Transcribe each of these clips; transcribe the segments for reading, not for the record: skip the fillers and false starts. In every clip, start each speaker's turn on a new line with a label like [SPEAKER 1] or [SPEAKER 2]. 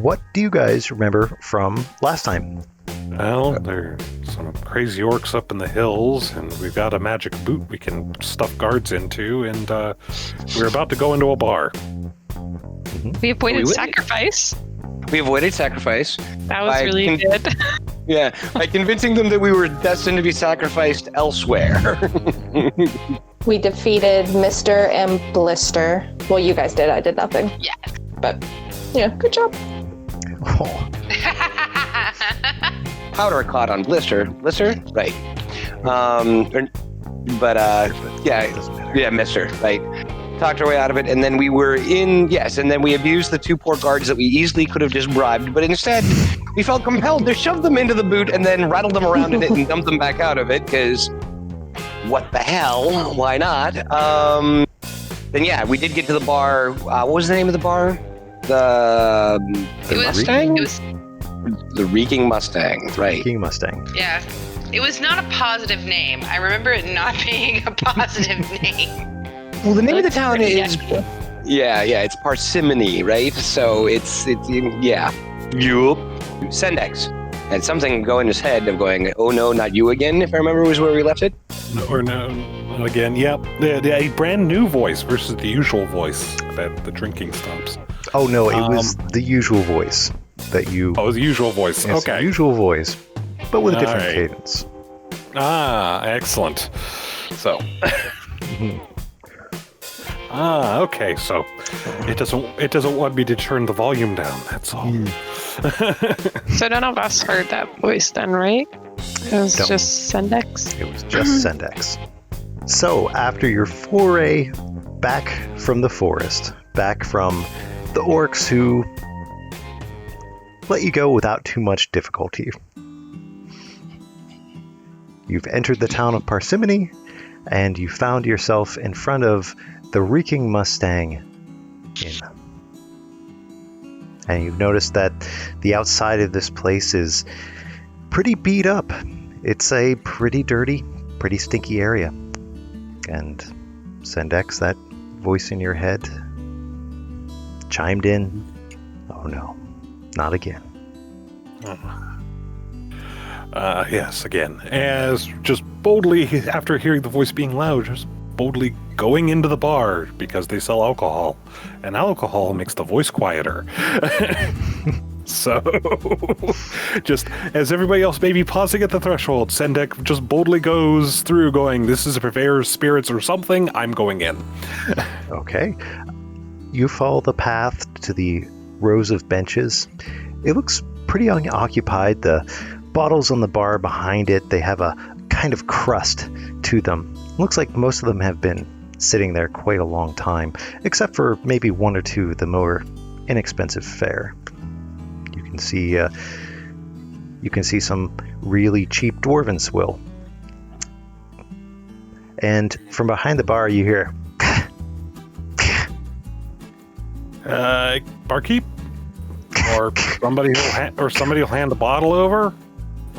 [SPEAKER 1] what do you guys remember from last time?
[SPEAKER 2] Well, there's some crazy orcs up in the hills, and we've got a magic boot we can stuff guards into, and we're about to go into a bar.
[SPEAKER 3] We avoided sacrifice.
[SPEAKER 4] We avoided sacrifice.
[SPEAKER 3] That was really good.
[SPEAKER 4] Yeah, by convincing them that we were destined to be sacrificed elsewhere.
[SPEAKER 5] We defeated Mr. and Blister. Well, you guys did. I did nothing.
[SPEAKER 3] Yeah.
[SPEAKER 5] But, yeah, good job.
[SPEAKER 1] Oh,
[SPEAKER 4] Powder clot on Blister. Blister? Right. Yeah, Mister. Right. Talked our way out of it, and then we were and then we abused the 2 poor guards that we easily could have just bribed, but instead we felt compelled to shove them into the boot and then rattle them around in it and dump them back out of it, because what the hell? Why not? Then yeah, we did get to the bar. What was the name of the bar? The Mustang?
[SPEAKER 3] It was
[SPEAKER 4] the Reeking Mustang, right.
[SPEAKER 1] Reeking Mustang.
[SPEAKER 3] Yeah. It was not a positive name. I remember it not being a positive name.
[SPEAKER 4] Well, the name of the town is... Yeah, it's Parsimony, right? So it's yeah. Yup. Sendex. And something go in his head of going, oh no, not you again, if I remember was where we left it.
[SPEAKER 2] Or no, again, yep. A brand new voice versus the usual voice that the drinking stops.
[SPEAKER 1] Oh no, it was the usual voice that you...
[SPEAKER 2] Oh, it was the usual voice.
[SPEAKER 1] It's
[SPEAKER 2] Okay.
[SPEAKER 1] the usual voice, but with a different
[SPEAKER 2] All right.
[SPEAKER 1] cadence.
[SPEAKER 2] Ah, excellent. So... okay, so it doesn't want me to turn the volume down, that's all.
[SPEAKER 3] So none of us heard that voice then, right? It was just Sendex?
[SPEAKER 1] It was just Sendex. So, after your foray back from the forest, back from the orcs who let you go without too much difficulty, you've entered the town of Parsimony, and you found yourself in front of the Reeking Mustang Inn. And you've noticed that the outside of this place is pretty beat up. It's a pretty dirty, pretty stinky area. And Sendex, that voice in your head, chimed in, oh no, not again.
[SPEAKER 2] Yes, again. As just boldly, after hearing the voice being loud, just boldly going into the bar because they sell alcohol. And alcohol makes the voice quieter. So, just as everybody else may be pausing at the threshold, Sendek just boldly goes through going, this is a purveyor of spirits or something, I'm going in.
[SPEAKER 1] Okay. You follow the path to the rows of benches. It looks pretty unoccupied. The bottles on the bar behind it, they have a kind of crust to them. Looks like most of them have been sitting there quite a long time, except for maybe 1 or 2, the more inexpensive fare. You can see some really cheap dwarven swill. And from behind the bar you hear
[SPEAKER 2] Barkeep? Or somebody will hand the bottle over?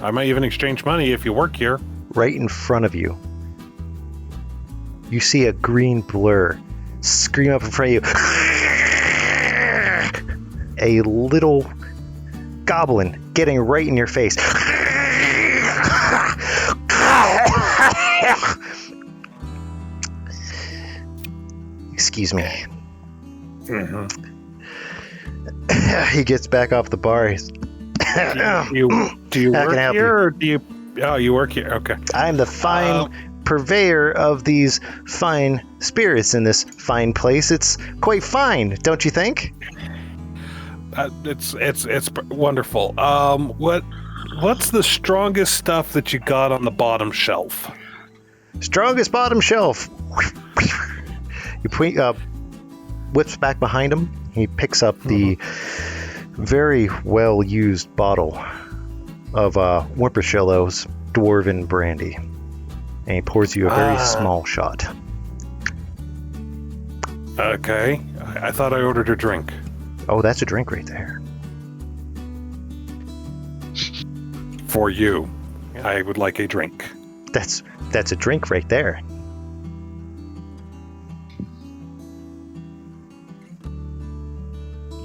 [SPEAKER 2] I might even exchange money if you work here.
[SPEAKER 1] Right in front of you. You see a green blur scream up in front of you. A little goblin getting right in your face. Excuse me.
[SPEAKER 2] Mm-hmm.
[SPEAKER 1] He gets back off the bar.
[SPEAKER 2] Do you work here, or do you... Oh, you work here. Okay.
[SPEAKER 1] I'm the fine purveyor of these fine spirits in this fine place. It's quite fine, don't you think?
[SPEAKER 2] It's wonderful. What's the strongest stuff that you got on the bottom shelf?
[SPEAKER 1] Strongest bottom shelf. You whips back behind him. He picks up the very well used bottle of Whimpershillow's dwarven brandy, and he pours you a very small shot.
[SPEAKER 2] Okay. I thought I ordered a drink.
[SPEAKER 1] Oh, that's a drink right there.
[SPEAKER 2] For you. I would like a drink.
[SPEAKER 1] That's a drink right there.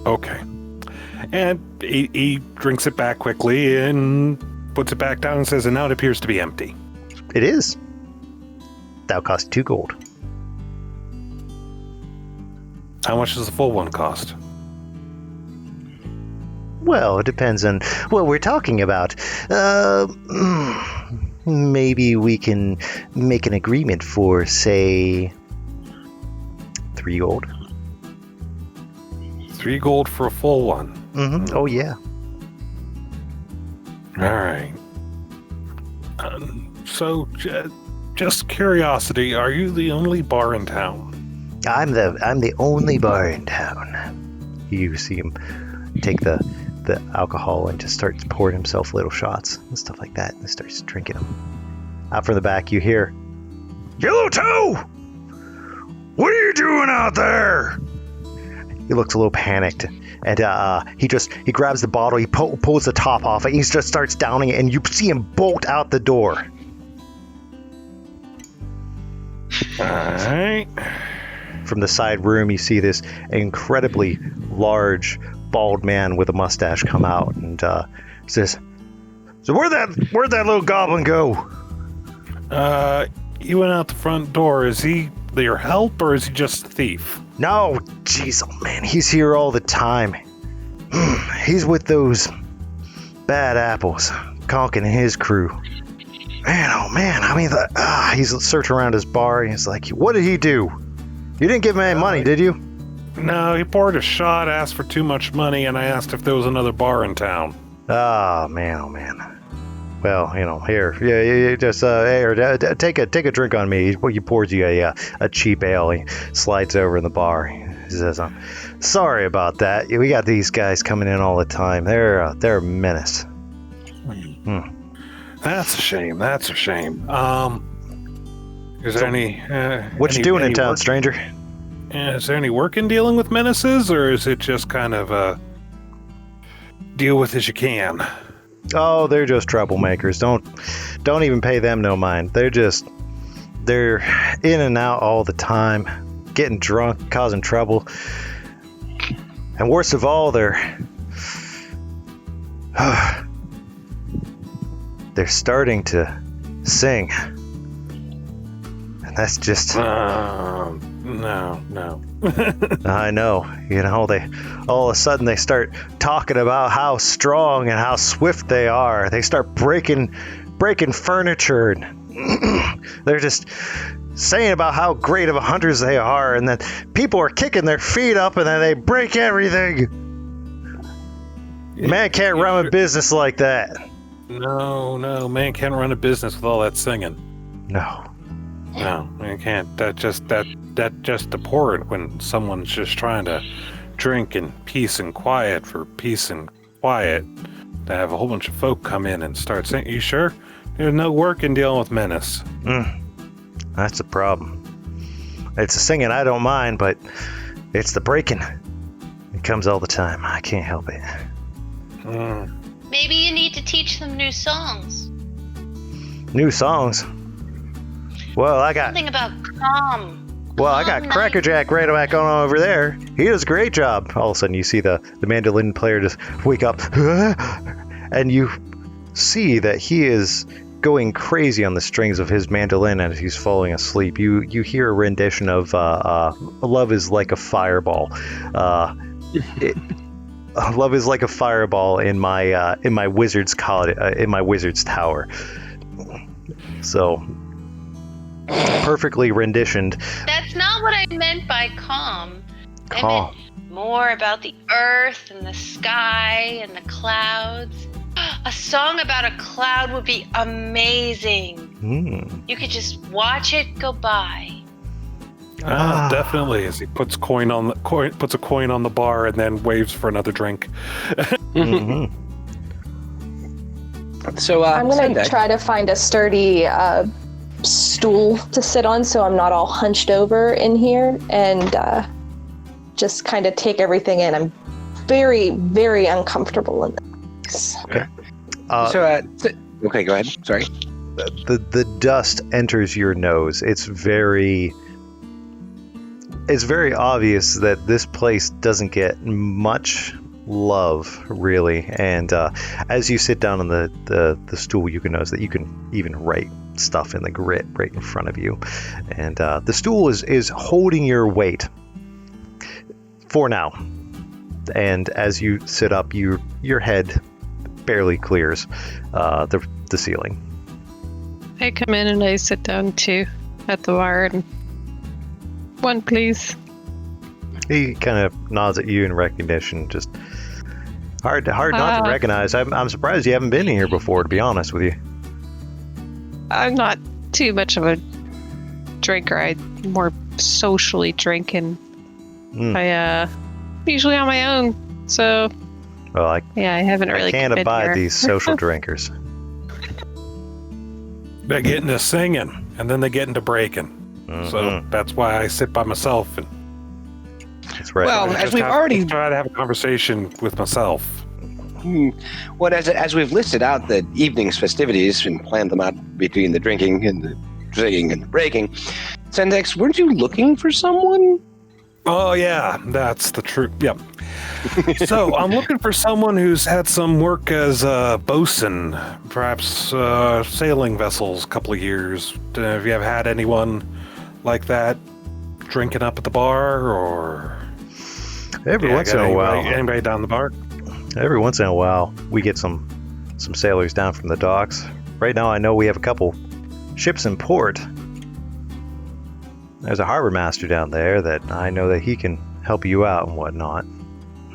[SPEAKER 2] Okay. And he drinks it back quickly and puts it back down and says, and now it appears to be empty.
[SPEAKER 1] It is. That'll cost 2 gold.
[SPEAKER 2] How much does the full one cost?
[SPEAKER 1] Well, it depends on what we're talking about. Maybe we can make an agreement for, say, 3 gold.
[SPEAKER 2] 3 gold for a full one.
[SPEAKER 1] Mm-hmm. Oh, yeah.
[SPEAKER 2] All right. So, just curiosity, are you the only bar in town?
[SPEAKER 1] I'm the only bar in town. You see him take the alcohol and just starts pouring himself little shots and stuff like that, and starts drinking them. Out from the back, you hear, "Yellow Toe! What are you doing out there?" He looks a little panicked, and he grabs the bottle, he pulls the top off it, and he just starts downing it, and you see him bolt out the door.
[SPEAKER 2] All right.
[SPEAKER 1] From the side room, you see this incredibly large, bald man with a mustache come out and says, "So where'd that little goblin go?"
[SPEAKER 2] He went out the front door. Is he your help, or is he just a thief?
[SPEAKER 1] No, jeez, oh man, he's here all the time. He's with those bad apples, Conkin and his crew. Man, oh man, I mean, he's searching around his bar, and he's like, "What did he do? You didn't give him any money, did you?"
[SPEAKER 2] No, he poured a shot, asked for too much money, and I asked if there was another bar in town.
[SPEAKER 1] Oh man. Well, here, yeah, just here, take a drink on me. He pours you a cheap ale. He slides over in the bar. He says, "I'm sorry about that. We got these guys coming in all the time. They're a menace."
[SPEAKER 2] That's a shame. Is there any?
[SPEAKER 1] What you doing in town, stranger?
[SPEAKER 2] Is there any work in dealing with menaces, or is it just kind of deal with as you can?
[SPEAKER 1] Oh, they're just troublemakers. Don't even pay them no mind. They're in and out all the time, getting drunk, causing trouble. And worst of all, they're starting to sing. And that's just
[SPEAKER 2] No.
[SPEAKER 1] I know. They all of a sudden they start talking about how strong and how swift they are. They start breaking furniture. And they're just saying about how great of hunters they are, and that people are kicking their feet up, and then they break everything. Man can't run a business like that.
[SPEAKER 2] No, man can't run a business with all that singing.
[SPEAKER 1] No, man
[SPEAKER 2] can't. That's just abhorrent when someone's just trying to drink in peace and quiet for peace and quiet. To have a whole bunch of folk come in and start singing. You sure? There's no work in dealing with menace.
[SPEAKER 1] That's the problem. It's the singing I don't mind, but it's the breaking. It comes all the time. I can't help it.
[SPEAKER 6] Maybe you need to teach them new songs.
[SPEAKER 1] New songs? Well, I got
[SPEAKER 6] something about calm.
[SPEAKER 1] Well, I got Cracker Jack right back on over there. He does a great job. All of a sudden, you see the mandolin player just wake up, and you see that he is going crazy on the strings of his mandolin as he's falling asleep. You hear a rendition of "Love Is Like a Fireball." Love is like a fireball in my wizard's in my wizard's tower. So perfectly renditioned.
[SPEAKER 6] That's not what I meant by calm.
[SPEAKER 1] Calm.
[SPEAKER 6] I meant more about the earth and the sky and the clouds. A song about a cloud would be amazing. You could just watch it go by.
[SPEAKER 2] Definitely. As he puts a coin on the bar and then waves for another drink.
[SPEAKER 4] So
[SPEAKER 5] I'm gonna try to find a sturdy stool to sit on, so I'm not all hunched over in here, and just kind of take everything in. I'm very, very uncomfortable in this.
[SPEAKER 1] Okay.
[SPEAKER 4] Okay, go ahead. Sorry.
[SPEAKER 1] The dust enters your nose. It's very obvious that this place doesn't get much love, really. And as you sit down on the stool, you can notice that you can even write stuff in the grit right in front of you. And the stool is holding your weight for now. And as you sit up, your head barely clears the ceiling.
[SPEAKER 3] I come in and I sit down too at the bar and one, please.
[SPEAKER 1] He kind of nods at you in recognition. Just hard not to recognize. I'm surprised you haven't been here before, to be honest with you.
[SPEAKER 3] I'm not too much of a drinker. I'm more socially drinking. I'm usually on my own, so
[SPEAKER 1] well, I
[SPEAKER 3] haven't really.
[SPEAKER 1] I can't abide
[SPEAKER 3] here.
[SPEAKER 1] these social drinkers.
[SPEAKER 2] They get into singing, and then they get into breaking. Mm-hmm. So that's why I sit by myself. And
[SPEAKER 1] that's right.
[SPEAKER 4] Well, as we've already
[SPEAKER 2] try to have a conversation with myself.
[SPEAKER 4] Well, as we've listed out the evening's festivities and planned them out between the drinking and the singing and the breaking, Sendex, weren't you looking for someone?
[SPEAKER 2] Oh yeah, that's the truth. Yep. So I'm looking for someone who's had some work as a bosun, perhaps sailing vessels, a couple of years. Have you ever had anyone like that drinking up at the bar, or
[SPEAKER 1] every once in a while?
[SPEAKER 2] Anybody down the bar?
[SPEAKER 1] Every once in a while, we get some sailors down from the docks. Right now, I know we have a couple ships in port. There's a harbor master down there that I know that he can help you out and whatnot.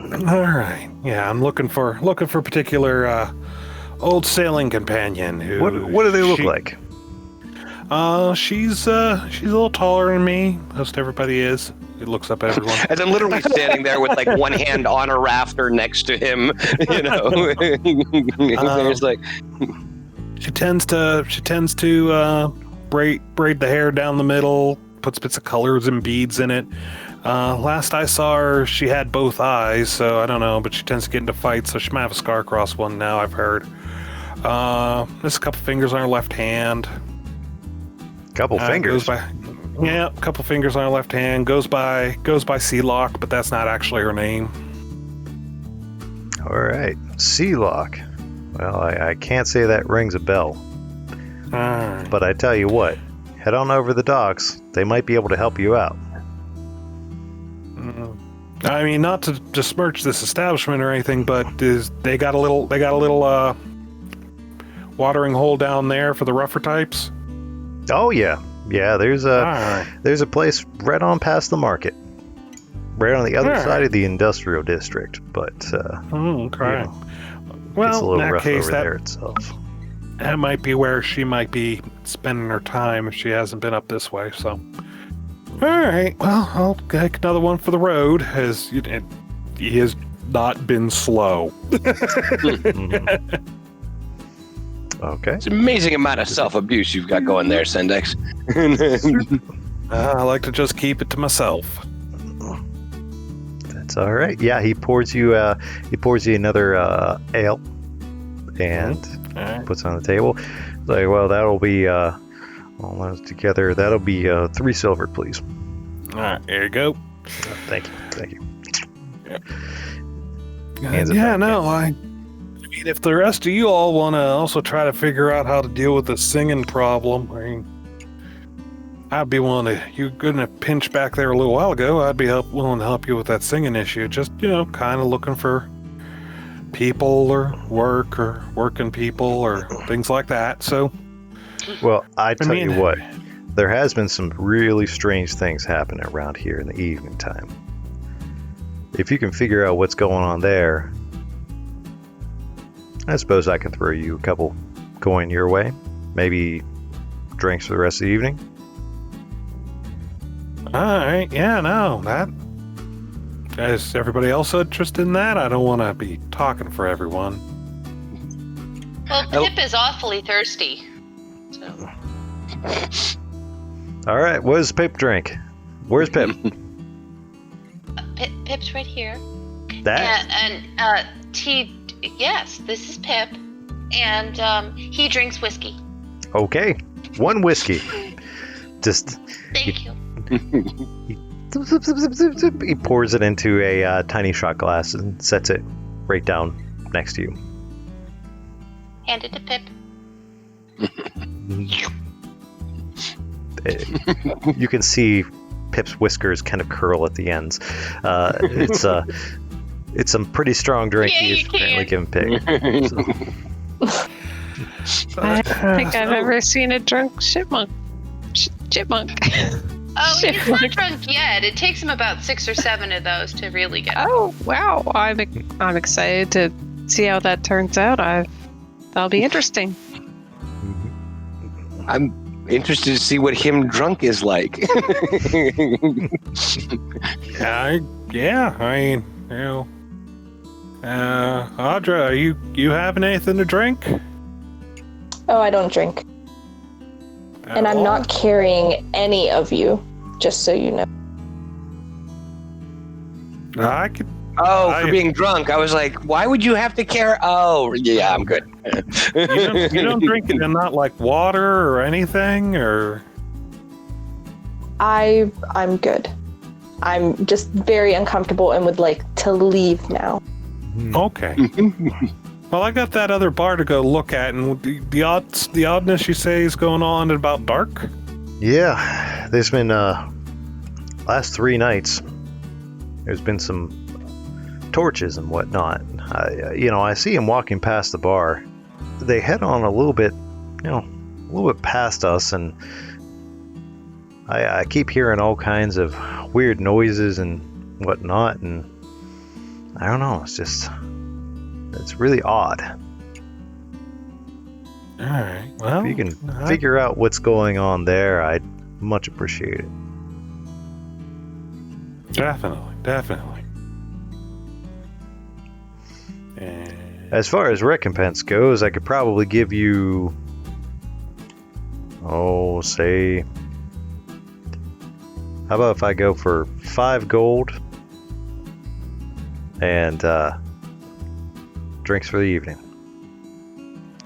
[SPEAKER 2] All right. Yeah, I'm looking for a particular old sailing companion who.
[SPEAKER 1] What do they look like?
[SPEAKER 2] She's a little taller than me. Most everybody is. He looks up at everyone.
[SPEAKER 4] As I'm literally standing there with like one hand on a rafter next to him, you know. There's like.
[SPEAKER 2] She tends to braid the hair down the middle. Puts bits of colors and beads in it. Last I saw her, she had both eyes, so I don't know, but she tends to get into fights, so she might have a scar across one now, I've heard. There's a couple fingers on her left hand.
[SPEAKER 1] Couple fingers?
[SPEAKER 2] A couple fingers on her left hand. Goes by Sealock, but that's not actually her name.
[SPEAKER 1] All right, Sealock. Well, I can't say that rings a bell. But I tell you what, head on over the docks. They might be able to help you out.
[SPEAKER 2] I mean, not to besmirch this establishment or anything, but they got a little watering hole down there for the rougher types?
[SPEAKER 1] Oh yeah. There's a place right on past the market, right on the other side of the industrial district. But
[SPEAKER 2] okay.
[SPEAKER 1] You know,
[SPEAKER 2] Well,
[SPEAKER 1] it's a little
[SPEAKER 2] in that
[SPEAKER 1] rough
[SPEAKER 2] case,
[SPEAKER 1] over there itself.
[SPEAKER 2] That might be where she might be spending her time if she hasn't been up this way, so. Alright, well, I'll take another one for the road, as he has not been slow.
[SPEAKER 1] Okay.
[SPEAKER 4] It's an amazing amount of self-abuse you've got going there, Sendex.
[SPEAKER 2] I like to just keep it to myself.
[SPEAKER 1] That's all right. Yeah, he pours you another ale and puts it on the table. Like, well, that'll be all those together. That'll be 3 silver, please.
[SPEAKER 2] All right, there you go.
[SPEAKER 1] Thank you.
[SPEAKER 2] I mean, if the rest of you all want to also try to figure out how to deal with the singing problem, I mean, I'd be willing to. You couldn't pinch back there a little while ago. I'd be willing to help you with that singing issue. Just, kind of looking for people or working people or things like that. So,
[SPEAKER 1] well, I tell you what, there has been some really strange things happening around here in the evening time. If you can figure out what's going on there, I suppose I can throw you a couple coin your way. Maybe drinks for the rest of the evening.
[SPEAKER 2] All right, that. Is everybody else interested in that? I don't want to be talking for everyone.
[SPEAKER 6] Well, Pip is awfully thirsty. So.
[SPEAKER 1] All right, what does Pip drink? Where's Pip?
[SPEAKER 6] Pip's right here.
[SPEAKER 1] That?
[SPEAKER 6] And yes, this is Pip. And he drinks whiskey.
[SPEAKER 1] Okay, 1 whiskey. Just...
[SPEAKER 6] Thank you.
[SPEAKER 1] zip, zip, zip, zip, zip, zip. He pours it into a tiny shot glass and sets it right down next to you.
[SPEAKER 6] Hand it to Pip.
[SPEAKER 1] You can see Pip's whiskers kind of curl at the ends. It's some pretty strong drink
[SPEAKER 6] Yeah,
[SPEAKER 1] he's
[SPEAKER 6] you
[SPEAKER 1] currently
[SPEAKER 6] can.
[SPEAKER 1] giving Pig.
[SPEAKER 3] I don't think I've ever seen a drunk chipmunk. Chipmunk.
[SPEAKER 6] Oh, he's
[SPEAKER 3] Chipmunk.
[SPEAKER 6] not drunk yet. It takes him about 6 or 7 of those to really get.
[SPEAKER 3] Oh wow! I'm excited to see how that turns out. That'll be interesting.
[SPEAKER 4] I'm interested to see what him drunk is like.
[SPEAKER 2] Audra, you having anything to drink?
[SPEAKER 5] Oh, I don't drink. And I'm not carrying any of you, just so you know.
[SPEAKER 2] I could.
[SPEAKER 4] For being drunk. I was like, why would you have to care? Oh, yeah, I'm good.
[SPEAKER 2] You don't drink it in not like water or anything, or.
[SPEAKER 5] I'm good. I'm just very uncomfortable and would like to leave now.
[SPEAKER 2] Okay. Well, I got that other bar to go look at, and the oddness you say is going on at about dark.
[SPEAKER 1] Yeah, there's been last 3 nights. There's been some torches and whatnot. I see them walking past the bar. They head on a little bit past us, and I keep hearing all kinds of weird noises and whatnot, and I don't know. It's really odd.
[SPEAKER 2] All right. Well,
[SPEAKER 1] If you can figure out what's going on there, I'd much appreciate it.
[SPEAKER 2] Definitely. And
[SPEAKER 1] As far as recompense goes, I could probably give you, say, how about if I go for 5 gold and drinks for the evening?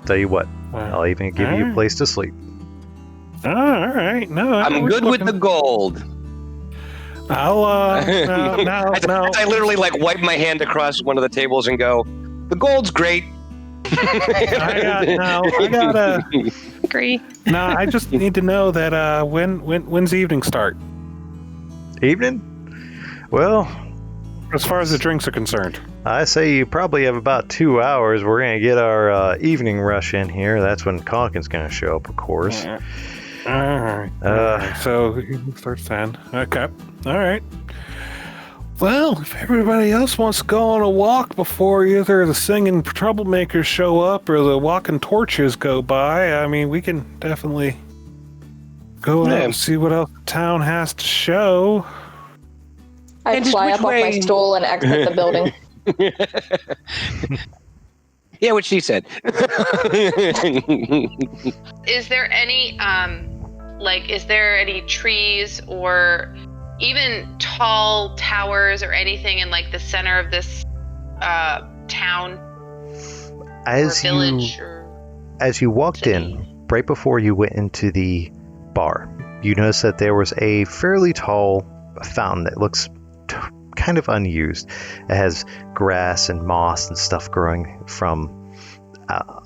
[SPEAKER 1] Tell you what, I'll even give you a place to sleep.
[SPEAKER 2] all right. No,
[SPEAKER 4] I'm good with the gold.
[SPEAKER 2] I'll no.
[SPEAKER 4] I literally like wipe my hand across one of the tables and go, the gold's great.
[SPEAKER 2] I gotta.
[SPEAKER 3] Agree.
[SPEAKER 2] No, I just need to know that when's the evening start?
[SPEAKER 1] Evening? Well,
[SPEAKER 2] As far as the drinks are concerned.
[SPEAKER 1] I say you probably have about 2 hours. We're going to get our evening rush in here. That's when Conkin's going to show up, of course.
[SPEAKER 2] All right. So evening starts 10. Okay. All right. Well, if everybody else wants to go on a walk before either the singing troublemakers show up or the walking torches go by, I mean, we can definitely go out and see what else the town has to show.
[SPEAKER 5] I
[SPEAKER 4] And just
[SPEAKER 5] fly
[SPEAKER 4] which
[SPEAKER 5] up off my
[SPEAKER 4] way-
[SPEAKER 5] stool and exit the building.
[SPEAKER 4] Yeah, what she said.
[SPEAKER 6] Is there any is there any trees or even tall towers or anything in like the center of this town
[SPEAKER 1] As
[SPEAKER 6] or village or
[SPEAKER 1] As you walked
[SPEAKER 6] city?
[SPEAKER 1] in, right before you went into the bar, you noticed that there was a fairly tall fountain that looks kind of unused. It has grass and moss and stuff growing from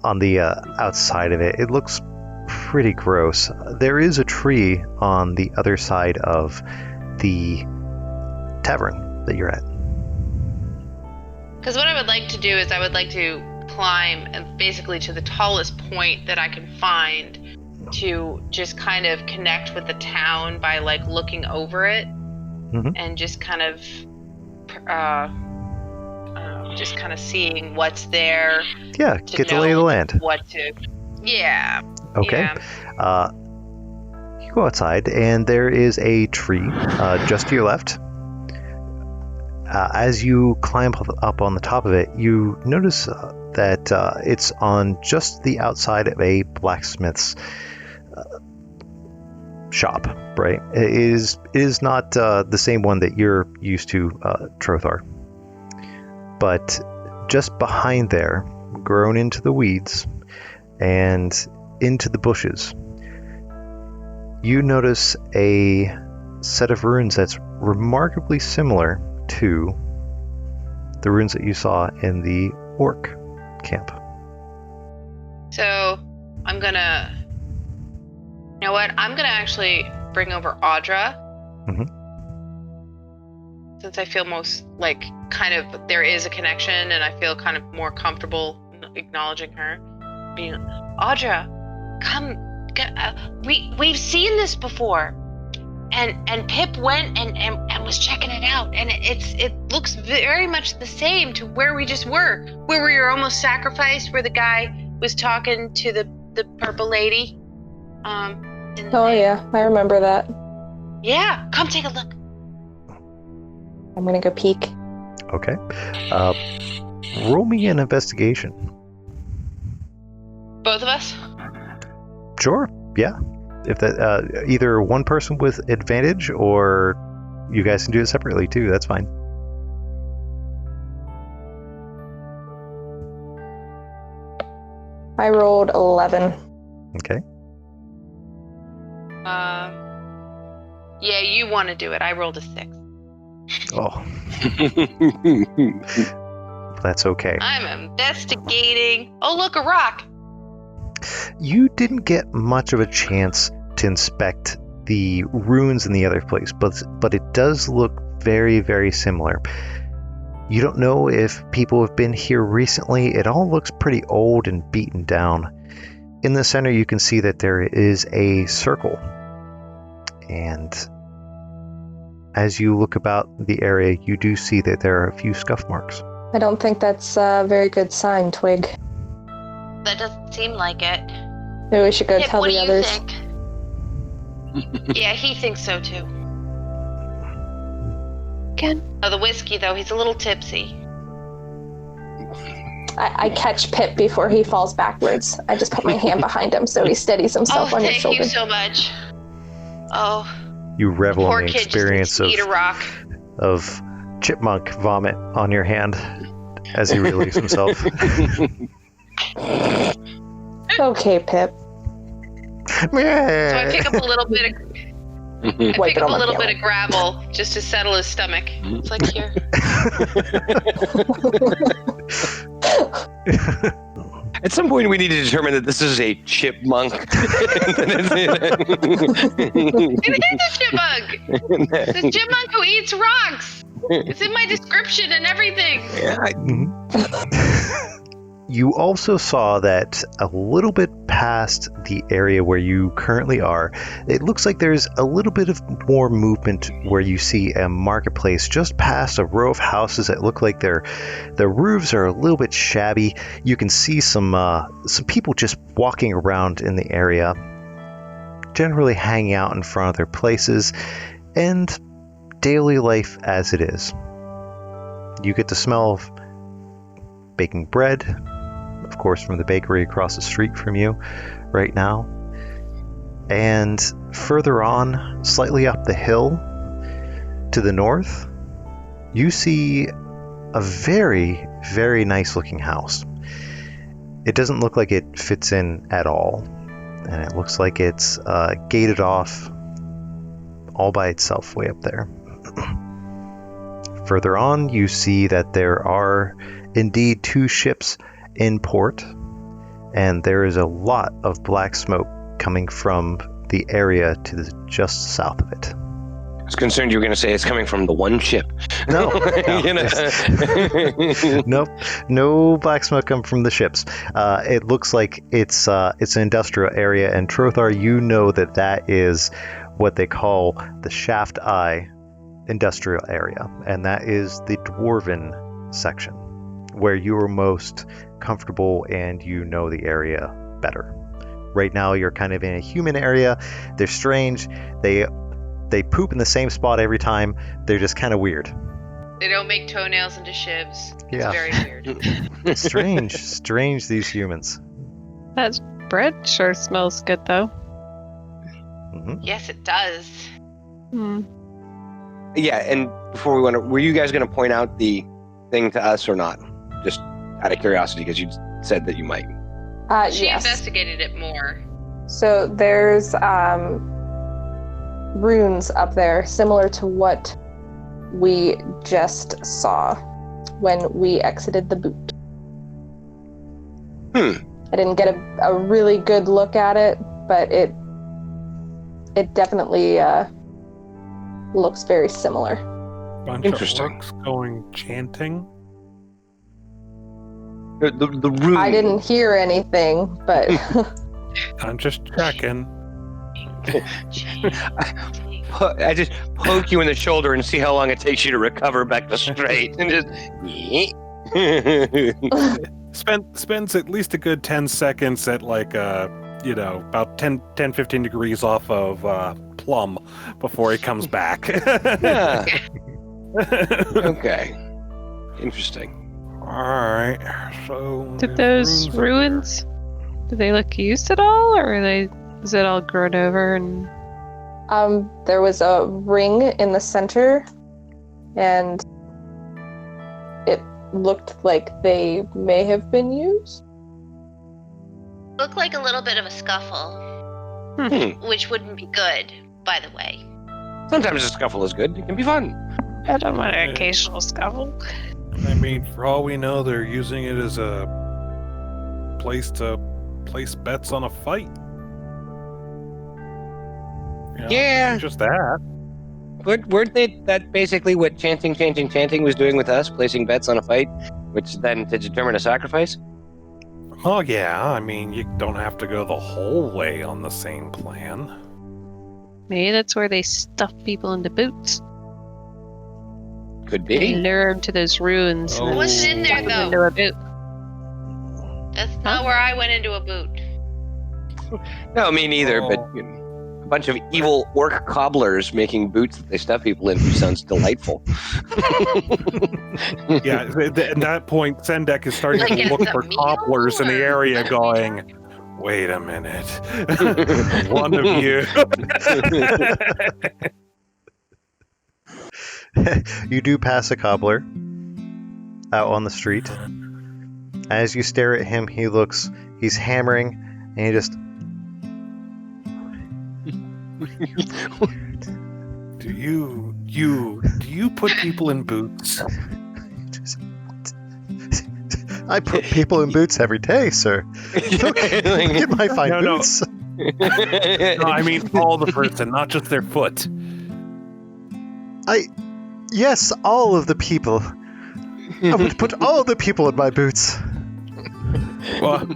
[SPEAKER 1] on the outside of it. It looks pretty gross. There is a tree on the other side of the tavern that you're at.
[SPEAKER 6] Because what I would like to do is I would like to climb basically to the tallest point that I can find to just kind of connect with the town by like looking over it and just kind of seeing what's there.
[SPEAKER 1] Yeah,
[SPEAKER 6] to
[SPEAKER 1] get the lay of the
[SPEAKER 6] know
[SPEAKER 1] land.
[SPEAKER 6] What to? Yeah.
[SPEAKER 1] Okay.
[SPEAKER 6] Yeah.
[SPEAKER 1] You go outside, and there is a tree just to your left. As you climb up on the top of it, you notice that it's on just the outside of a blacksmith's shop, right? It is not the same one that you're used to, Trothar. But just behind there, grown into the weeds and into the bushes, you notice a set of runes that's remarkably similar to the runes that you saw in the orc camp.
[SPEAKER 6] So I'm gonna, you know what? I'm gonna actually bring over Audra.
[SPEAKER 1] Mhm.
[SPEAKER 6] Since I feel most like kind of there is a connection, and I feel kind of more comfortable acknowledging her. Being, Audra, come. We've seen this before, and Pip went and was checking it out, and it looks very much the same to where we just were, where we were almost sacrificed, where the guy was talking to the purple lady.
[SPEAKER 5] Yeah, I remember that.
[SPEAKER 6] Yeah, come take a look.
[SPEAKER 5] I'm gonna go peek.
[SPEAKER 1] Okay. Roll me an investigation.
[SPEAKER 6] Both of us?
[SPEAKER 1] Sure. Yeah. If that either one person with advantage or you guys can do it separately too. That's fine.
[SPEAKER 5] I rolled 11.
[SPEAKER 1] Okay.
[SPEAKER 6] Yeah, you want to do it. I rolled a 6.
[SPEAKER 1] Oh. That's okay.
[SPEAKER 6] I'm investigating. Oh, look, a rock.
[SPEAKER 1] You didn't get much of a chance to inspect the ruins in the other place, but it does look very, very similar. You don't know if people have been here recently. It all looks pretty old and beaten down. In the center, you can see that there is a circle. And as you look about the area, you do see that there are a few scuff marks.
[SPEAKER 5] I don't think that's a very good sign, Twig.
[SPEAKER 6] That doesn't seem like it.
[SPEAKER 5] Maybe we should go
[SPEAKER 6] Pip,
[SPEAKER 5] tell
[SPEAKER 6] what
[SPEAKER 5] the
[SPEAKER 6] do you
[SPEAKER 5] others.
[SPEAKER 6] think? Yeah, he thinks so too.
[SPEAKER 3] Again?
[SPEAKER 6] Oh, the whiskey though, he's a little tipsy.
[SPEAKER 5] I catch Pip before he falls backwards. I just put my hand behind him so he steadies himself on your
[SPEAKER 6] thank
[SPEAKER 5] shoulder.
[SPEAKER 6] you so much. Oh,
[SPEAKER 1] You revel
[SPEAKER 6] poor
[SPEAKER 1] in the
[SPEAKER 6] kid
[SPEAKER 1] experience
[SPEAKER 6] just needs to eat a rock.
[SPEAKER 1] of chipmunk vomit on your hand as he relieves himself.
[SPEAKER 5] Okay, Pip.
[SPEAKER 6] So I pick up a little bit of
[SPEAKER 5] Wipe it on my
[SPEAKER 6] bit of gravel just to settle his stomach. It's like here.
[SPEAKER 4] At some point, we need to determine that this is a chipmunk.
[SPEAKER 6] It is a chipmunk. It's a chipmunk who eats rocks. It's in my description and everything.
[SPEAKER 4] Yeah,
[SPEAKER 1] You also saw that a little bit past the area where you currently are, it looks like there's a little bit of more movement where you see a marketplace just past a row of houses that look like their roofs are a little bit shabby. You can see some people just walking around in the area, generally hanging out in front of their places, and daily life as it is. You get the smell of baking bread, of course, from the bakery across the street from you right now. And further on, slightly up the hill to the north, you see a very, very nice looking house. It doesn't look like it fits in at all, and it looks like it's gated off all by itself way up there. Further on, you see that there are indeed 2 ships in port, and there is a lot of black smoke coming from the area to the just south of it.
[SPEAKER 4] I was concerned you were going to say it's coming from the one ship.
[SPEAKER 1] No,
[SPEAKER 4] You know?
[SPEAKER 1] Nope, no black smoke coming from the ships. It looks like it's an industrial area, and Trothar, you know that is what they call the Shaft Eye industrial area, and that is the Dwarven section, where you are most comfortable and you know the area better. Right now you're kind of in a human area. They're strange. They poop in the same spot every time. They're just kind of weird.
[SPEAKER 6] They don't make toenails into shivs. It's
[SPEAKER 1] Yeah.
[SPEAKER 6] very weird.
[SPEAKER 1] strange these humans.
[SPEAKER 3] That bread sure smells good, though.
[SPEAKER 1] Mm-hmm.
[SPEAKER 6] Yes, it does.
[SPEAKER 3] Hmm.
[SPEAKER 4] Yeah, and before we went, were you guys going to point out the thing to us or not? Just out of curiosity, because you said that you might.
[SPEAKER 6] She
[SPEAKER 5] Yes.
[SPEAKER 6] investigated it more.
[SPEAKER 5] So there's runes up there, similar to what we just saw when we exited the boot. I didn't get a really good look at it, but it definitely looks very similar.
[SPEAKER 2] Bunch
[SPEAKER 4] Interesting.
[SPEAKER 2] of orcs going chanting.
[SPEAKER 4] The room.
[SPEAKER 5] I didn't hear anything, but
[SPEAKER 2] I'm just checking.
[SPEAKER 4] I just poke you in the shoulder and see how long it takes you to recover back to straight, and just.
[SPEAKER 2] Spends at least a good 10 seconds at like about 10 15 degrees off of plum before he comes back.
[SPEAKER 4] Yeah. Okay. Interesting.
[SPEAKER 2] All right. So
[SPEAKER 3] Did those ruins, do they look used at all, or is it all grown over? And
[SPEAKER 5] there was a ring in the center, and it looked like they may have been used.
[SPEAKER 6] Looked like a little bit of a scuffle, which wouldn't be good, by the way.
[SPEAKER 4] Sometimes a scuffle is good. It can be fun.
[SPEAKER 3] I don't want an occasional scuffle.
[SPEAKER 2] I mean, for all we know, they're using it as a place to place bets on a fight.
[SPEAKER 4] Yeah.
[SPEAKER 2] Just that.
[SPEAKER 4] Weren't they that basically what chanting was doing with us, placing bets on a fight, which then to determine a sacrifice?
[SPEAKER 2] Oh yeah, I mean, you don't have to go the whole way on the same plan.
[SPEAKER 3] Maybe that's where they stuff people into boots.
[SPEAKER 4] Could
[SPEAKER 3] They
[SPEAKER 4] be.
[SPEAKER 3] lure them to those ruins.
[SPEAKER 2] Oh.
[SPEAKER 3] And
[SPEAKER 6] What's in there,
[SPEAKER 3] stuff them
[SPEAKER 6] though?
[SPEAKER 3] into a boot.
[SPEAKER 6] That's not where I went into a boot.
[SPEAKER 4] No, me neither, but
[SPEAKER 2] Oh.
[SPEAKER 4] a bunch of evil orc cobblers making boots that they stuff people into sounds delightful.
[SPEAKER 2] Yeah, at that point, Sendek is starting
[SPEAKER 6] Like
[SPEAKER 2] to
[SPEAKER 6] it's
[SPEAKER 2] look
[SPEAKER 6] a
[SPEAKER 2] for
[SPEAKER 6] meal,
[SPEAKER 2] cobblers in the
[SPEAKER 6] or
[SPEAKER 2] area
[SPEAKER 6] what are we
[SPEAKER 2] going, wait a minute. One of you.
[SPEAKER 1] You do pass a cobbler out on the street. As you stare at him, he's hammering, and he just,
[SPEAKER 2] Do you put people in boots?
[SPEAKER 1] I put people in boots every day, sir. Look at my fine
[SPEAKER 2] No.
[SPEAKER 1] boots.
[SPEAKER 2] No, I mean all the person, not just their foot.
[SPEAKER 1] Yes, all of the people. I would put all the people in my boots.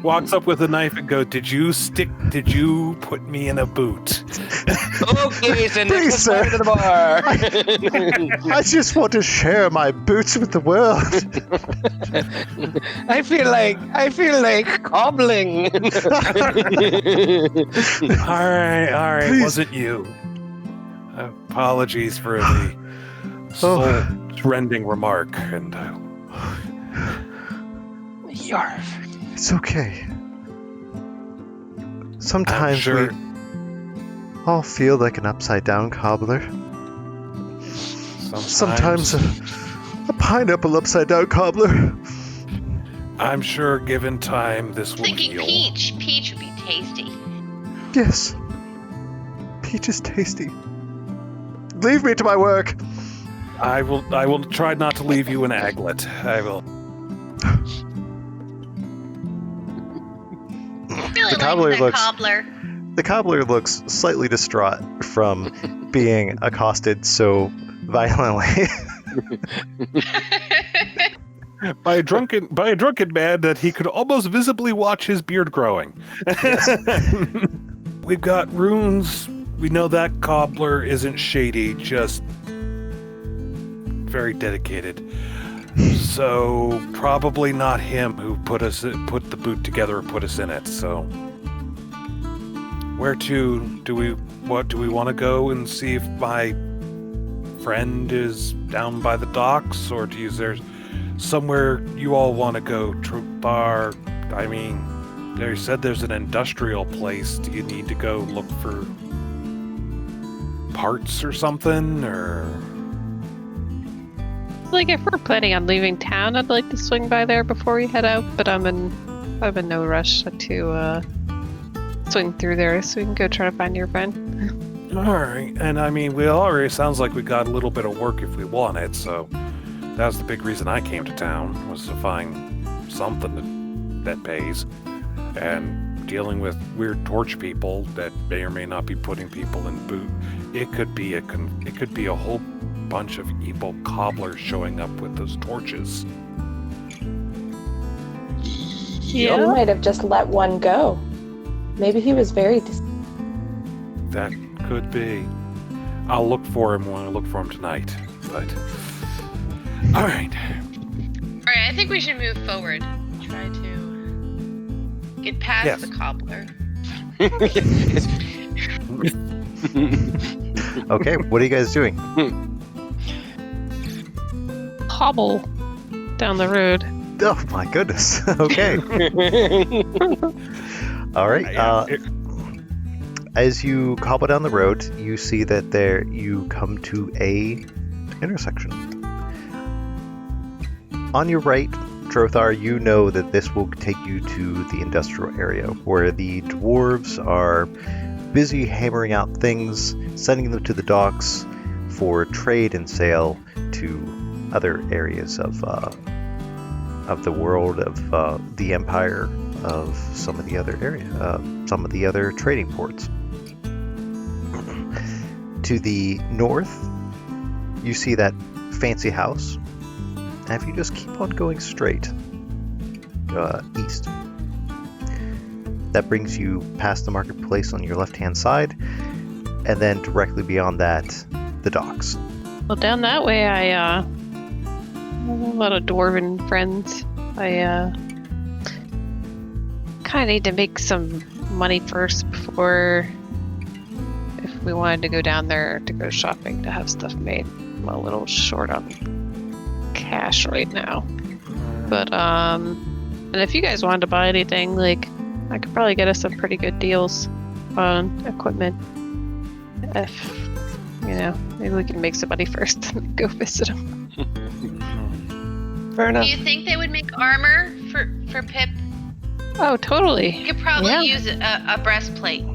[SPEAKER 2] Walks up with a knife and go, Did you put me in a boot?
[SPEAKER 4] Okay, so
[SPEAKER 1] Please,
[SPEAKER 4] let's go
[SPEAKER 1] sir.
[SPEAKER 4] to the bar.
[SPEAKER 1] I just want to share my boots with the world.
[SPEAKER 4] I feel like cobbling.
[SPEAKER 2] All right,
[SPEAKER 1] Please.
[SPEAKER 2] wasn't you. Apologies for the soul-rending remark, and
[SPEAKER 4] Yarf.
[SPEAKER 1] It's okay. Sometimes
[SPEAKER 2] sure.
[SPEAKER 1] we all feel like an upside-down cobbler. Sometimes a pineapple upside-down cobbler.
[SPEAKER 2] I'm sure, given time, this will
[SPEAKER 6] Thinking
[SPEAKER 2] heal.
[SPEAKER 6] peach. Peach would be tasty.
[SPEAKER 1] Yes. Peach is tasty. Leave me to my work.
[SPEAKER 2] I will try not to leave you an aglet. I will.
[SPEAKER 6] Really
[SPEAKER 1] cobbler
[SPEAKER 6] like that
[SPEAKER 1] looks-
[SPEAKER 6] cobbler.
[SPEAKER 1] The cobbler looks slightly distraught from being accosted so violently.
[SPEAKER 2] By a drunken man that he could almost visibly watch his beard growing. We've got runes. We know that cobbler isn't shady, just very dedicated. So probably not him who put the boot together and put us in it. So where to do we want to go and see if my friend is down by the docks, or is there somewhere you all want to go? Bar? I mean, they said there's an industrial place. Do you need to go look for parts or something, or?
[SPEAKER 3] Like, if we're planning on leaving town, I'd like to swing by there before we head out, but I'm in no rush to swing through there, so we can go try to find your friend.
[SPEAKER 2] All right, and I mean, we already sounds like we got a little bit of work if we want it. So that's the big reason I came to town, was to find something that pays. And dealing with weird torch people that may or may not be putting people in boot. It could be a whole bunch of evil cobblers showing up with those torches.
[SPEAKER 5] He might have just let one go. Maybe he was very...
[SPEAKER 2] That could be. I'll look for him when I look for him tonight. But all right.
[SPEAKER 6] All right, I think we should move forward. Try to get past the cobbler.
[SPEAKER 1] Okay, what are you guys doing?
[SPEAKER 3] Hobble down the road.
[SPEAKER 1] Oh my goodness. Okay. All right. As you cobble down the road, you see that you come to a intersection. On your right, Drothar, you know that this will take you to the industrial area, where the dwarves are busy hammering out things, sending them to the docks for trade and sale to other areas of the world, of the empire, of some of the other trading ports. To the north, you see that fancy house, and if you just keep on going straight east, that brings you past the marketplace on your left-hand side, and then directly beyond that, the docks.
[SPEAKER 3] Well, down that way, I have a lot of dwarven friends. I kind of need to make some money first before, if we wanted to go down there to go shopping to have stuff made. I'm a little short on cash right now. But, and if you guys wanted to buy anything, like, I could probably get us some pretty good deals on equipment. If, maybe we can make some money first and go visit them. Fair enough.
[SPEAKER 6] Do you think they would make armor for Pip?
[SPEAKER 3] Oh, totally.
[SPEAKER 6] You could probably use a breastplate,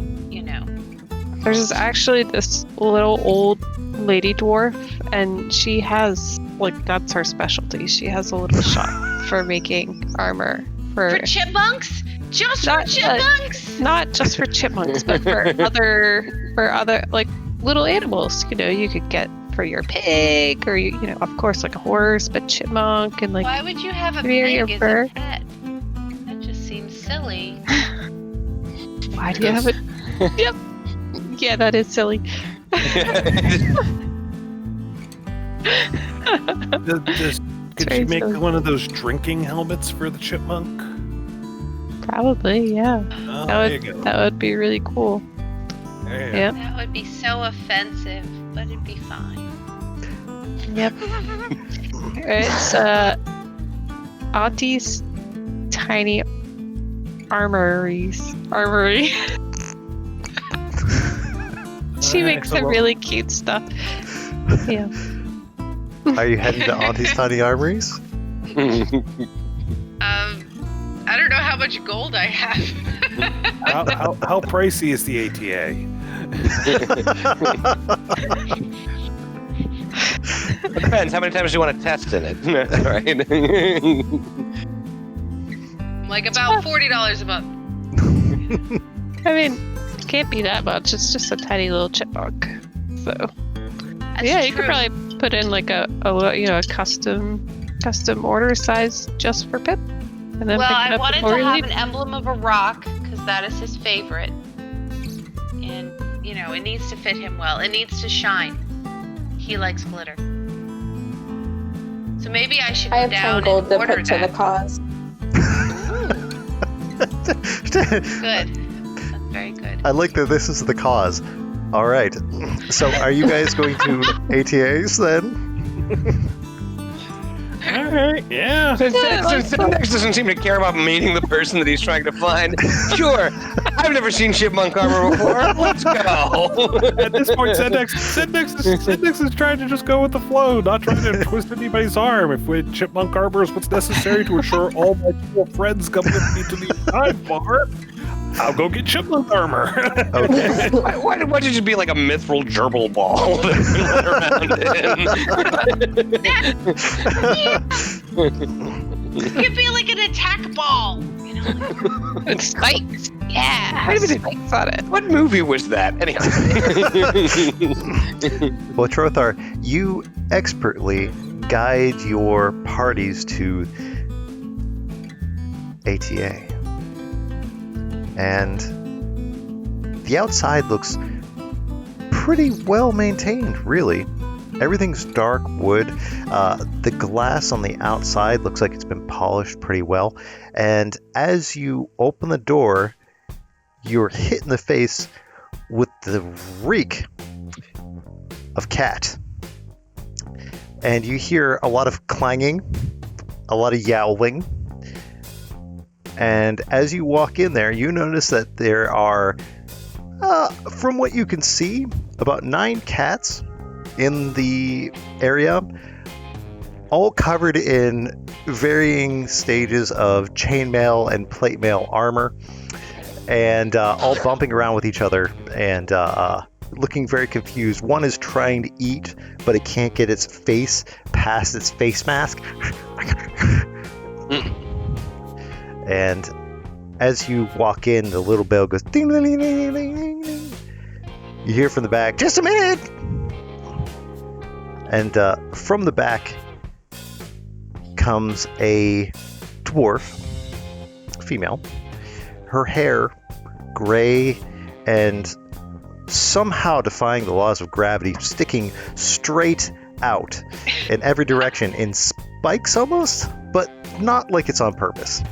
[SPEAKER 3] There's actually this little old lady dwarf, and she has, that's her specialty. She has a little shop for making armor.
[SPEAKER 6] For chipmunks? Just for chipmunks?
[SPEAKER 3] Not just for chipmunks, but for other little animals. You could get for your pig, or of course, a horse, but chipmunk and
[SPEAKER 6] Why would you have a pig as a pet? That just seems silly.
[SPEAKER 3] Why do you have it? Yep. Yeah, that is silly.
[SPEAKER 2] Could you make one of those drinking helmets for the chipmunk?
[SPEAKER 3] Probably, yeah.
[SPEAKER 2] Oh,
[SPEAKER 3] that would be really cool.
[SPEAKER 2] Yeah.
[SPEAKER 6] That would be so offensive, but it'd be fine.
[SPEAKER 3] Yep. It's Auntie's Tiny Armory. She makes some really cute stuff. Yeah.
[SPEAKER 1] Are you heading to Auntie's Tiny Armories?
[SPEAKER 6] I don't know how much gold I have.
[SPEAKER 2] how pricey is the ATA?
[SPEAKER 4] It depends. How many times do you want to test in it? Right?
[SPEAKER 6] About $40 a month.
[SPEAKER 3] I mean, it can't be that much. It's just a tiny little chipmunk. So, you could probably put in a custom order size just for Pip. And then
[SPEAKER 6] I wanted to have an emblem of a rock because that is his favorite, and it needs to fit him well. It needs to shine. He likes glitter. So maybe I should go down and order that.
[SPEAKER 5] I have 10 gold to put to the cause.
[SPEAKER 6] Good. That's very good.
[SPEAKER 1] I like that this is the cause. All right. So are you guys going to ATAs then?
[SPEAKER 2] All right, yeah.
[SPEAKER 4] Since Nex doesn't seem to care about meeting the person that he's trying to find. Sure. I've never seen chipmunk armor before. Let's go.
[SPEAKER 2] At this point, Sednex is trying to just go with the flow, not trying to twist anybody's arm. If chipmunk armor is what's necessary to assure all my cool friends come with me to the dive bar, I'll go get chipmunk armor.
[SPEAKER 1] Okay.
[SPEAKER 4] Why don't you just be like a mithril gerbil ball that we let around in?
[SPEAKER 6] It could be like an attack ball. You know,
[SPEAKER 3] It spikes.
[SPEAKER 6] yeah.
[SPEAKER 4] Wait a minute.
[SPEAKER 3] Spikes on it.
[SPEAKER 4] What movie was that? Anyhow.
[SPEAKER 1] Well, Trothar, you expertly guide your parties to ATA. And the outside looks pretty well maintained, really. Everything's dark wood. The glass on the outside looks like it's been polished pretty well. And as you open the door, you're hit in the face with the reek of cat. And you hear a lot of clanging, a lot of yowling. And as you walk in there, you notice that there are, from what you can see, about 9 cats in the area, all covered in varying stages of chainmail and plate mail armor, and all bumping around with each other and looking very confused. One is trying to eat, but it can't get its face past its face mask. And as you walk in, the little bell goes ding, ding, ding, ding, ding, ding. You hear from the back, "Just a minute!" And from the back comes a dwarf, female. Her hair, gray and somehow defying the laws of gravity, sticking straight out in every direction in spikes almost, but not like it's on purpose.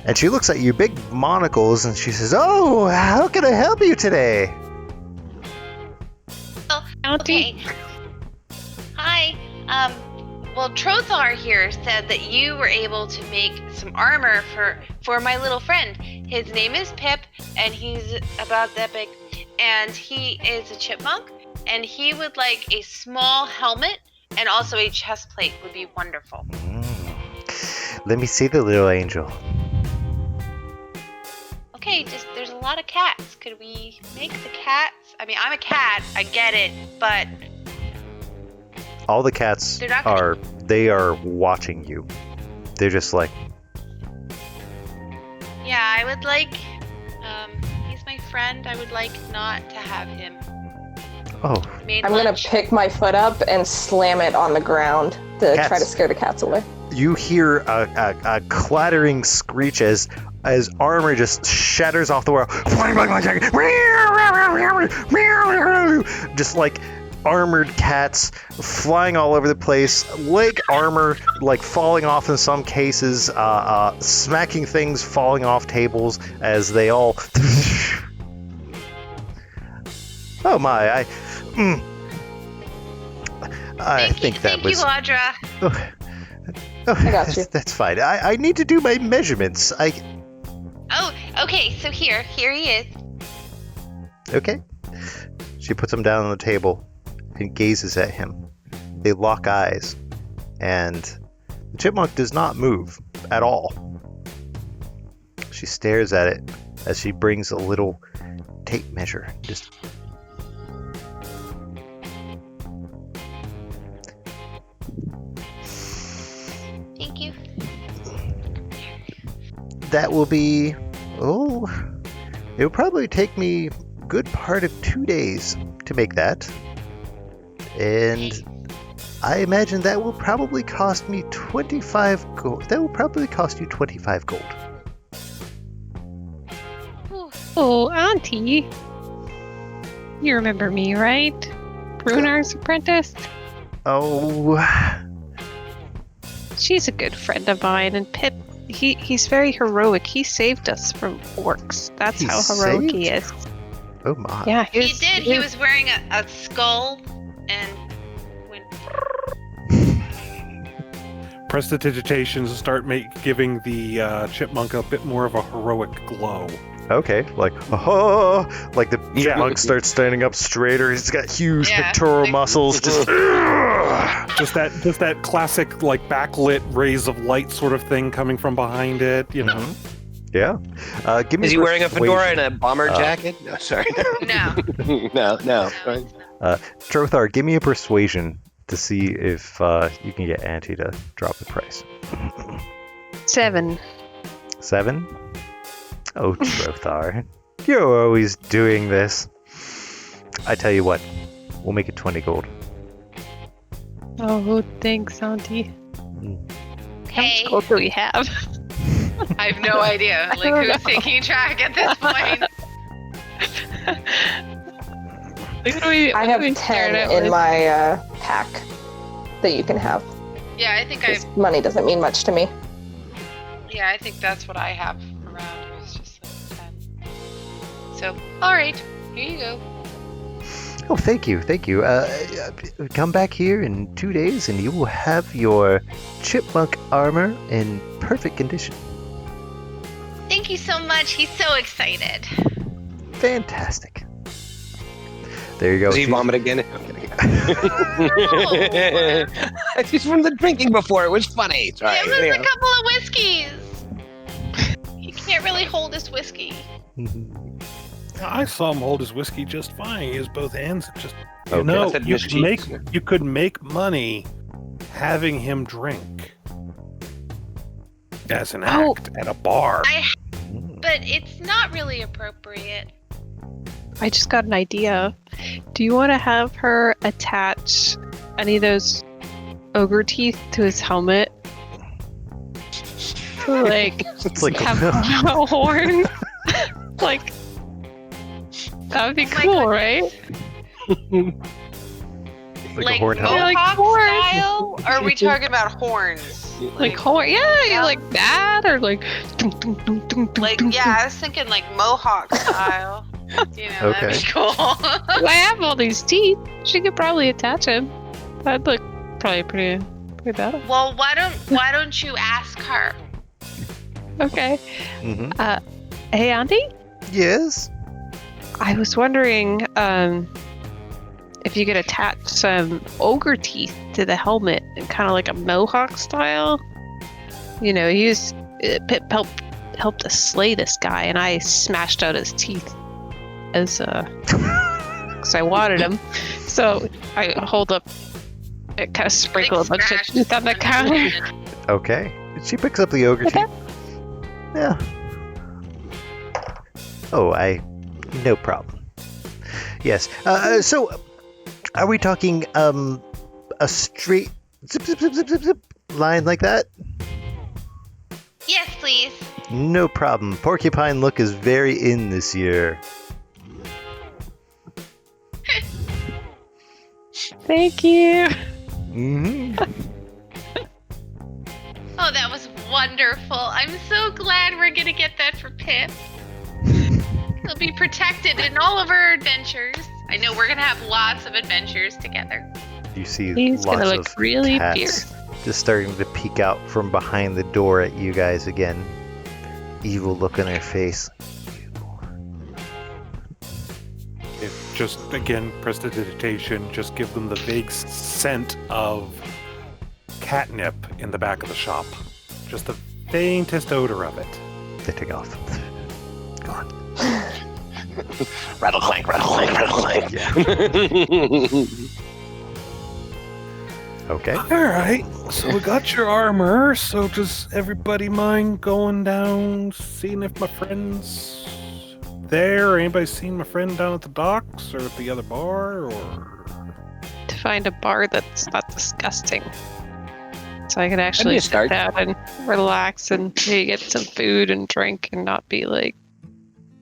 [SPEAKER 1] And she looks at you, big monocles, and she says, "Oh, how can I help you today?"
[SPEAKER 6] Oh, okay. Hi. Well, Trothar here said that you were able to make some armor for my little friend. His name is Pip, and he's about that big, and he is a chipmunk, and he would like a small helmet, and also a chest plate would be wonderful.
[SPEAKER 1] Let me see the little angel.
[SPEAKER 6] Okay, just there's a lot of cats. Could we make the cats? I mean, I'm a cat, I get it, but
[SPEAKER 1] All the cats
[SPEAKER 6] They're not gonna-
[SPEAKER 1] they are watching you. They're just like,
[SPEAKER 6] yeah, I would like. He's my friend. I would like not to have him
[SPEAKER 1] oh,
[SPEAKER 6] made
[SPEAKER 5] I'm gonna
[SPEAKER 6] lunch.
[SPEAKER 5] pick my foot up and slam it on the ground to
[SPEAKER 1] Cats.
[SPEAKER 5] try to scare the cats away.
[SPEAKER 1] you hear a clattering screech as armor just shatters off the wall. Just like armored cats flying all over the place, leg armor like falling off in some cases, smacking things, falling off tables as they all. Oh my! I think that
[SPEAKER 6] Thank
[SPEAKER 1] was.
[SPEAKER 6] you, Audra.
[SPEAKER 5] I got you.
[SPEAKER 1] That's fine. I need to do my measurements.
[SPEAKER 6] Oh, okay. So here he is.
[SPEAKER 1] Okay. She puts him down on the table and gazes at him. They lock eyes, and the chipmunk does not move at all. She stares at it as she brings a little tape measure. Just
[SPEAKER 6] Thank you.
[SPEAKER 1] that will be. Oh, it'll probably take me a good part of 2 days to make that. And I imagine that will probably cost me 25 gold. That will probably cost you 25 gold.
[SPEAKER 3] Oh, Auntie. You remember me, right? Brunar's apprentice?
[SPEAKER 1] Oh,
[SPEAKER 3] She's a good friend of mine, and Pip, he's very heroic. He saved us from orcs. That's
[SPEAKER 1] He
[SPEAKER 3] how heroic he
[SPEAKER 1] saved?
[SPEAKER 3] is.
[SPEAKER 1] oh my.
[SPEAKER 3] Yeah,
[SPEAKER 6] He did. He was wearing a skull and went.
[SPEAKER 2] Prestidigitations start giving the chipmunk a bit more of a heroic glow.
[SPEAKER 1] Okay, like, oh, like the
[SPEAKER 2] Yeah.
[SPEAKER 1] chipmunk starts standing up straighter. He's got huge
[SPEAKER 6] Yeah.
[SPEAKER 1] pectoral muscles. Just,
[SPEAKER 2] Just that classic like backlit rays of light sort of thing coming from behind it, you know.
[SPEAKER 1] Yeah. Give me
[SPEAKER 4] Is he wearing a fedora and
[SPEAKER 1] persuasion.
[SPEAKER 4] a bomber jacket? No, sorry.
[SPEAKER 6] No.
[SPEAKER 4] no. Right.
[SPEAKER 1] Trothar, give me a persuasion to see if you can get Auntie to drop the price.
[SPEAKER 3] 7.
[SPEAKER 1] 7? Oh, Trothar. You're always doing this. I tell you what, we'll make it 20 gold.
[SPEAKER 3] Oh, thanks, Auntie. How
[SPEAKER 6] Hey,
[SPEAKER 3] much gold do we have?
[SPEAKER 6] I have no idea. Like, who's taking track at this point?
[SPEAKER 5] I have 10 in my pack that you can have.
[SPEAKER 6] Yeah, I think
[SPEAKER 5] This money doesn't mean much to me.
[SPEAKER 6] I think that's what I have around. It was just like 10. So, all right, here you go.
[SPEAKER 1] Oh, thank you. Come back here in 2 days and you will have your chipmunk armor in perfect condition.
[SPEAKER 6] Thank you so much. He's so excited.
[SPEAKER 1] Fantastic. There you go.
[SPEAKER 4] Does he
[SPEAKER 1] She's-
[SPEAKER 4] vomit again? It's just from the drinking before. It was funny. Sorry.
[SPEAKER 6] It was a couple of whiskeys. He can't really hold his whiskey.
[SPEAKER 2] I saw him hold his whiskey just fine. He has both hands. Just
[SPEAKER 1] Okay.
[SPEAKER 2] no,
[SPEAKER 4] That's
[SPEAKER 2] you
[SPEAKER 4] mischief.
[SPEAKER 2] could make money having him drink as an act at a bar.
[SPEAKER 6] But it's not really appropriate.
[SPEAKER 3] I just got an idea. Do you want to have her attach any of those ogre teeth to his helmet? Like,
[SPEAKER 1] It's like
[SPEAKER 3] have a horn? Like, that would be cool, right?
[SPEAKER 1] like a horn helmet.
[SPEAKER 3] Like
[SPEAKER 6] Mohawk
[SPEAKER 3] horn.
[SPEAKER 6] style? Or are we talking about horns?
[SPEAKER 3] Like horn? Yeah, like that, or like.
[SPEAKER 6] Like, yeah, I was thinking like Mohawk style. You know, that'd
[SPEAKER 1] Okay.
[SPEAKER 6] be cool.
[SPEAKER 3] I have all these teeth. She could probably attach him. That'd look probably pretty bad.
[SPEAKER 6] Well, why don't you ask her?
[SPEAKER 3] Okay.
[SPEAKER 1] Mm-hmm.
[SPEAKER 3] Hey, Auntie?
[SPEAKER 1] Yes.
[SPEAKER 3] I was wondering if you could attach some ogre teeth to the helmet and kind of like a mohawk style. You know, he was helped us slay this guy, and I smashed out his teeth as because I wanted him. So I hold up, it kind of sprinkle a bunch of teeth on the counter.
[SPEAKER 1] Okay. She picks up the ogre teeth. Yeah. Oh, no problem. Yes. So, are we talking a straight zip zip zip zip zip zip line like that?
[SPEAKER 6] Yes, please.
[SPEAKER 1] No problem. Porcupine look is very in this year.
[SPEAKER 3] Thank you.
[SPEAKER 1] Mm-hmm.
[SPEAKER 6] Oh, that was wonderful. I'm so glad we're gonna get that for Pip. He'll be protected in all of our adventures. I know we're gonna have lots of adventures together.
[SPEAKER 1] You see
[SPEAKER 3] He's
[SPEAKER 1] lots
[SPEAKER 3] gonna
[SPEAKER 1] of
[SPEAKER 3] look really
[SPEAKER 1] cats
[SPEAKER 3] fierce.
[SPEAKER 1] just starting to peek out from behind the door at you guys again. Evil look on their face.
[SPEAKER 2] If just again prestidigitation, just give them the vague scent of catnip in the back of the shop. Just the faintest odor of it.
[SPEAKER 1] They take off. Gone.
[SPEAKER 4] Rattle clank, rattle clank, rattle clank.
[SPEAKER 1] Yeah. Okay.
[SPEAKER 2] All right, so we got your armor. So does everybody mind going down, seeing if my friend's there? Anybody seen my friend down at the docks or at the other bar? Or
[SPEAKER 3] To find a bar that's not disgusting. So I can actually
[SPEAKER 4] a start.
[SPEAKER 3] sit down and relax and maybe get some food and drink and not be like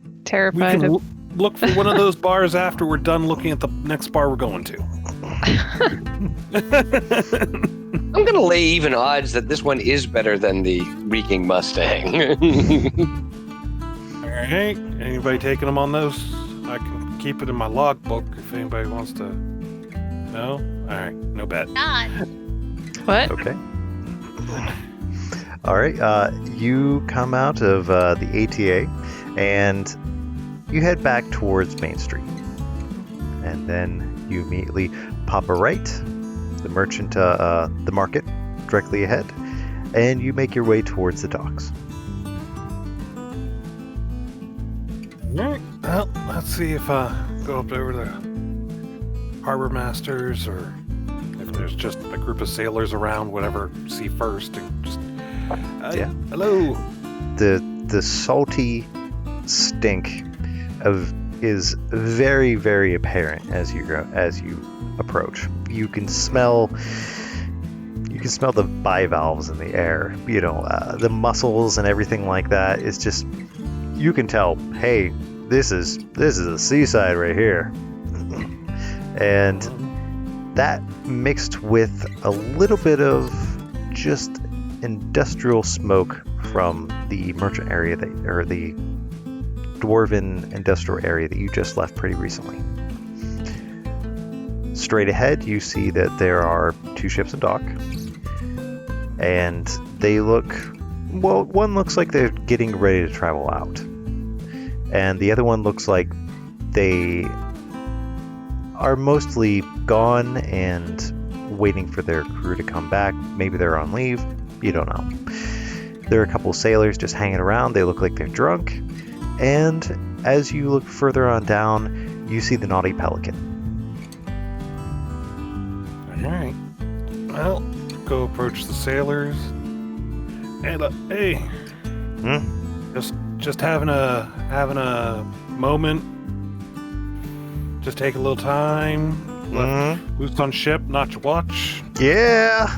[SPEAKER 2] we
[SPEAKER 3] terrified
[SPEAKER 2] can
[SPEAKER 3] of.
[SPEAKER 2] look for one of those bars after we're done looking at the next bar we're going to.
[SPEAKER 4] I'm gonna lay even odds that this one is better than the reeking Mustang.
[SPEAKER 2] All right. Anybody taking them on those? I can keep it in my logbook if anybody wants to. No? All right. No bet.
[SPEAKER 6] Not.
[SPEAKER 3] What?
[SPEAKER 1] Okay. All right. You come out of the ATA and you head back towards Main Street. And then you immediately pop a right, the the market directly ahead, and you make your way towards the docks.
[SPEAKER 2] Alright, well, let's see if I go up over the harbor masters, or if there's just a group of sailors around, whatever, see first, and just... Hello!
[SPEAKER 1] The salty stink is very, very apparent as you approach. You can smell the bivalves in the air. You know, the mussels and everything like that. It's just, you can tell, hey, this is a seaside right here. And that mixed with a little bit of just industrial smoke from the merchant area or the dwarven industrial area that you just left pretty recently. Straight ahead, you see that there are 2 ships in dock, and they look, well, one looks like they're getting ready to travel out, and the other one looks like they are mostly gone and waiting for their crew to come back. Maybe they're on leave, you don't know. There are a couple sailors just hanging around. They look like they're drunk, and as you look further on down, you see the Naughty Pelican.
[SPEAKER 2] Alright. Well, go approach the sailors. Hey, look, hey. Just having a moment. Just take a little time. Boost on ship, not your watch.
[SPEAKER 1] Yeah.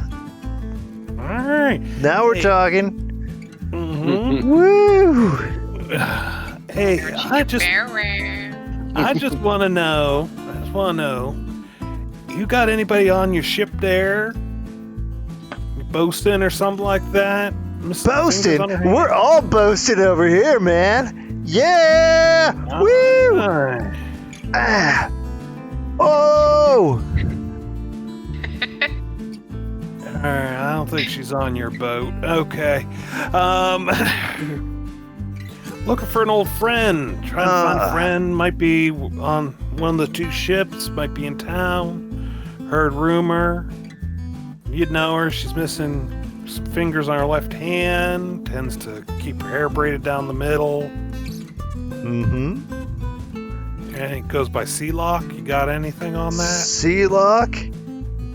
[SPEAKER 2] Alright.
[SPEAKER 1] Now we're talking.
[SPEAKER 2] Mm-hmm.
[SPEAKER 1] Woo!
[SPEAKER 2] Hey, I just want to know. You got anybody on your ship there? Boasting or something like that?
[SPEAKER 1] Boasting? We're all boasting over here, man. Yeah! Woo! Ah. Oh!
[SPEAKER 2] Alright, I don't think she's on your boat. Okay. Looking for an old friend. Trying to find a friend. Might be on one of the 2 ships. Might be in town. Heard rumor. You'd know her. She's missing some fingers on her left hand. Tends to keep her hair braided down the middle.
[SPEAKER 1] Mm-hmm.
[SPEAKER 2] And it goes by Sealock. You got anything on that?
[SPEAKER 1] Sealock?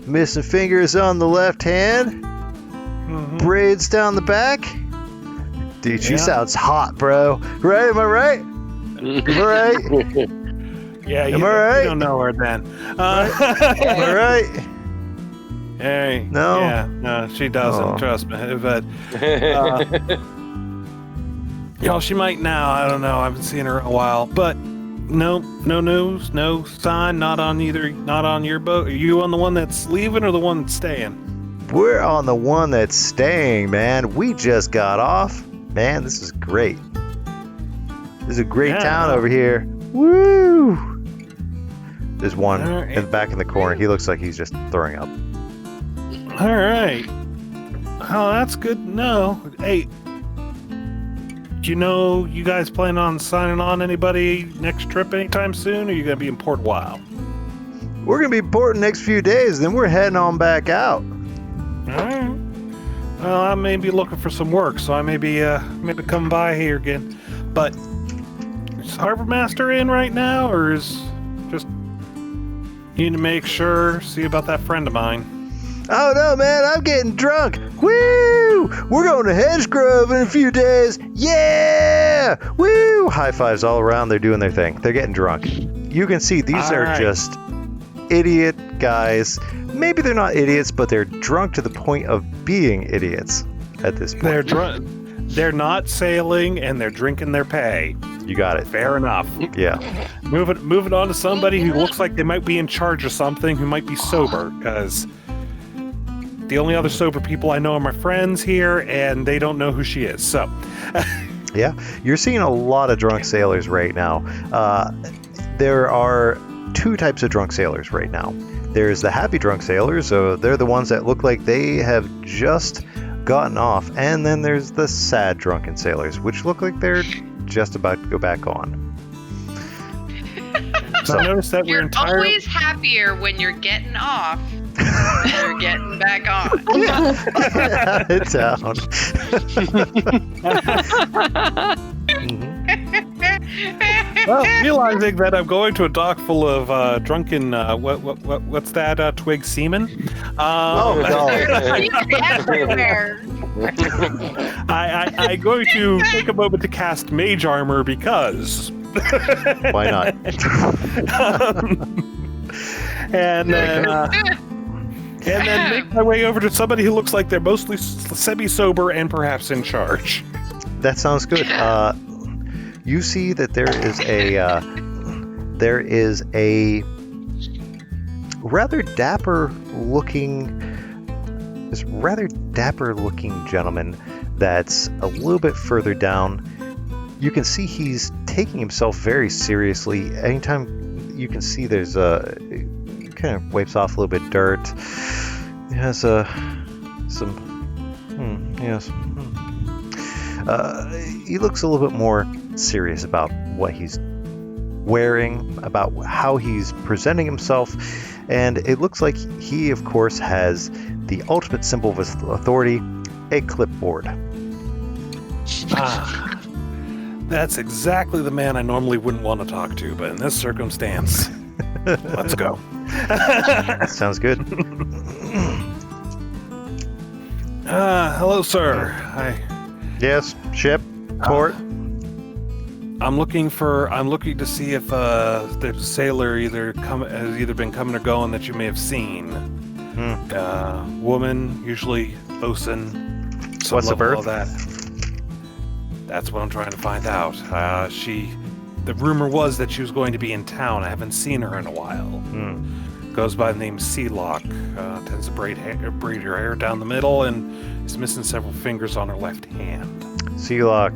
[SPEAKER 1] Missing fingers on the left hand?
[SPEAKER 2] Mm-hmm.
[SPEAKER 1] Braids down the back? Dude, she sounds hot, bro. Right? Am I right? Am I right?
[SPEAKER 2] Yeah, you don't know her then.
[SPEAKER 1] Am I right?
[SPEAKER 2] Hey.
[SPEAKER 1] No?
[SPEAKER 2] Yeah, no, she doesn't. Trust me. But, she might now. I don't know. I haven't seen her in a while. But no news, no sign. Not on your boat. Are you on the one that's leaving or the one that's staying?
[SPEAKER 1] We're on the one that's staying, man. We just got off. Man, this is great. This is a great town over here. Woo! There's one in the back in the corner. He looks like he's just throwing up.
[SPEAKER 2] All right. Oh, that's good to know. Hey, do you know you guys plan on signing on anybody next trip anytime soon, or are you going to be in Port a while?
[SPEAKER 1] We're going to be in Port the next few days, then we're heading on back out.
[SPEAKER 2] All right. Well, I may be looking for some work, so I may be come by here again. But is Harbor Master in right now, or is just need to make sure, see about that friend of mine?
[SPEAKER 1] Oh no, man! I'm getting drunk. Woo! We're going to Hedgegrove in a few days. Yeah! Woo! High fives all around. They're doing their thing. They're getting drunk. You can see these are just idiot guys. Maybe they're not idiots, but they're drunk to the point of being idiots at this point.
[SPEAKER 2] They're drunk. They're not sailing, and they're drinking their pay.
[SPEAKER 1] You got it.
[SPEAKER 2] Fair enough.
[SPEAKER 1] Yeah.
[SPEAKER 2] Moving on to somebody who looks like they might be in charge of something, who might be sober, because the only other sober people I know are my friends here, and they don't know who she is. So,
[SPEAKER 1] yeah, you're seeing a lot of drunk sailors right now. There are 2 types of drunk sailors right now. There's the happy drunk sailors, so they're the ones that look like they have just gotten off, and then there's the sad drunken sailors, which look like they're just about to go back on.
[SPEAKER 2] So I noticed that
[SPEAKER 6] you're always happier when you're getting off than you're getting back on.
[SPEAKER 1] It's out.
[SPEAKER 2] Well, realizing that I'm going to a dock full of drunken, what's that, twig semen?
[SPEAKER 6] Everywhere.
[SPEAKER 2] I'm going to take a moment to cast Mage Armor because...
[SPEAKER 1] Why not?
[SPEAKER 2] And then make my way over to somebody who looks like they're mostly semi-sober and perhaps in charge.
[SPEAKER 1] That sounds good. You see that there is a rather dapper looking gentleman that's a little bit further down. You can see he's taking himself very seriously. Anytime you can see there's kind of wipes off a little bit of dirt. He has he looks a little bit more serious about what he's wearing, about how he's presenting himself, and it looks like he, of course, has the ultimate symbol of his authority, a clipboard.
[SPEAKER 2] That's exactly the man I normally wouldn't want to talk to, but in this circumstance, let's go.
[SPEAKER 1] That sounds good.
[SPEAKER 2] Hello, sir. Hi.
[SPEAKER 1] Yes, ship, port.
[SPEAKER 2] I'm looking to see if there's a sailor has either been coming or going that you may have seen. Woman, usually bosun.
[SPEAKER 1] What's the berth?
[SPEAKER 2] That's what I'm trying to find out. The rumor was that she was going to be in town. I haven't seen her in a while. Goes by the name Sealock. Tends to braid her hair down the middle and is missing several fingers on her left hand.
[SPEAKER 1] Sealock,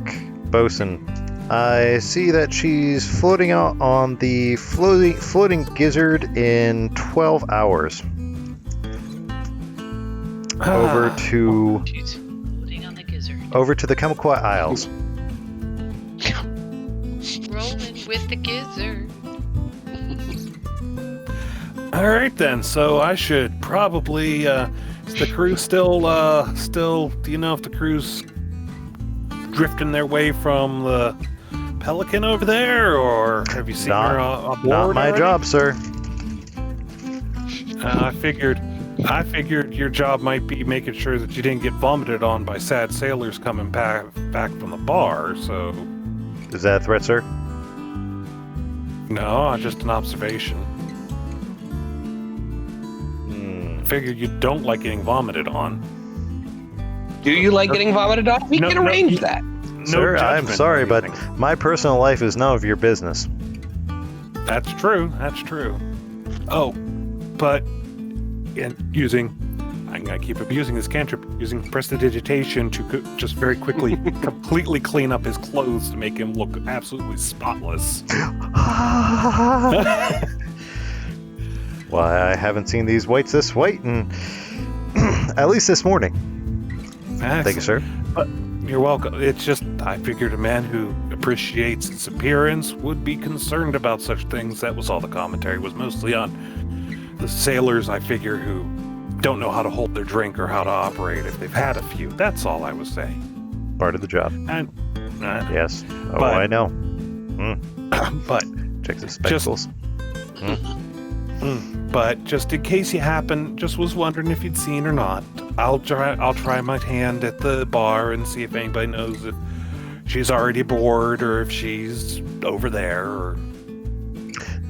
[SPEAKER 1] bosun. I see that she's floating out on the floating gizzard in 12 hours. Over to
[SPEAKER 6] She's floating on the gizzard.
[SPEAKER 1] Over to the Kumquat Isles.
[SPEAKER 6] Rolling with the gizzard.
[SPEAKER 2] All right then. So I should probably. Is the crew still? Do you know if the crew's drifting their way from the Pelican over there, or have you seen her aboard?
[SPEAKER 1] Not my
[SPEAKER 2] already?
[SPEAKER 1] job, sir.
[SPEAKER 2] I figured your job might be making sure that you didn't get vomited on by sad sailors coming back from the bar. So.
[SPEAKER 1] Is that a threat, sir?
[SPEAKER 2] No, just an observation. Figured you don't like getting vomited on.
[SPEAKER 4] Do you like getting vomited on? We can arrange that.
[SPEAKER 1] Sir, I'm sorry, but my personal life is none of your business.
[SPEAKER 2] That's true. Oh, but I'm gonna keep abusing this cantrip, using prestidigitation to just very quickly, completely clean up his clothes to make him look absolutely spotless.
[SPEAKER 1] Why, I haven't seen these whites this white in at least this morning.
[SPEAKER 2] Excellent.
[SPEAKER 1] Thank you, sir.
[SPEAKER 2] But you're welcome. It's just, I figured a man who appreciates its appearance would be concerned about such things. That was all the commentary was mostly on the sailors, I figure, who don't know how to hold their drink or how to operate if they've had a few. That's all I was saying.
[SPEAKER 1] Part of the job.
[SPEAKER 2] And
[SPEAKER 1] yes. Oh,
[SPEAKER 2] but,
[SPEAKER 1] I know.
[SPEAKER 2] But
[SPEAKER 1] check the spectacles.
[SPEAKER 2] But just in case you just was wondering if you'd seen or not, I'll try my hand at the bar and see if anybody knows if she's already aboard or if she's over there. Or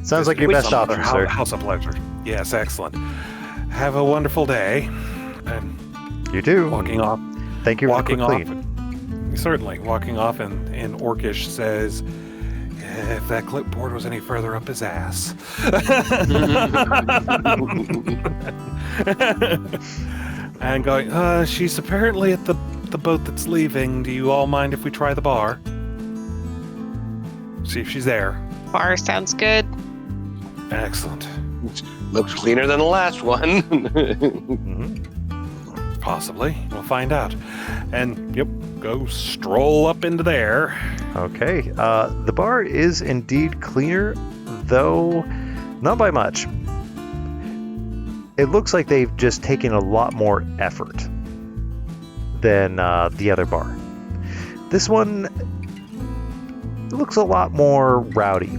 [SPEAKER 1] sounds like your best option, sir.
[SPEAKER 2] House of pleasure. Yes, excellent. Have a wonderful day. And
[SPEAKER 1] you too.
[SPEAKER 2] Walking off.
[SPEAKER 1] Thank you for
[SPEAKER 2] walking
[SPEAKER 1] the quick
[SPEAKER 2] off.
[SPEAKER 1] lead.
[SPEAKER 2] Certainly, walking off in Orcish says, if that clipboard was any further up his ass. And going, she's apparently at the boat that's leaving. Do you all mind if we try the bar? See if she's there.
[SPEAKER 3] Bar sounds good.
[SPEAKER 2] Excellent.
[SPEAKER 4] Looks cleaner than the last one.
[SPEAKER 2] Possibly. We'll find out. And, yep, go stroll up into there.
[SPEAKER 1] Okay. The bar is indeed cleaner, though not by much. It looks like they've just taken a lot more effort than the other bar. This one, looks a lot more rowdy.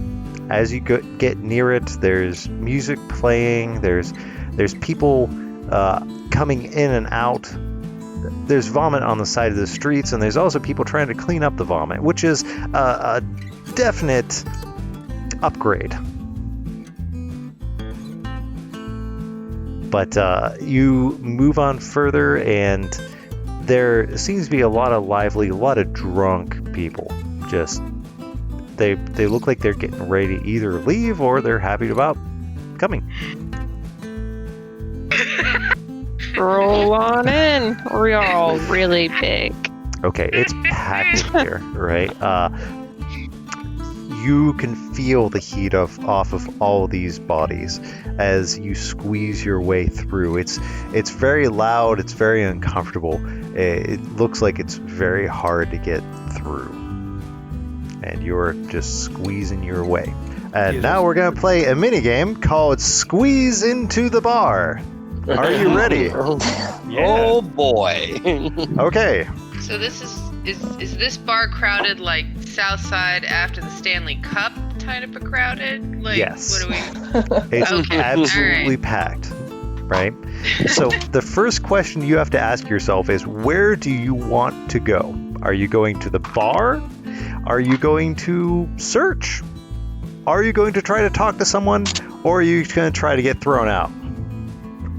[SPEAKER 1] As you get near it, there's music playing. There's people coming in and out. There's vomit on the side of the streets, and there's also people trying to clean up the vomit, which is a definite upgrade. But you move on further, and there seems to be a lot of drunk people. Just they look like they're getting ready to either leave or they're happy about coming.
[SPEAKER 3] Roll on in. We're all really big.
[SPEAKER 1] Okay, it's packed in here, right? You can feel the heat off of all these bodies as you squeeze your way through. It's very loud. It's very uncomfortable. It looks like it's very hard to get through, and you're just squeezing your way. And now we're gonna play a mini game called Squeeze into the Bar. Are you ready?
[SPEAKER 2] Yeah.
[SPEAKER 4] Oh boy.
[SPEAKER 1] Okay.
[SPEAKER 6] So this is this bar crowded like Southside after the Stanley Cup kind of a crowded? Like,
[SPEAKER 1] Yes.
[SPEAKER 6] What are we?
[SPEAKER 1] It's
[SPEAKER 6] Okay,
[SPEAKER 1] absolutely
[SPEAKER 6] alright.
[SPEAKER 1] packed, right? So the first question you have to ask yourself is, where do you want to go? Are you going to the bar? Are you going to search? Are you going to try to talk to someone? Or are you going to try to get thrown out?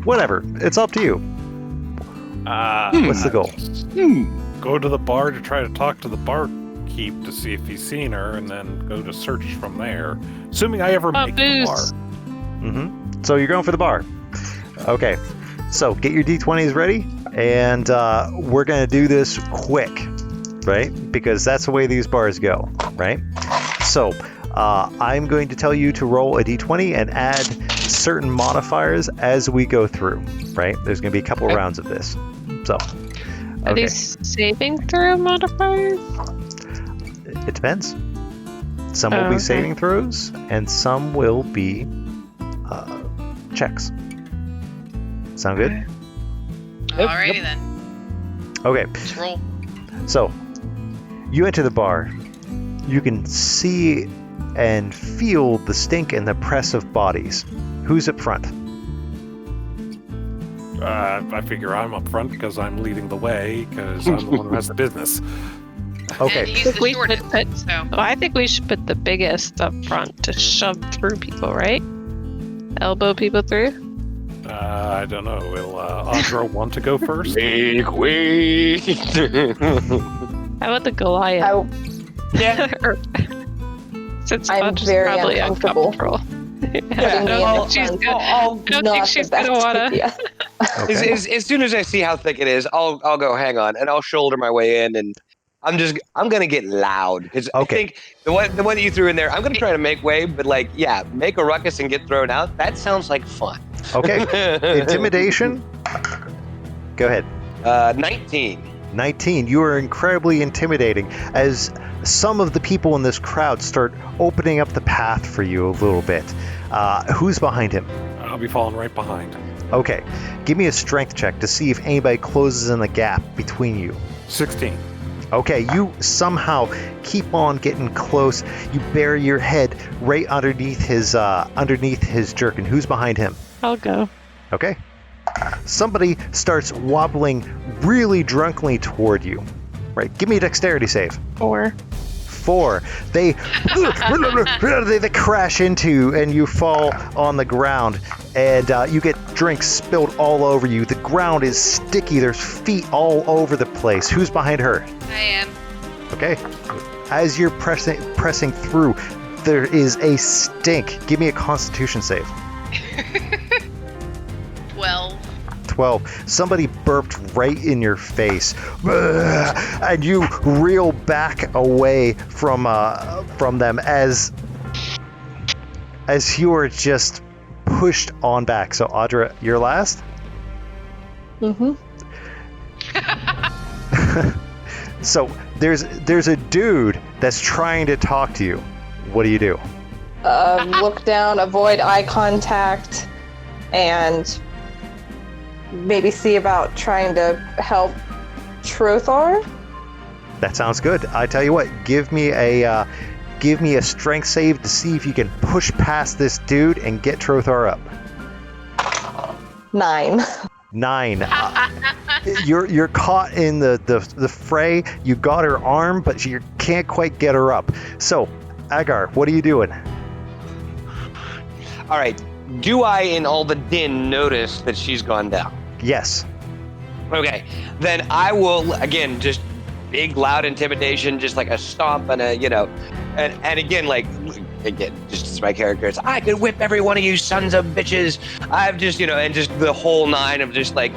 [SPEAKER 1] Whatever. It's up to you. What's the goal?
[SPEAKER 2] Go to the bar to try to talk to the barkeep to see if he's seen her, and then go to search from there. Assuming I ever make the bar.
[SPEAKER 3] Booze.
[SPEAKER 1] Mm-hmm. So you're going for the bar. Okay. So get your D20s ready, and we're going to do this quick, right? Because that's the way these bars go, right? So I'm going to tell you to roll a D20 and add certain modifiers as we go through, right? There's going to be a couple rounds of this. So,
[SPEAKER 3] Are
[SPEAKER 1] okay.
[SPEAKER 3] these saving throw modifiers?
[SPEAKER 1] It depends. Some will
[SPEAKER 3] Oh,
[SPEAKER 1] be
[SPEAKER 3] okay.
[SPEAKER 1] saving throws, and some will be checks. Sound good?
[SPEAKER 6] Alrighty then.
[SPEAKER 1] Okay.
[SPEAKER 6] Let's roll.
[SPEAKER 1] So, you enter the bar. You can see and feel the stink and the press of bodies. Who's up front?
[SPEAKER 2] I figure I'm up front because I'm leading the way, because I'm the one who has the business.
[SPEAKER 1] Okay.
[SPEAKER 6] And he's
[SPEAKER 3] Think
[SPEAKER 6] the
[SPEAKER 3] we
[SPEAKER 6] shortest,
[SPEAKER 3] should put-
[SPEAKER 6] so.
[SPEAKER 3] Well, I think we should put the biggest up front to shove through people, right? Elbow people through?
[SPEAKER 2] I don't know. Will Audra want to go first?
[SPEAKER 4] Make way.
[SPEAKER 3] How about the Goliath?
[SPEAKER 4] Yeah.
[SPEAKER 3] Or- Since
[SPEAKER 5] I'm
[SPEAKER 3] Audra's
[SPEAKER 5] very
[SPEAKER 3] probably
[SPEAKER 5] uncomfortable.
[SPEAKER 3] uncomfortable.
[SPEAKER 5] Putting
[SPEAKER 3] I
[SPEAKER 5] me
[SPEAKER 3] don't
[SPEAKER 5] in
[SPEAKER 3] think she's
[SPEAKER 5] the
[SPEAKER 3] gonna-
[SPEAKER 4] I'll
[SPEAKER 3] I don't
[SPEAKER 5] not
[SPEAKER 3] think she's
[SPEAKER 5] the best
[SPEAKER 3] gonna wanna.
[SPEAKER 5] idea.
[SPEAKER 1] Okay.
[SPEAKER 4] As soon as I see how thick it is, I'll go. Hang on, and I'll shoulder my way in, and I'm gonna get loud because
[SPEAKER 1] Okay.
[SPEAKER 4] I think the one that you threw in there, I'm gonna try to make way, but like, yeah, make a ruckus and get thrown out. That sounds like fun.
[SPEAKER 1] Okay. Intimidation. Go ahead.
[SPEAKER 4] 19.
[SPEAKER 1] 19. You are incredibly intimidating as some of the people in this crowd start opening up the path for you a little bit. Who's behind him?
[SPEAKER 2] I'll be falling right behind.
[SPEAKER 1] Okay. Give me a strength check to see if anybody closes in the gap between you.
[SPEAKER 2] 16.
[SPEAKER 1] Okay, you somehow keep on getting close. You bury your head right underneath his jerkin. Who's behind him?
[SPEAKER 3] I'll go.
[SPEAKER 1] Okay. Somebody starts wobbling really drunkenly toward you. Right. Give me a dexterity save.
[SPEAKER 3] 4.
[SPEAKER 1] 4. They crash into you and you fall on the ground, and you get drinks spilled all over you. The ground is sticky. There's feet all over the place. Who's behind her?
[SPEAKER 6] I am.
[SPEAKER 1] Okay. As you're pressing through, there is a stink. Give me a Constitution save.
[SPEAKER 6] 12.
[SPEAKER 1] 12. Somebody burped right in your face, and you reel back away from them as you are just pushed on back. So Audra, you're last.
[SPEAKER 5] Mm-hmm.
[SPEAKER 1] So there's a dude that's trying to talk to you. What do you do?
[SPEAKER 5] Look down, avoid eye contact, and maybe see about trying to help Trothar.
[SPEAKER 1] That sounds good. I tell you what, give me a give me a strength save to see if you can push past this dude and get Trothar up.
[SPEAKER 5] 9.
[SPEAKER 1] 9. You're caught in the fray. You got her arm, but you can't quite get her up. So, Agar, what are you doing?
[SPEAKER 4] All right. Do I, in all the din, notice that she's gone down?
[SPEAKER 1] Yes.
[SPEAKER 4] Okay. Then I will, again, just big, loud intimidation, just like a stomp and a, and again, just as my character is, I could whip every one of you sons of bitches. I've just, and just the whole 9 of just like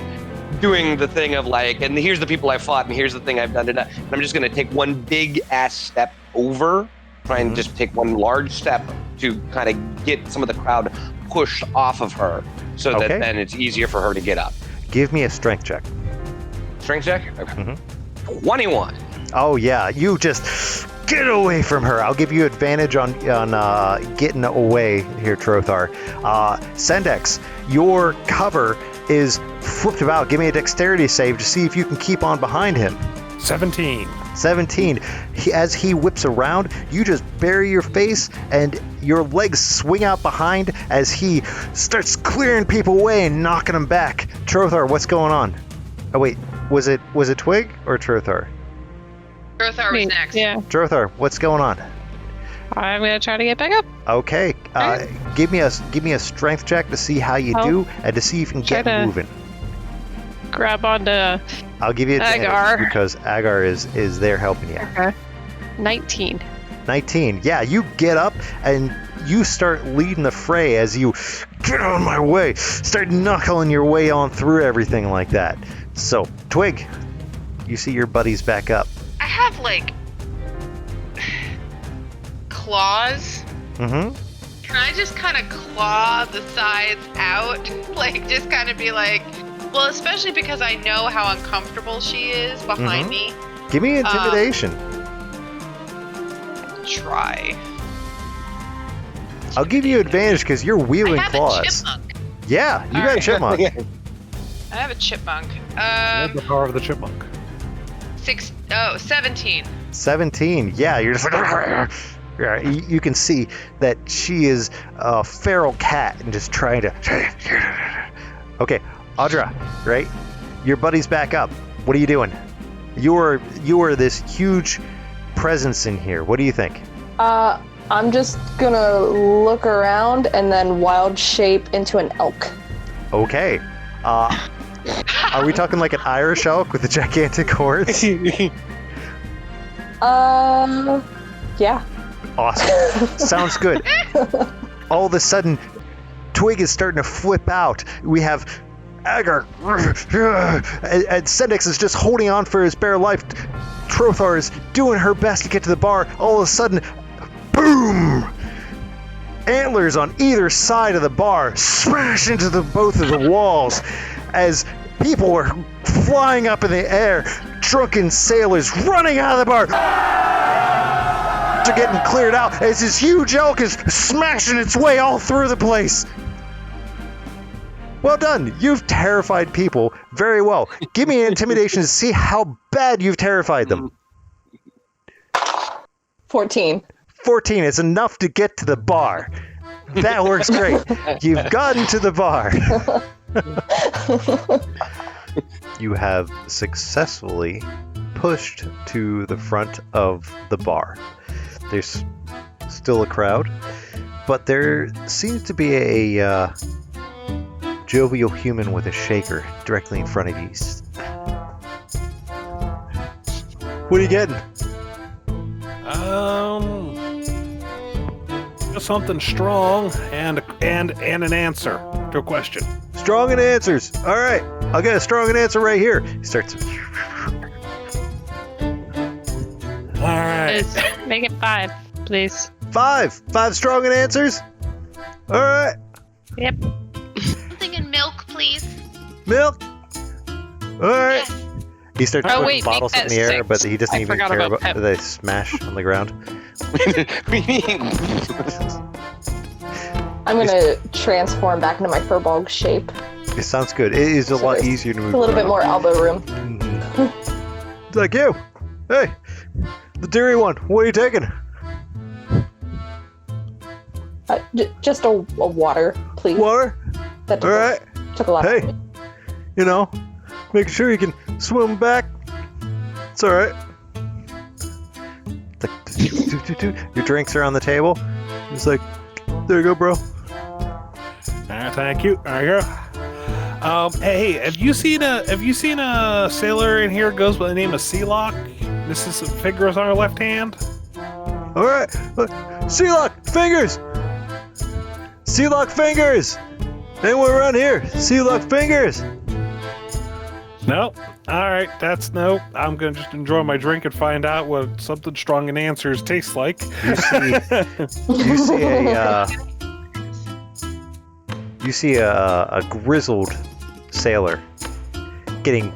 [SPEAKER 4] doing the thing of like, and here's the people I fought, and here's the thing I've done. And I'm just going to take one big ass step over, try and just take one large step to kind of get some of the crowd pushed off of her so that then it's easier for her to get up.
[SPEAKER 1] Give me a strength check.
[SPEAKER 4] Strength check? Okay. 21.
[SPEAKER 1] Oh, yeah. You just get away from her. I'll give you advantage on getting away here, Trothar. Sendex, your cover is flipped about. Give me a dexterity save to see if you can keep on behind him.
[SPEAKER 2] 17.
[SPEAKER 1] As he whips around, you just bury your face and your legs swing out behind as he starts clearing people away and knocking them back. Trothar, what's going on? Oh wait, was it Twig or Trothar?
[SPEAKER 6] Trothar was next.
[SPEAKER 3] Yeah.
[SPEAKER 1] Trothar, what's going on?
[SPEAKER 3] I'm gonna try to get back up.
[SPEAKER 1] Okay, give me a strength check to see how you do and to see if you can get moving.
[SPEAKER 3] Grab onto
[SPEAKER 1] I'll give you advantage
[SPEAKER 3] Agar.
[SPEAKER 1] because Agar is there helping you.
[SPEAKER 3] Okay. 19.
[SPEAKER 1] 19. Yeah, you get up and you start leading the fray as you get out of my way, start knuckling your way on through everything like that. So, Twig, you see your buddies back up.
[SPEAKER 6] I have claws.
[SPEAKER 1] Mm-hmm.
[SPEAKER 6] Can I just kind of claw the sides out? Just kind of be like, well, especially because I know how uncomfortable she is behind me.
[SPEAKER 1] Give me intimidation.
[SPEAKER 6] Try.
[SPEAKER 1] I'll give you advantage because you're wielding claws.
[SPEAKER 6] I have a chipmunk.
[SPEAKER 1] Yeah, you got a chipmunk.
[SPEAKER 6] I have a chipmunk.
[SPEAKER 2] The power of the chipmunk.
[SPEAKER 6] 17.
[SPEAKER 1] 17. Yeah, you're just like... Yeah, you can see that she is a feral cat and just trying to... Okay, Audra, right? Your buddy's back up. What are you doing? You are this huge presence in here. What do you think?
[SPEAKER 5] I'm just gonna look around and then wild shape into an elk.
[SPEAKER 1] Okay. Are we talking like an Irish elk with a gigantic horns?
[SPEAKER 5] Yeah.
[SPEAKER 1] Awesome. Sounds good. All of a sudden, Twig is starting to flip out. We have Agar, and Sendex is just holding on for his bare life. Trothar is doing her best to get to the bar. All of a sudden, boom! Antlers on either side of the bar smash into both of the walls as people are flying up in the air. Drunken sailors running out of the bar. Are getting cleared out as this huge elk is smashing its way all through the place. Well done. You've terrified people very well. Give me an intimidation to see how bad you've terrified them.
[SPEAKER 5] 14.
[SPEAKER 1] 14 is enough to get to the bar. That works great. You've gotten to the bar. You have successfully pushed to the front of the bar. There's still a crowd, but there seems to be a jovial human with a shaker directly in front of you. What are you getting?
[SPEAKER 2] Something strong and an answer to a question.
[SPEAKER 1] Strong and answers. All right, I'll get a strong and answer right here. He starts.
[SPEAKER 2] All right.
[SPEAKER 3] Make it 5, please.
[SPEAKER 1] 5 strong and answers. All right.
[SPEAKER 3] Yep.
[SPEAKER 6] Something in milk, please.
[SPEAKER 1] Milk. All right.
[SPEAKER 6] Yes.
[SPEAKER 1] He starts
[SPEAKER 3] Oh,
[SPEAKER 1] putting
[SPEAKER 3] wait,
[SPEAKER 1] bottles
[SPEAKER 3] make
[SPEAKER 1] in
[SPEAKER 3] that
[SPEAKER 1] the air,
[SPEAKER 3] 6.
[SPEAKER 1] but he doesn't
[SPEAKER 3] I
[SPEAKER 1] even
[SPEAKER 3] forgot
[SPEAKER 1] care
[SPEAKER 3] about
[SPEAKER 1] about
[SPEAKER 3] Pep.
[SPEAKER 1] they smash on the ground.
[SPEAKER 5] I'm gonna transform back into my furball shape.
[SPEAKER 1] It sounds good. It is a lot easier to move.
[SPEAKER 5] A little bit more elbow room.
[SPEAKER 1] It's like you. Hey, the dairy one. What are you taking?
[SPEAKER 5] Just a water, please.
[SPEAKER 1] Water?
[SPEAKER 5] That took,
[SPEAKER 1] All right.
[SPEAKER 5] took a lot.
[SPEAKER 1] Hey.
[SPEAKER 5] Out of me.
[SPEAKER 1] You know, make sure you can swim back. It's all right. Your drinks are on the table. It's like, there you go, bro.
[SPEAKER 2] Thank you. There you go. Hey, have you seen a sailor in here who goes by the name of Sealock? This is some fingers on her left hand.
[SPEAKER 1] All right, Sealock fingers. Sealock fingers. Anyone around here? Sealock fingers.
[SPEAKER 2] Nope. All right, that's nope. I'm gonna just enjoy my drink and find out what something strong in answers tastes like.
[SPEAKER 1] You see a grizzled sailor getting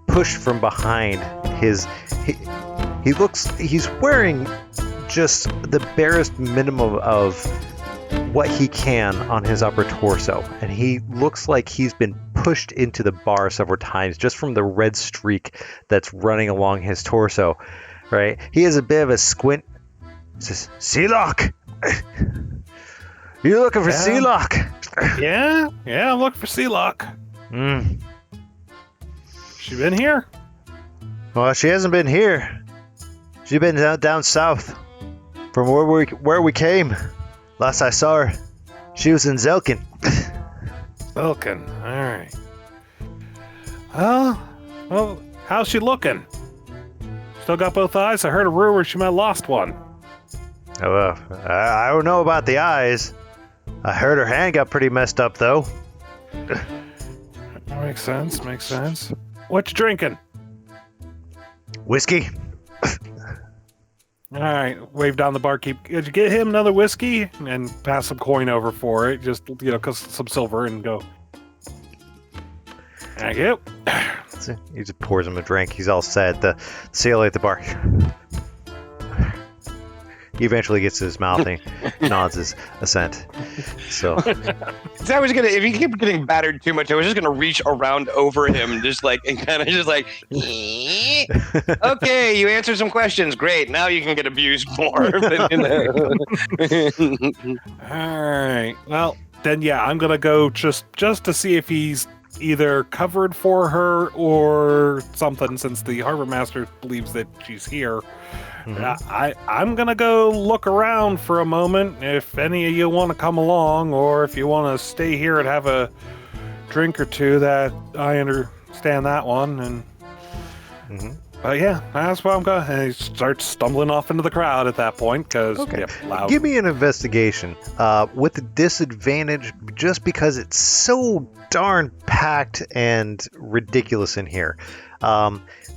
[SPEAKER 1] pushed from behind. He's wearing just the barest minimum of what he can on his upper torso, and he looks like he's been pushed into the bar several times just from the red streak that's running along his torso. Right? He has a bit of a squint. He says, "Sealock, you looking for Sealock?"
[SPEAKER 2] Yeah, I'm looking for Sealock. She been here?
[SPEAKER 1] Well, she hasn't been here. She's been down south from where we came. Last I saw her, she was in Zelkin.
[SPEAKER 2] Zelkin, alright. Well, how's she looking? Still got both eyes? I heard a rumor she might have lost one.
[SPEAKER 1] Oh, well, I don't know about the eyes. I heard her hand got pretty messed up, though.
[SPEAKER 2] Makes sense. What you drinking?
[SPEAKER 1] Whiskey.
[SPEAKER 2] All right, wave down the barkeep. Did you get him another whiskey? And pass some coin over for it. Just, some silver and go. Thank you.
[SPEAKER 1] He just pours him a drink. He's all set. The sailor at the bar. He eventually gets to his mouth and he nods his assent. So
[SPEAKER 4] if he kept getting battered too much, I was just gonna reach around over him, and kind of okay, you answered some questions, great. Now you can get abused more.
[SPEAKER 2] All right. Well, then I'm gonna go just to see if he's either covered for her or something, since the harbor master believes that she's here. Mm-hmm. I'm gonna go look around for a moment. If any of you want to come along, or if you want to stay here and have a drink or two, that I understand that one. And but that's what I'm going. And he starts stumbling off into the crowd at that point because loud.
[SPEAKER 1] Give me an investigation with a disadvantage, just because it's so darn packed and ridiculous in here.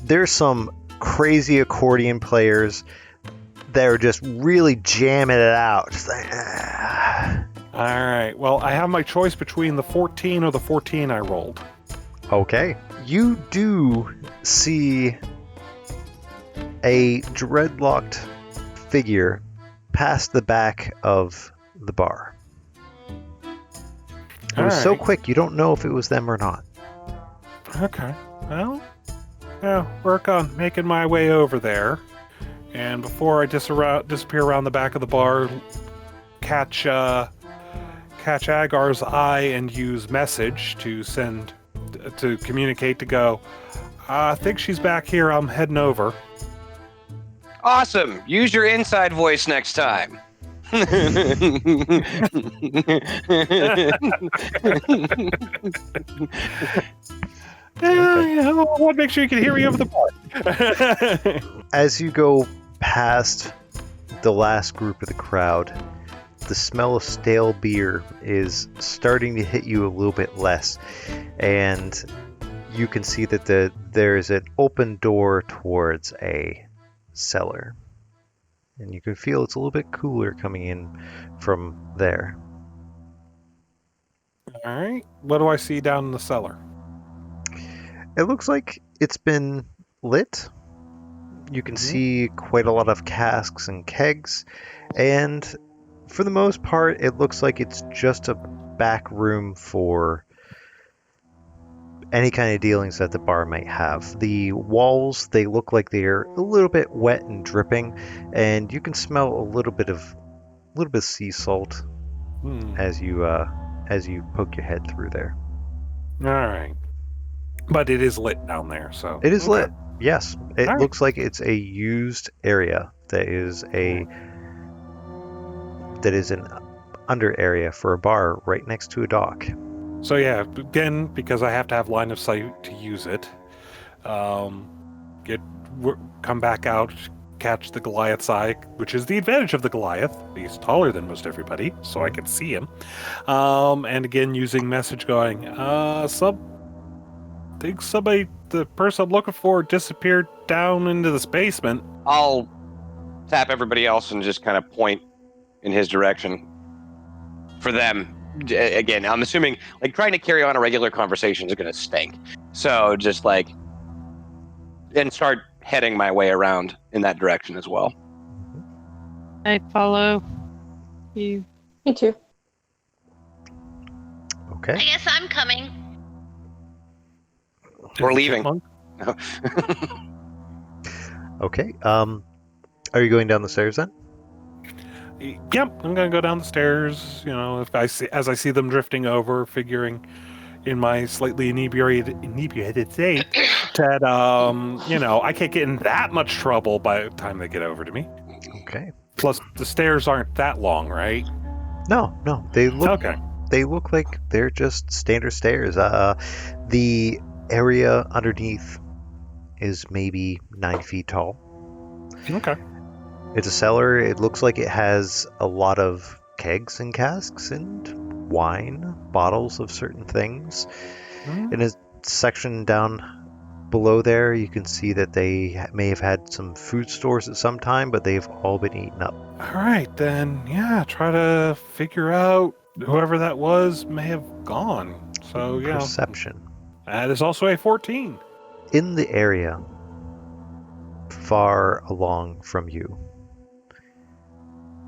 [SPEAKER 1] There's some crazy accordion players that are just really jamming it out.
[SPEAKER 2] All right. Well, I have my choice between the 14 or the 14 I rolled.
[SPEAKER 1] Okay. You do see a dreadlocked figure past the back of the bar. It was so quick, you don't know if it was them or not.
[SPEAKER 2] Okay. Well, work on making my way over there. And before I disappear around the back of the bar, catch Agar's eye and use message to communicate to go, I think she's back here, I'm heading over.
[SPEAKER 4] Awesome. Use your inside voice next time.
[SPEAKER 2] I want to make sure you can hear me over the bar.
[SPEAKER 1] As you go past the last group of the crowd, the smell of stale beer is starting to hit you a little bit less, and you can see that there is an open door towards a cellar, and you can feel it's a little bit cooler coming in from there.
[SPEAKER 2] All right. What do I see down in the cellar?
[SPEAKER 1] It looks like it's been lit. You can see quite a lot of casks and kegs, and for the most part, it looks like it's just a back room for any kind of dealings that the bar might have. The walls, they look like they're a little bit wet and dripping, and you can smell a little bit of sea salt as you poke your head through there.
[SPEAKER 2] All right. But it is lit down there, so.
[SPEAKER 1] It is
[SPEAKER 2] okay.
[SPEAKER 1] lit. Yes, it
[SPEAKER 2] All right.
[SPEAKER 1] looks like it's a used area. That is an under area for a bar right next to a dock.
[SPEAKER 2] So yeah, again, because I have to have line of sight to use it, come back out, catch the Goliath's eye, which is the advantage of the Goliath. He's taller than most everybody, so I can see him. And again, using message going, the person I'm looking for disappeared down into this basement.
[SPEAKER 4] I'll tap everybody else and just kind of point in his direction for them. Again, I'm assuming like trying to carry on a regular conversation is going to stink. So just like, and start heading my way around in that direction as well.
[SPEAKER 3] I follow you.
[SPEAKER 5] Me too.
[SPEAKER 1] Okay.
[SPEAKER 6] I guess I'm coming.
[SPEAKER 4] We're leaving.
[SPEAKER 1] Okay. Are you going down the stairs then?
[SPEAKER 2] Yep, I'm gonna go down the stairs. As I see them drifting over, figuring in my slightly inebriated state that I can't get in that much trouble by the time they get over to me.
[SPEAKER 1] Okay.
[SPEAKER 2] Plus, the stairs aren't that long, right?
[SPEAKER 1] No, they look
[SPEAKER 2] Okay.
[SPEAKER 1] They look like they're just standard stairs. The area underneath is maybe 9 feet tall.
[SPEAKER 2] Okay.
[SPEAKER 1] It's a cellar. It looks like it has a lot of kegs and casks and wine, bottles of certain things. In a section down below there, you can see that they may have had some food stores at some time, but they've all been eaten up.
[SPEAKER 2] All right, then, yeah, try to figure out whoever that was may have gone. So, yeah.
[SPEAKER 1] Perception.
[SPEAKER 2] That is also a 14.
[SPEAKER 1] In the area, far along from you,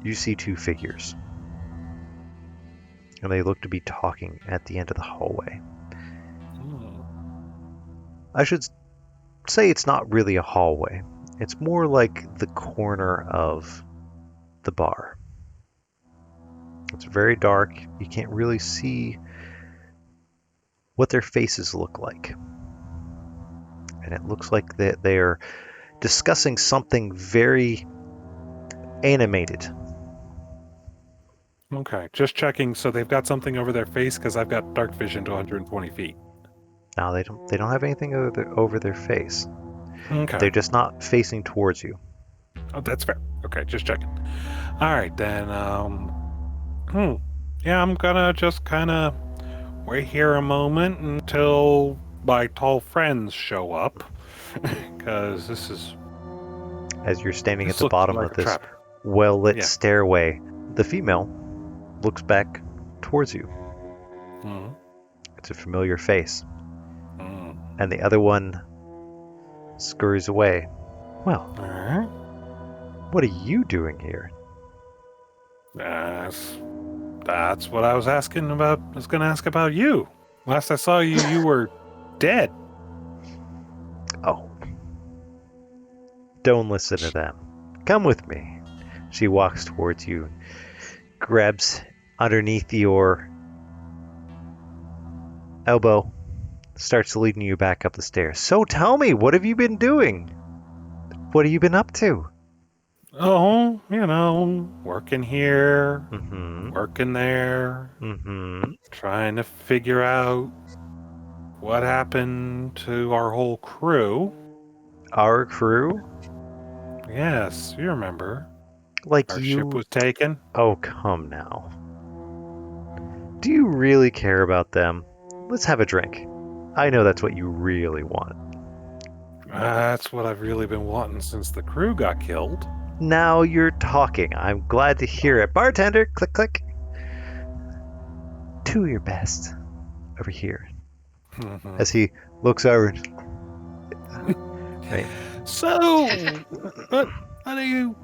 [SPEAKER 1] you see two figures. And they look to be talking at the end of the hallway. I should say it's not really a hallway. It's more like the corner of the bar. It's very dark. You can't really see what their faces look like. And it looks like that they're discussing something very animated.
[SPEAKER 2] Okay, just checking. So they've got something over their face because I've got dark vision to 120 feet.
[SPEAKER 1] No, they don't have anything over their face.
[SPEAKER 2] Okay.
[SPEAKER 1] They're just not facing towards you.
[SPEAKER 2] Oh, that's fair. Okay, just checking. All right, then. Yeah, I'm gonna just kind of wait here a moment until my tall friends show up, because this is.
[SPEAKER 1] As you're standing at
[SPEAKER 2] This
[SPEAKER 1] the
[SPEAKER 2] looks
[SPEAKER 1] bottom
[SPEAKER 2] like
[SPEAKER 1] of
[SPEAKER 2] a
[SPEAKER 1] this
[SPEAKER 2] trap.
[SPEAKER 1] well-lit
[SPEAKER 2] Yeah.
[SPEAKER 1] stairway, the female looks back towards you.
[SPEAKER 2] Mm,
[SPEAKER 1] It's a familiar face.
[SPEAKER 2] mm.
[SPEAKER 1] And the other one scurries away. Well,
[SPEAKER 2] All right.
[SPEAKER 1] what are you doing here?
[SPEAKER 2] That's what I was asking about. I was going to ask about you. Last I saw you, you were dead.
[SPEAKER 1] Oh. Don't listen to them. Come with me. She walks towards you, grabs underneath your elbow, starts leading you back up the stairs. So tell me, what have you been doing? What have you been up to?
[SPEAKER 2] Oh, working here,
[SPEAKER 1] Mm-hmm.
[SPEAKER 2] working there,
[SPEAKER 1] Mm-hmm.
[SPEAKER 2] trying to figure out what happened to our whole crew.
[SPEAKER 1] Our crew?
[SPEAKER 2] Yes, you remember.
[SPEAKER 1] Like
[SPEAKER 2] Our
[SPEAKER 1] you...
[SPEAKER 2] ship was taken.
[SPEAKER 1] Oh, come now. Do you really care about them? Let's have a drink. I know that's what you really want.
[SPEAKER 2] That's what I've really been wanting since the crew got killed.
[SPEAKER 1] Now you're talking. I'm glad to hear it. Bartender, click, click. Do your best. Over here.
[SPEAKER 2] Mhm.
[SPEAKER 1] As he looks over. Right.
[SPEAKER 2] So, how do you...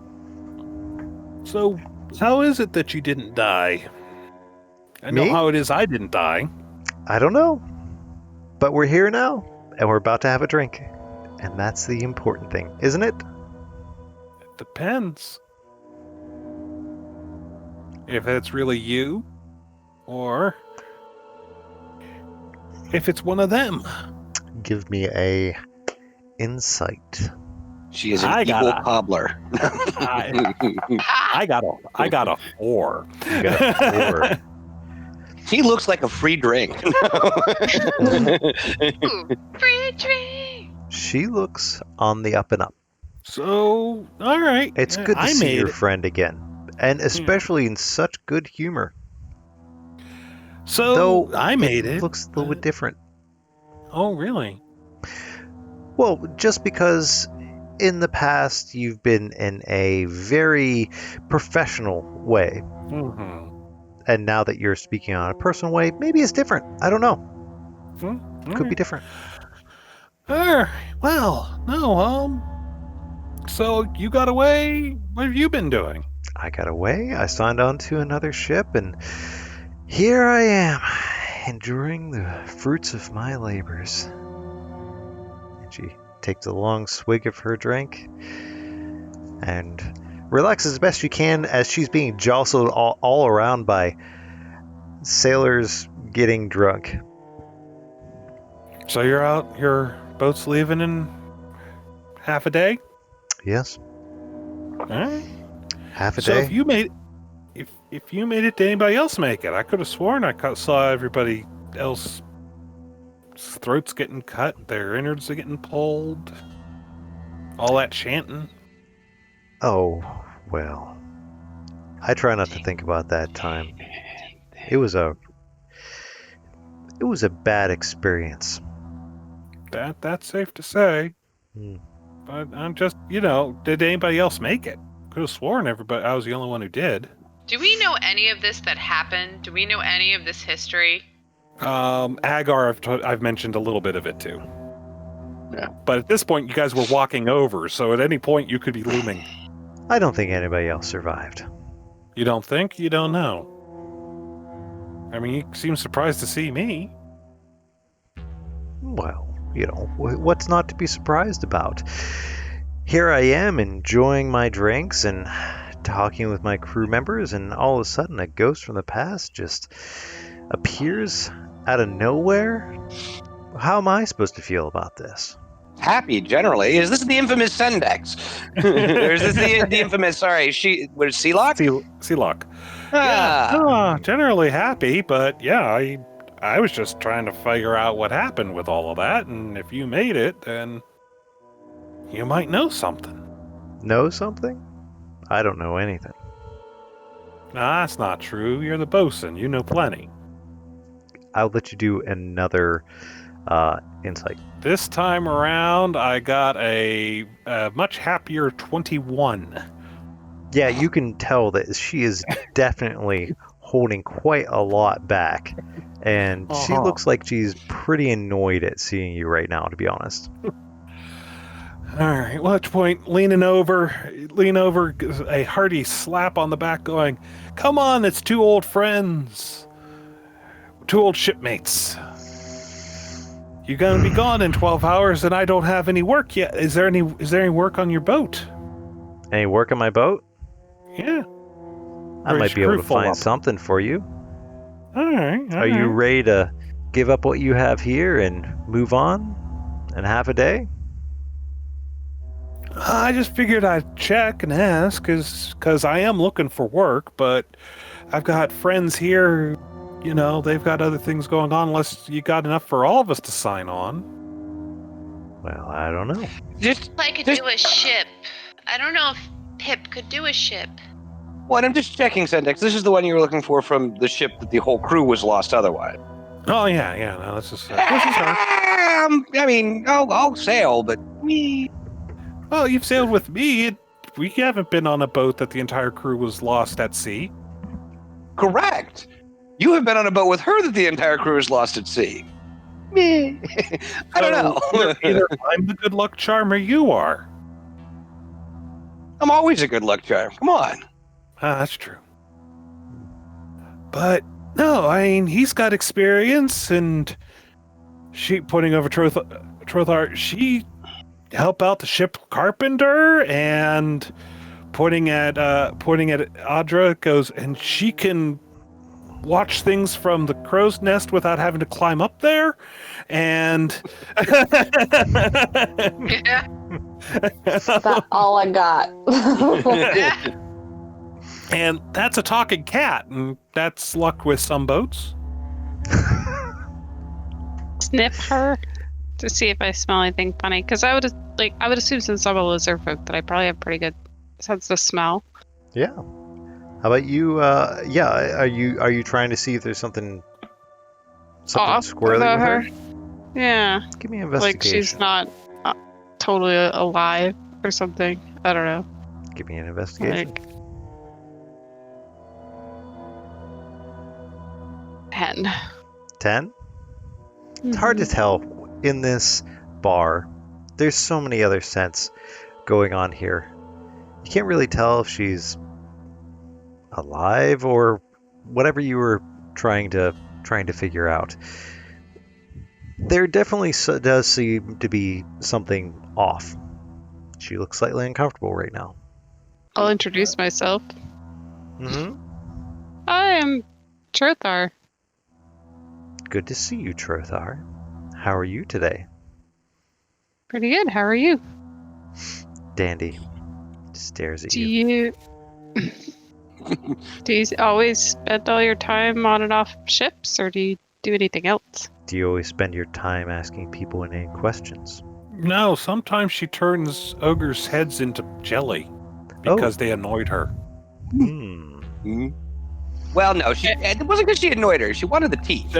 [SPEAKER 2] So, how is it that you didn't die? I know
[SPEAKER 1] Me?
[SPEAKER 2] how it is I didn't die.
[SPEAKER 1] I don't know. But we're here now. And we're about to have a drink. And that's the important thing, isn't it?
[SPEAKER 2] It depends. If it's really you, Or if it's one of them.
[SPEAKER 1] Give me a insight.
[SPEAKER 4] She is an
[SPEAKER 2] I
[SPEAKER 4] evil
[SPEAKER 2] gotta-
[SPEAKER 4] cobbler.
[SPEAKER 2] I got a 4.
[SPEAKER 1] You got a 4.
[SPEAKER 4] He looks like a free drink.
[SPEAKER 6] Ooh, free drink.
[SPEAKER 1] She looks on the up and up.
[SPEAKER 2] So, all right.
[SPEAKER 1] It's good to
[SPEAKER 2] I
[SPEAKER 1] see
[SPEAKER 2] made
[SPEAKER 1] your
[SPEAKER 2] it.
[SPEAKER 1] friend again, and especially in such good humor.
[SPEAKER 2] So
[SPEAKER 1] Though
[SPEAKER 2] I made it.
[SPEAKER 1] Looks a little bit different.
[SPEAKER 2] Oh, really?
[SPEAKER 1] Well, just because in the past you've been in a very professional way,
[SPEAKER 2] Mm-hmm.
[SPEAKER 1] and now that you're speaking on a personal way, maybe it's different. I don't know. Could be different.
[SPEAKER 2] Well, no. So you got away. What have you been doing?
[SPEAKER 1] I got away. I signed on to another ship, and here I am, enjoying the fruits of my labors. And she takes a long swig of her drink and relaxes as best she can as she's being jostled all around by sailors getting drunk.
[SPEAKER 2] So you're out. Your boat's leaving in half a day.
[SPEAKER 1] Yes,
[SPEAKER 2] All right.
[SPEAKER 1] half a
[SPEAKER 2] So
[SPEAKER 1] day.
[SPEAKER 2] if you made, if you made it, did anybody else make it? I could have sworn I saw everybody else throats getting cut, their innards are getting pulled, all that chanting.
[SPEAKER 1] Oh, well. I try not to think about that time. It was a bad experience.
[SPEAKER 2] That's safe to say.
[SPEAKER 1] Hmm.
[SPEAKER 2] But I'm just, did anybody else make it? Could have sworn I was the only one who did.
[SPEAKER 6] Do we know any of this that happened? Do we know any of this history?
[SPEAKER 2] Agar, I've mentioned a little bit of it too.
[SPEAKER 4] Yeah.
[SPEAKER 2] But at this point, you guys were walking over, so at any point you could be looming.
[SPEAKER 1] I don't think anybody else survived.
[SPEAKER 2] You don't think? You don't know. I mean, you seem surprised to see me.
[SPEAKER 1] Well, what's not to be surprised about? Here I am enjoying my drinks and talking with my crew members, and all of a sudden a ghost from the past just appears out of nowhere? How am I supposed to feel about this?
[SPEAKER 4] Happy, generally. Is this the infamous Sendex? Or is this the infamous, was Sealock?
[SPEAKER 2] Sealock.
[SPEAKER 4] Ah.
[SPEAKER 2] Generally happy, but yeah, I was just trying to figure out what happened with all of that, and if you made it, then you might know something.
[SPEAKER 1] Know something? I don't know anything.
[SPEAKER 2] Nah, that's not true. You're the bosun. You know plenty.
[SPEAKER 1] I'll let you do another insight.
[SPEAKER 2] This time around, I got a much happier 21.
[SPEAKER 1] Yeah, you can tell that she is definitely holding quite a lot back. And she looks like she's pretty annoyed at seeing you right now, to be honest.
[SPEAKER 2] All right, watch point, lean over, a hearty slap on the back going, come on, it's 2 old friends. 2 old shipmates. You're going to be gone in 12 hours and I don't have any work yet. Is there any work on your boat?
[SPEAKER 1] Any work on my boat?
[SPEAKER 2] Yeah.
[SPEAKER 1] I might be able to find something for you.
[SPEAKER 2] All right.
[SPEAKER 1] Are you ready to give up what you have here and move on in half a day?
[SPEAKER 2] I just figured I'd check and ask because I am looking for work, but I've got friends here, they've got other things going on unless you got enough for all of us to sign on.
[SPEAKER 1] Well, I don't know.
[SPEAKER 6] I could do a ship. I don't know if Pip could do a ship.
[SPEAKER 4] What? I'm just checking, Sendex. This is the one you were looking for from the ship that the whole crew was lost otherwise.
[SPEAKER 2] Oh, yeah. No, this is her.
[SPEAKER 4] I mean, I'll sail, but me.
[SPEAKER 2] Well, you've sailed with me. We haven't been on a boat that the entire crew was lost at sea.
[SPEAKER 4] Correct. You have been on a boat with her that the entire crew is lost at sea. Me. I don't know.
[SPEAKER 2] Either I'm the good luck charm or you are.
[SPEAKER 4] I'm always a good luck charm. Come on.
[SPEAKER 2] That's true. But no, I mean, he's got experience, and she pointing over Trothar, she help out the ship carpenter, and pointing at Audra goes, and she can watch things from the crow's nest without having to climb up there, and
[SPEAKER 6] Yeah.
[SPEAKER 5] That's all I got.
[SPEAKER 2] and that's a talking cat, and that's luck with some boats.
[SPEAKER 3] Sniff her to see if I smell anything funny. Because I would assume since I'm a lizard folk that I probably have pretty good sense of smell.
[SPEAKER 1] Yeah. How about you? Are you trying to see if there's something
[SPEAKER 3] Off
[SPEAKER 1] squirrely
[SPEAKER 3] about
[SPEAKER 1] with her?
[SPEAKER 3] Yeah.
[SPEAKER 1] Give me an investigation.
[SPEAKER 3] Like she's not totally alive or something. I don't know.
[SPEAKER 1] Give me an investigation.
[SPEAKER 3] Like 10.
[SPEAKER 1] 10? It's hard to tell in this bar. There's so many other scents going on here. You can't really tell if she's alive or whatever you were trying to figure out. There definitely does seem to be something off. She looks slightly uncomfortable right now.
[SPEAKER 3] I'll introduce myself.
[SPEAKER 1] Mm-hmm.
[SPEAKER 3] I am Trothar.
[SPEAKER 1] Good to see you, Trothar. How are you today?
[SPEAKER 3] Pretty good. How are you?
[SPEAKER 1] Dandy stares at
[SPEAKER 3] Do
[SPEAKER 1] you.
[SPEAKER 3] you always spend all your time on and off ships, or do you do anything else?
[SPEAKER 1] Do you always spend your time asking people inane questions?
[SPEAKER 2] No, sometimes she turns ogres' heads into jelly because they annoyed her.
[SPEAKER 1] Hmm.
[SPEAKER 4] Well, no, it wasn't because she annoyed her. She wanted the teeth.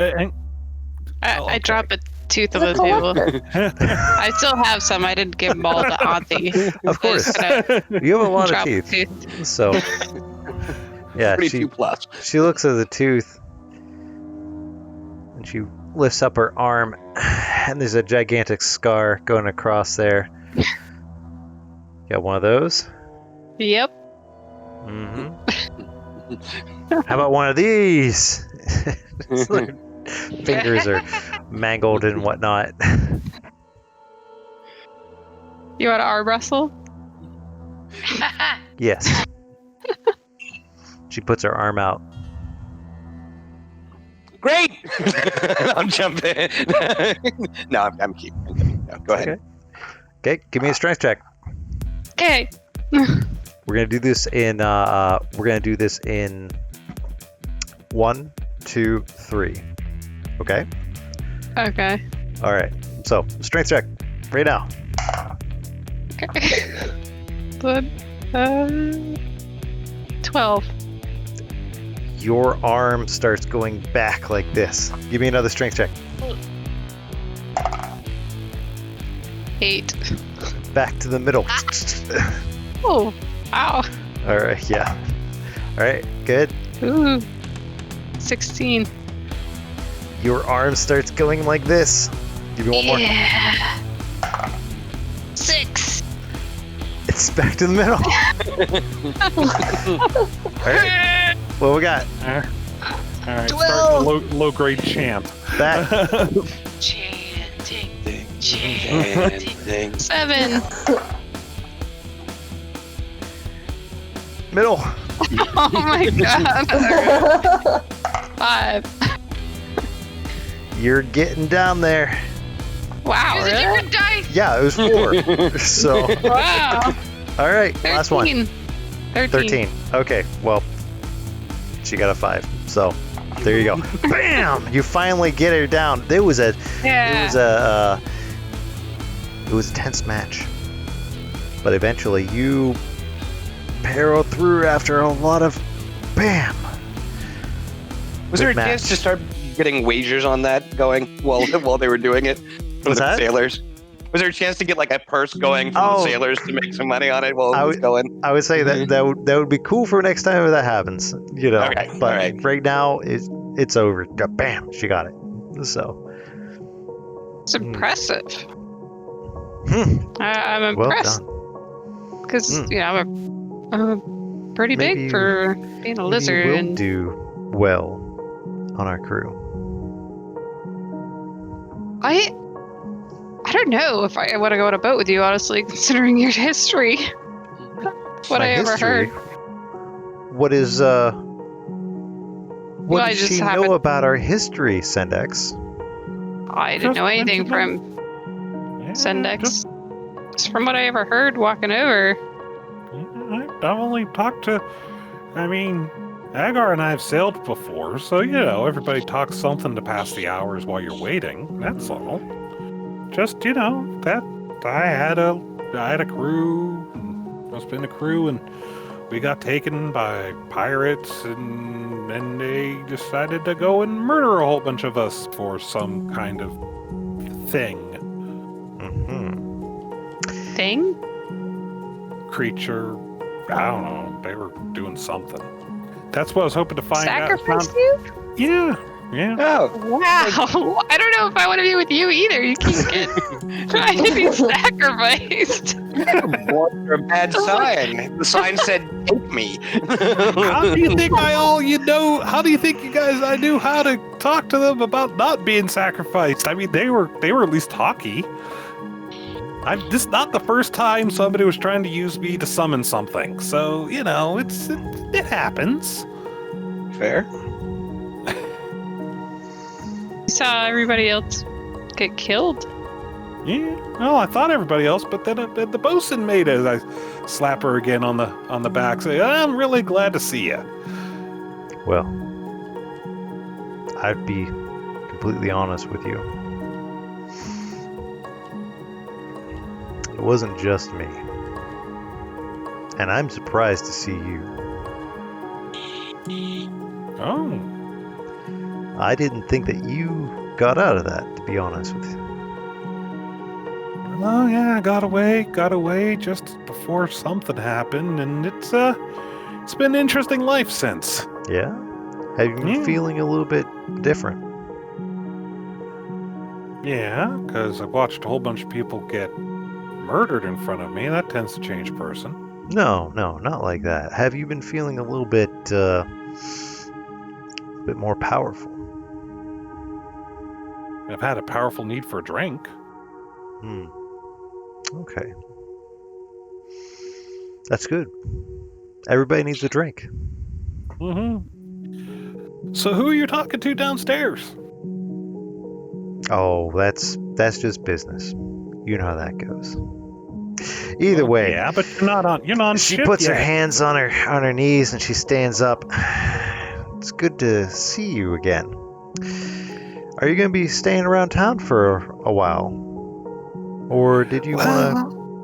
[SPEAKER 3] I drop a tooth on the
[SPEAKER 5] It's a
[SPEAKER 3] table.
[SPEAKER 5] collector.
[SPEAKER 3] I still have some. I didn't give them all to Auntie.
[SPEAKER 1] Of course. You have a lot of teeth. So, yeah,
[SPEAKER 4] 32 plus.
[SPEAKER 1] she looks at the tooth and she lifts up her arm, and there's a gigantic scar going across there. Got one of those?
[SPEAKER 3] Yep.
[SPEAKER 1] Mm-hmm. How about one of these? Fingers are mangled and whatnot.
[SPEAKER 3] You want to arm wrestle?
[SPEAKER 1] Yes. She puts her arm out.
[SPEAKER 4] Great! I'm jumping. No, I'm keeping. No, go ahead.
[SPEAKER 1] Okay, give me a strength check.
[SPEAKER 3] Okay.
[SPEAKER 1] We're gonna do this in 1, 2, 3. Okay?
[SPEAKER 3] Okay.
[SPEAKER 1] Alright. So, strength check. Right now.
[SPEAKER 3] Okay. Good. 12.
[SPEAKER 1] Your arm starts going back like this. Give me another strength check.
[SPEAKER 3] 8.
[SPEAKER 1] Back to the middle.
[SPEAKER 3] Oh. Ow.
[SPEAKER 1] Alright, yeah. Alright, good.
[SPEAKER 3] Ooh. 16.
[SPEAKER 1] Your arm starts going like this. Give me one more.
[SPEAKER 3] Yeah. 6.
[SPEAKER 1] It's back to the middle. Alright. What we got?
[SPEAKER 2] All right, start the low-grade chant.
[SPEAKER 1] Back.
[SPEAKER 6] Chanting.
[SPEAKER 3] 7.
[SPEAKER 1] Middle.
[SPEAKER 3] Oh my god. 5.
[SPEAKER 1] You're getting down there.
[SPEAKER 3] Wow.
[SPEAKER 6] Use a
[SPEAKER 3] Really?
[SPEAKER 6] different dice.
[SPEAKER 1] Yeah, it was 4. So,
[SPEAKER 3] Wow.
[SPEAKER 1] all right,
[SPEAKER 3] 13.
[SPEAKER 1] last one.
[SPEAKER 3] 13.
[SPEAKER 1] 13. Okay, well, she got a 5. So, there you go. Bam! You finally get her down. It was a tense match, but eventually you barreled through after a lot of bam.
[SPEAKER 4] Was there a
[SPEAKER 1] Good
[SPEAKER 4] chance
[SPEAKER 1] match.
[SPEAKER 4] to start getting wagers on that going while they were doing it? For
[SPEAKER 1] What's
[SPEAKER 4] the
[SPEAKER 1] that?
[SPEAKER 4] sailors? Was there a chance to get like a purse going for the sailors to make some money on it while it was going?
[SPEAKER 1] I would say that would be cool for next time if that happens. You know,
[SPEAKER 4] Okay,
[SPEAKER 1] but
[SPEAKER 4] all right.
[SPEAKER 1] right now it's over. Bam! She got it. So
[SPEAKER 3] It's impressive.
[SPEAKER 1] hmm,
[SPEAKER 3] I'm
[SPEAKER 1] well
[SPEAKER 3] impressed.
[SPEAKER 1] done.
[SPEAKER 3] Because,
[SPEAKER 1] Hmm.
[SPEAKER 3] you know, I'm pretty
[SPEAKER 1] Maybe-
[SPEAKER 3] big for being a
[SPEAKER 1] Maybe
[SPEAKER 3] lizard.
[SPEAKER 1] we'll
[SPEAKER 3] And
[SPEAKER 1] do well on our crew.
[SPEAKER 3] I don't know if I want to go on a boat with you, honestly, considering your history. What
[SPEAKER 1] My
[SPEAKER 3] I ever
[SPEAKER 1] history?
[SPEAKER 3] heard.
[SPEAKER 1] What is What
[SPEAKER 3] I
[SPEAKER 1] did
[SPEAKER 3] just
[SPEAKER 1] she know
[SPEAKER 3] haven't-
[SPEAKER 1] about our history, Sendex?
[SPEAKER 3] I didn't know anything from Sendex. Just from what I ever heard walking over.
[SPEAKER 2] I've only talked to, Agar and I have sailed before, so, everybody talks something to pass the hours while you're waiting. That's all. Just, that I had a crew, must have been a crew, and we got taken by pirates, and then they decided to go and murder a whole bunch of us for some kind of thing.
[SPEAKER 3] Thing?
[SPEAKER 2] Creature, I don't know. They were doing something. That's what I was hoping to find out.
[SPEAKER 3] Sacrifice you?
[SPEAKER 2] Yeah.
[SPEAKER 4] Oh,
[SPEAKER 3] Wow. I don't know if I want to be with you either. You keep trying to be sacrificed.
[SPEAKER 4] a bad sign. The sign said, "Take me."
[SPEAKER 2] How do you think how do you think you guys I knew how to talk to them about not being sacrificed? I mean, they were at least talky. This is not the first time somebody was trying to use me to summon something. So, it happens.
[SPEAKER 4] Fair.
[SPEAKER 3] You saw everybody else get killed.
[SPEAKER 2] Yeah. Well, I thought everybody else, but then the bosun made it. I slap her again on the back, say, "I'm really glad to see you."
[SPEAKER 1] Well, I'd be completely honest with you. It wasn't just me. And I'm surprised to see you.
[SPEAKER 2] Oh.
[SPEAKER 1] I didn't think that you got out of that, to be honest with you.
[SPEAKER 2] Well, yeah, I got away just before something happened, and it's been an interesting life since.
[SPEAKER 1] Yeah? Have you been feeling a little bit different?
[SPEAKER 2] Yeah, because I've watched a whole bunch of people get murdered in front of me. That tends to change a person.
[SPEAKER 1] No, not like that. Have you been feeling a little bit more powerful?
[SPEAKER 2] I've had a powerful need for a drink.
[SPEAKER 1] Okay. That's good. Everybody needs a drink.
[SPEAKER 2] So who are you talking to downstairs?
[SPEAKER 1] Oh, that's just business. You know how that goes. Either way.
[SPEAKER 2] Yeah, but you're not on
[SPEAKER 1] She
[SPEAKER 2] ship
[SPEAKER 1] puts her
[SPEAKER 2] yet.
[SPEAKER 1] hands on her knees and she stands up. It's good to see you again. Are you going to be staying around town for a while? Or did you want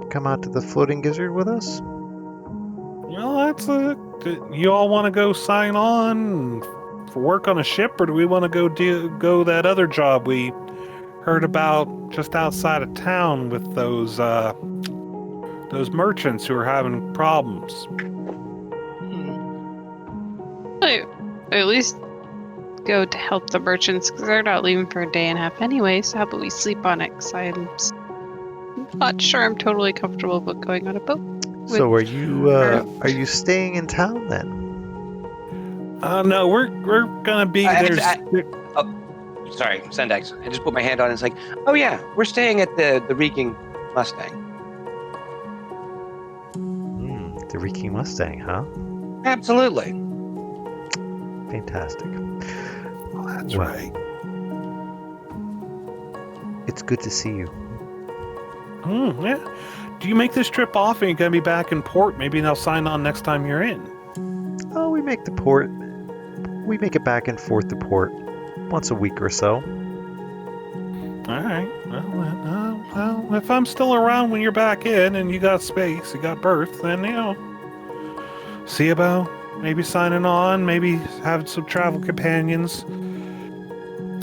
[SPEAKER 1] to come out to the floating gizzard with us?
[SPEAKER 2] Well, you all want to go sign on for work on a ship, or do we want to go that other job we heard about just outside of town with those merchants who are having problems?
[SPEAKER 3] At least go to help the merchants because they're not leaving for a day and a half anyway. So how about we sleep on it? Because I'm not sure I'm totally comfortable with going on a boat.
[SPEAKER 1] So are you staying in town then?
[SPEAKER 2] No, we're gonna be there.
[SPEAKER 4] Sorry, Sendex. I just put my hand on it. It's like, oh yeah, we're staying at the Reeking Mustang.
[SPEAKER 1] The Reeking Mustang, huh?
[SPEAKER 4] Absolutely.
[SPEAKER 1] Fantastic.
[SPEAKER 2] Oh, that's
[SPEAKER 1] Well,
[SPEAKER 2] right.
[SPEAKER 1] It's good to see you.
[SPEAKER 2] Yeah. Do you make this trip often? You're gonna be back in port. Maybe they'll sign on next time you're in.
[SPEAKER 1] Oh, we make it back and forth to port once a week or so.
[SPEAKER 2] All right. Well, if I'm still around when you're back in and you got space, you got berth, then see about maybe signing on, maybe having some travel companions.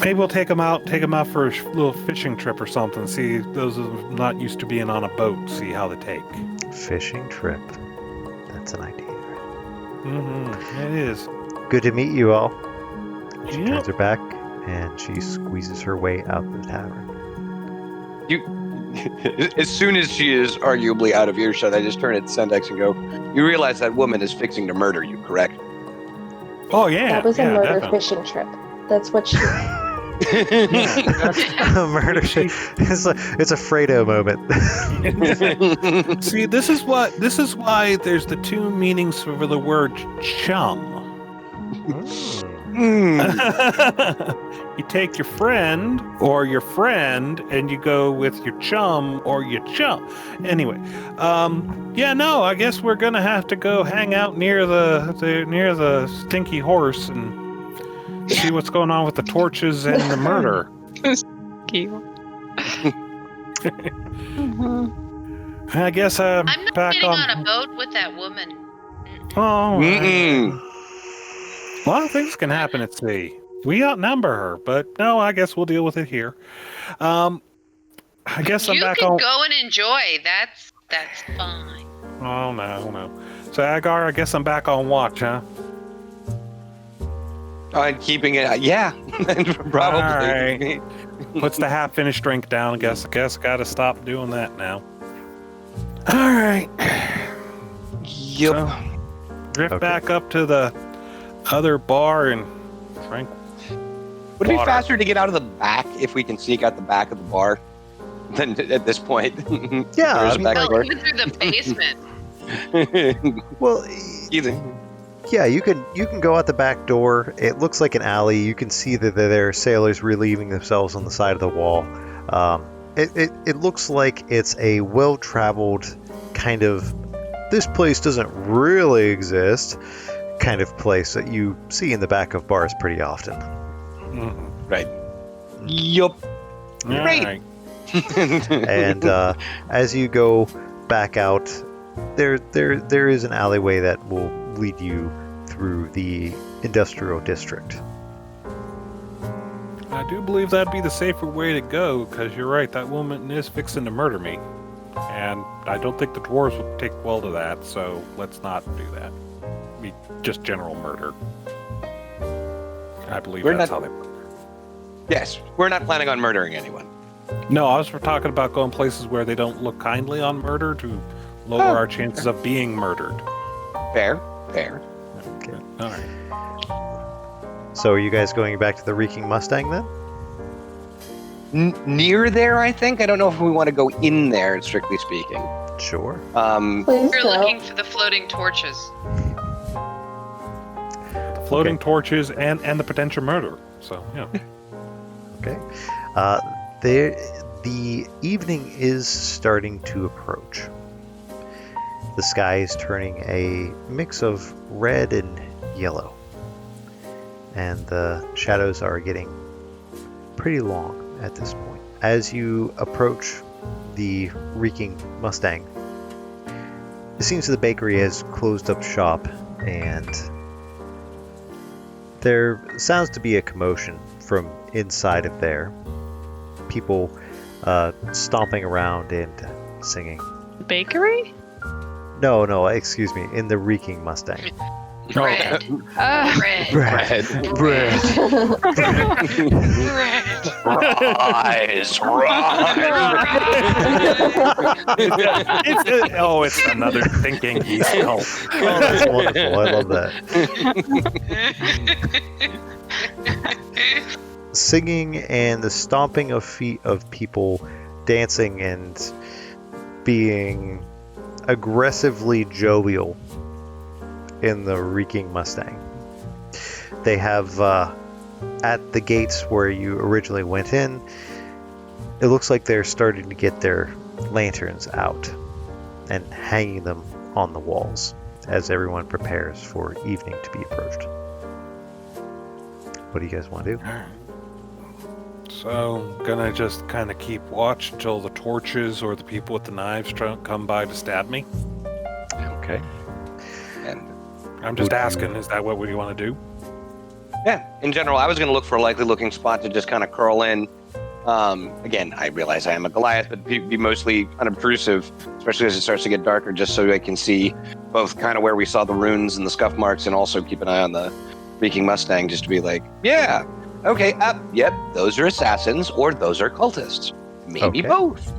[SPEAKER 2] Maybe we'll take them out for a little fishing trip or something. See those who are not used to being on a boat. See how they take.
[SPEAKER 1] Fishing trip. That's an idea.
[SPEAKER 2] It is.
[SPEAKER 1] Good to meet you all. She
[SPEAKER 2] Yep.
[SPEAKER 1] turns her back and she squeezes her way out the tavern.
[SPEAKER 4] As soon as she is arguably out of earshot, I just turn at Sendex and go, "You realize that woman is fixing to murder you, correct?"
[SPEAKER 2] Oh yeah.
[SPEAKER 5] That was a murder
[SPEAKER 2] definitely.
[SPEAKER 5] fishing trip. That's what she.
[SPEAKER 1] A murder shit. It's a Fredo moment.
[SPEAKER 2] See, this is why there's the two meanings for the word chum. You take your friend or your friend, and you go with your chum or your chum. Anyway, I guess we're gonna have to go hang out near the stinky horse and see what's going on with the torches and the murder. I guess
[SPEAKER 6] I'm not
[SPEAKER 2] back
[SPEAKER 6] getting on a boat with that woman.
[SPEAKER 2] Oh, a lot of things can happen at sea. We outnumber her, but no, I guess we'll deal with it here. I guess I'm back on.
[SPEAKER 6] You can go and enjoy. That's fine.
[SPEAKER 2] Oh no. So Agar, I guess I'm back on watch, huh?
[SPEAKER 4] And keeping it, yeah, probably.
[SPEAKER 2] All right. Puts the half-finished drink down. I guess got to stop doing that now. All right.
[SPEAKER 4] Yep.
[SPEAKER 2] So, drift back up to the other bar and drink.
[SPEAKER 4] Would it be
[SPEAKER 2] water.
[SPEAKER 4] faster to get out of the back if we can sneak out the back of the bar than at this point?
[SPEAKER 1] Yeah,
[SPEAKER 4] There's a back
[SPEAKER 6] Well,
[SPEAKER 4] door.
[SPEAKER 6] even through the basement.
[SPEAKER 1] Well,
[SPEAKER 4] Either.
[SPEAKER 1] yeah, you can go out the back door. It looks like an alley. You can see that there are sailors relieving themselves on the side of the wall. It looks like it's a well-traveled kind of, this place doesn't really exist kind of place that you see in the back of bars pretty often.
[SPEAKER 2] Mm-hmm.
[SPEAKER 4] Right. Yup.
[SPEAKER 2] All
[SPEAKER 4] Great.
[SPEAKER 2] right.
[SPEAKER 1] And as you go back out, there is an alleyway that will lead you through the industrial district.
[SPEAKER 2] I do believe that'd be the safer way to go, because you're right, that woman is fixing to murder me. And I don't think the dwarves would take well to that, so let's not do that. Just general murder. I believe that's how they work.
[SPEAKER 4] Yes, we're not planning on murdering anyone.
[SPEAKER 2] No, I was talking about going places where they don't look kindly on murder to lower our chances of being murdered.
[SPEAKER 4] Fair.
[SPEAKER 1] Okay.
[SPEAKER 2] All right.
[SPEAKER 1] So are you guys going back to the Reeking Mustang then?
[SPEAKER 4] Near there, I think. I don't know if we want to go in there, strictly speaking.
[SPEAKER 1] Sure.
[SPEAKER 5] Please
[SPEAKER 6] We're
[SPEAKER 5] don't.
[SPEAKER 6] looking for the floating torches.
[SPEAKER 2] The floating torches and the potential murder. So, yeah.
[SPEAKER 1] Okay. The evening is starting to approach. The sky is turning a mix of red and yellow. And the shadows are getting pretty long at this point. As you approach the Reeking Mustang, it seems the bakery has closed up shop, and there sounds to be a commotion from inside of there. People stomping around and singing.
[SPEAKER 3] Bakery?
[SPEAKER 1] No, excuse me, in the Reeking Mustang.
[SPEAKER 6] Bread. Bread.
[SPEAKER 1] Bread.
[SPEAKER 4] Rise,
[SPEAKER 2] It's another thinking East Coast.
[SPEAKER 1] Oh, that's wonderful. I love that. Singing and the stomping of feet of people dancing and being aggressively jovial in the Reeking Mustang. They have at the gates where you originally went in, it looks like they're starting to get their lanterns out and hanging them on the walls as everyone prepares for evening to be approached. What do you guys want to do?
[SPEAKER 2] So, gonna just kind of keep watch until the torches or the people with the knives come by to stab me?
[SPEAKER 1] Okay.
[SPEAKER 4] And
[SPEAKER 2] I'm just asking, is that what we want to do?
[SPEAKER 4] yeah, in general, I was going to look for a likely looking spot to just kind of curl in. Again, I realize I am a Goliath, but be mostly unobtrusive, especially as it starts to get darker, just so I can see both kind of where we saw the runes and the scuff marks, and also keep an eye on the Reeking Mustang, just to be like, yeah, okay, yep, those are assassins, or those are cultists. Maybe
[SPEAKER 1] Okay.
[SPEAKER 4] both.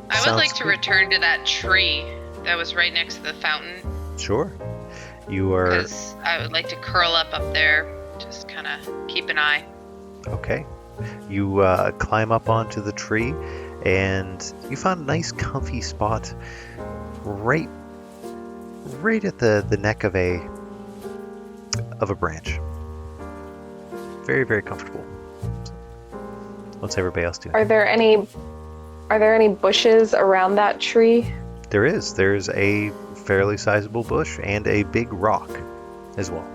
[SPEAKER 6] I would
[SPEAKER 1] Sounds
[SPEAKER 6] like to
[SPEAKER 1] good.
[SPEAKER 6] return to that tree that was right next to the fountain,
[SPEAKER 1] Sure. You are
[SPEAKER 6] because I would like to curl up there, just kind of keep an eye.
[SPEAKER 1] okay. You climb up onto the tree, and you found a nice, comfy spot right at the neck of a branch. very, very comfortable. So, what's everybody else doing?
[SPEAKER 5] Are there any bushes around that tree?
[SPEAKER 1] There is. There's a fairly sizable bush and a big rock as well.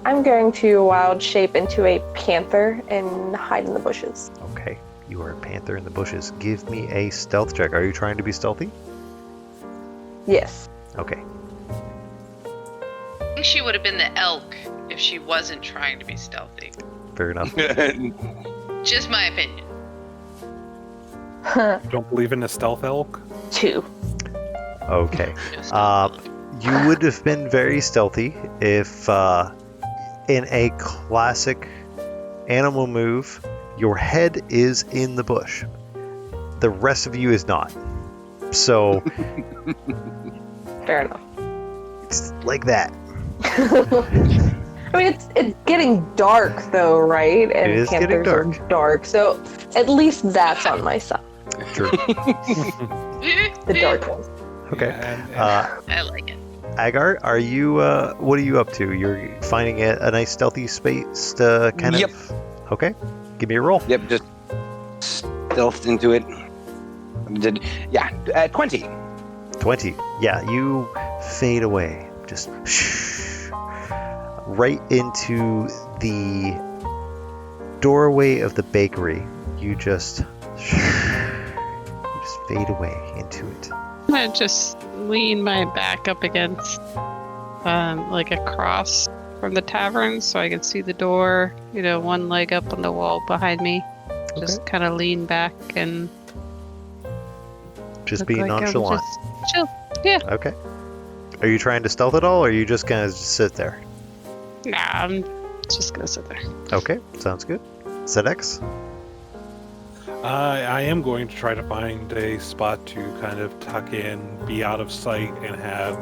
[SPEAKER 5] I'm going to wild shape into a panther and hide in the bushes.
[SPEAKER 1] Okay, you are a panther in the bushes. Give me a stealth check. Are you trying to be stealthy?
[SPEAKER 5] Yes.
[SPEAKER 1] Okay.
[SPEAKER 6] I think she would have been the elk if she wasn't trying to be stealthy.
[SPEAKER 1] Fair enough.
[SPEAKER 6] Just my opinion.
[SPEAKER 2] You don't believe in a stealth elk?
[SPEAKER 5] 2.
[SPEAKER 1] Okay.
[SPEAKER 6] Just stealth elk.
[SPEAKER 1] You would have been very stealthy if, in a classic animal move, your head is in the bush. The rest of you is not. So,
[SPEAKER 5] Fair enough.
[SPEAKER 1] it's like that.
[SPEAKER 5] I mean, it's getting dark though, right? And
[SPEAKER 1] It is getting
[SPEAKER 5] panthers are dark, so at least that's on my side.
[SPEAKER 1] True.
[SPEAKER 5] The dark ones.
[SPEAKER 1] Okay.
[SPEAKER 6] I like it.
[SPEAKER 1] Agar, are you, what are you up to? You're finding a nice stealthy space to kind
[SPEAKER 4] Yep.
[SPEAKER 1] of... Okay. Give me a roll.
[SPEAKER 4] Yep, just stealthed into it. 20.
[SPEAKER 1] 20. Yeah, you fade away. Just right into the doorway of the bakery. You just fade away into it.
[SPEAKER 3] I'm gonna just lean my back up against, like a cross from the tavern, so I can see the door. You know, one leg up on the wall behind me. Just kind of lean back and
[SPEAKER 1] Just
[SPEAKER 3] look
[SPEAKER 1] being
[SPEAKER 3] like I'm
[SPEAKER 1] nonchalant.
[SPEAKER 3] just chill. Yeah.
[SPEAKER 1] Okay. Are you trying to stealth at all, or are you just gonna sit there?
[SPEAKER 3] Nah, I'm just gonna sit there.
[SPEAKER 1] Okay, sounds good. Sedex?
[SPEAKER 2] I am going to try to find a spot to kind of tuck in, be out of sight, and have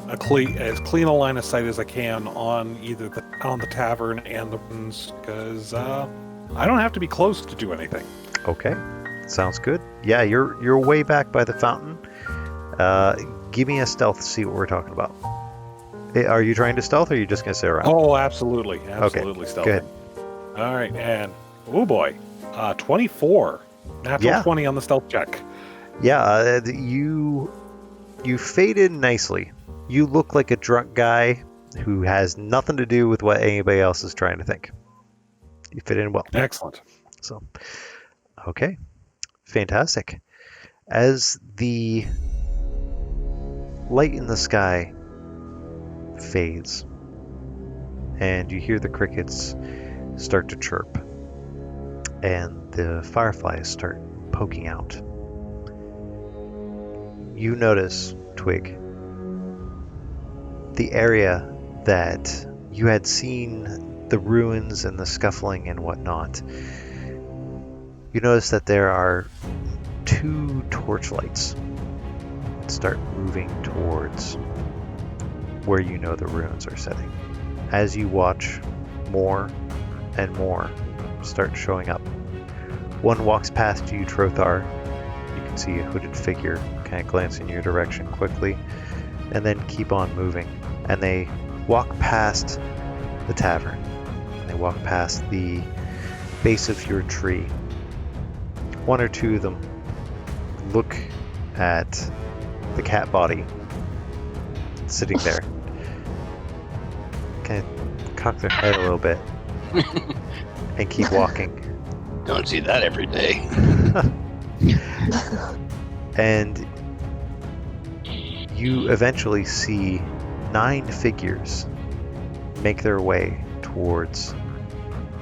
[SPEAKER 2] as clean a line of sight as I can on either on the tavern and the ruins, because I don't have to be close to do anything.
[SPEAKER 1] Okay, sounds good. Yeah, you're way back by the fountain. Give me a stealth to see what we're talking about. Are you trying to stealth, or are you just gonna sit around?
[SPEAKER 2] Oh, absolutely, stealth.
[SPEAKER 1] Go ahead.
[SPEAKER 2] All right, and oh boy, 24, natural 20 on the stealth check.
[SPEAKER 1] Yeah, you fade in nicely. You look like a drunk guy who has nothing to do with what anybody else is trying to think. You fit in well.
[SPEAKER 2] Excellent.
[SPEAKER 1] So, okay, fantastic. As the light in the sky fades, and you hear the crickets start to chirp, and the fireflies start poking out, you notice, Twig, the area that you had seen the ruins and the scuffling and whatnot. You notice that there are 2 torchlights that start moving towards where you know the ruins are setting. As you watch, more and more start showing up. One walks past you, Trothar. You can see a hooded figure kind of glance in your direction quickly, and then keep on moving. And they walk past the tavern. They walk past the base of your tree. 1 or 2 of them look at the cat body sitting there. Kind of cock their head a little bit and keep walking.
[SPEAKER 4] Don't see that every day.
[SPEAKER 1] And you eventually see 9 figures make their way towards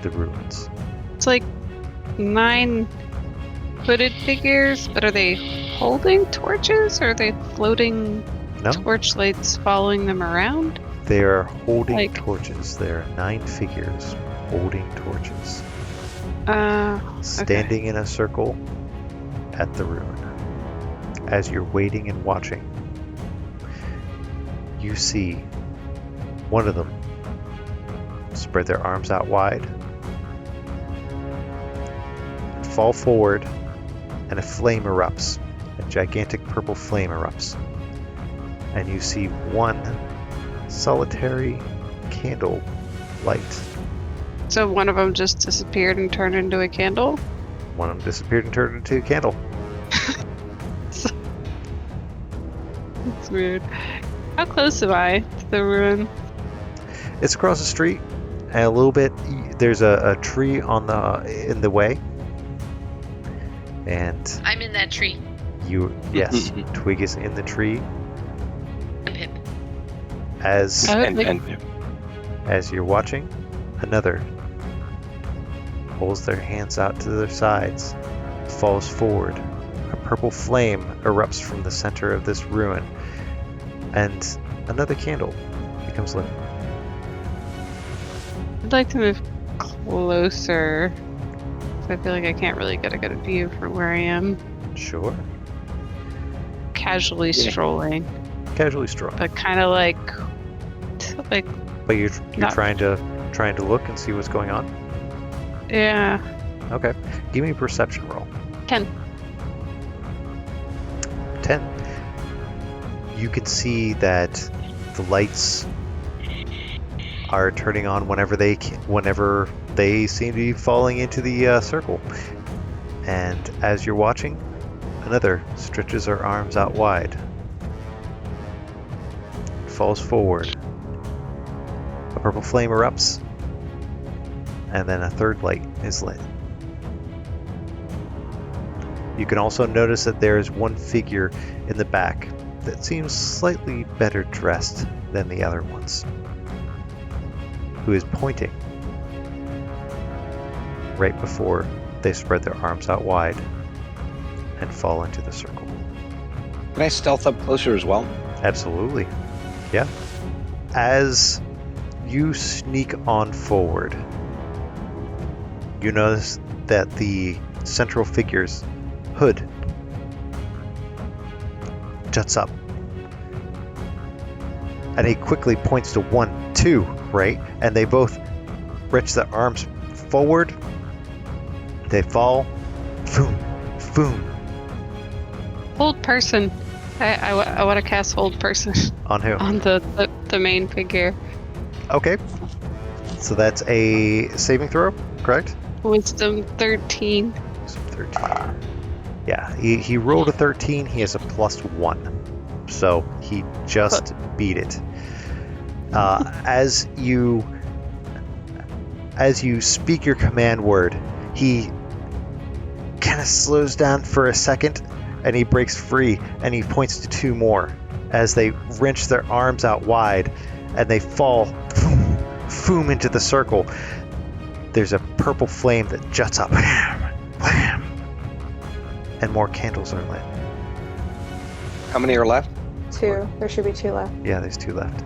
[SPEAKER 1] the ruins.
[SPEAKER 3] It's like 9 hooded figures, but are they holding torches, or are they floating
[SPEAKER 1] No,
[SPEAKER 3] torchlights following them around?
[SPEAKER 1] they are holding
[SPEAKER 3] Like-
[SPEAKER 1] torches. There are 9 figures holding torches,
[SPEAKER 3] Okay.
[SPEAKER 1] standing in a circle at the ruin. As you're waiting and watching, you see one of them spread their arms out wide, fall forward, and a flame erupts. A gigantic purple flame erupts. And you see one solitary candle light
[SPEAKER 3] So one of them just disappeared and turned into a candle?
[SPEAKER 1] One of them disappeared and turned into a candle.
[SPEAKER 3] That's weird. How close am I to the ruin?
[SPEAKER 1] It's across the street, and a little bit. There's a tree in the way, and
[SPEAKER 6] I'm in that tree.
[SPEAKER 1] yes, Twig is in the tree.
[SPEAKER 6] And Pip.
[SPEAKER 1] As
[SPEAKER 4] And
[SPEAKER 1] as you're watching, another pulls their hands out to their sides, falls forward. A purple flame erupts from the center of this ruin, and another candle becomes lit.
[SPEAKER 3] I'd like to move closer. So I feel like I can't really get a good view from where I am.
[SPEAKER 1] Sure.
[SPEAKER 3] Casually strolling,
[SPEAKER 1] Casually strong.
[SPEAKER 3] but kind of like
[SPEAKER 1] But you're
[SPEAKER 3] not-
[SPEAKER 1] trying to look and see what's going on?
[SPEAKER 3] yeah.
[SPEAKER 1] Okay. Give me a perception roll.
[SPEAKER 3] 10.
[SPEAKER 1] 10. You can see that the lights are turning on whenever they seem to be falling into the circle. And as you're watching, another stretches her arms out wide, falls forward. A purple flame erupts, and then a third light is lit. You can also notice that there is one figure in the back that seems slightly better dressed than the other ones, who is pointing right before they spread their arms out wide and fall into the circle.
[SPEAKER 4] can I stealth up closer as well?
[SPEAKER 1] Absolutely. Yeah. As you sneak on forward, you notice that the central figure's hood juts up. And he quickly points to 1, 2, right? And they both reach their arms forward. They fall. Boom. Boom.
[SPEAKER 3] Hold person. I want to cast hold person
[SPEAKER 1] On who?
[SPEAKER 3] on the main figure.
[SPEAKER 1] Okay. So that's a saving throw, correct?
[SPEAKER 3] Wisdom 13.
[SPEAKER 1] So 13. Yeah, he rolled a 13. He has a +1. So he just beat it. As you speak your command word, he kind of slows down for a second, and he breaks free, and he points to 2 more as they wrench their arms out wide, and they fall boom, into the circle. There's a purple flame that juts up, wham, and more candles are lit.
[SPEAKER 4] How many are left?
[SPEAKER 5] 2. There should be 2 left.
[SPEAKER 1] Yeah, there's 2 left.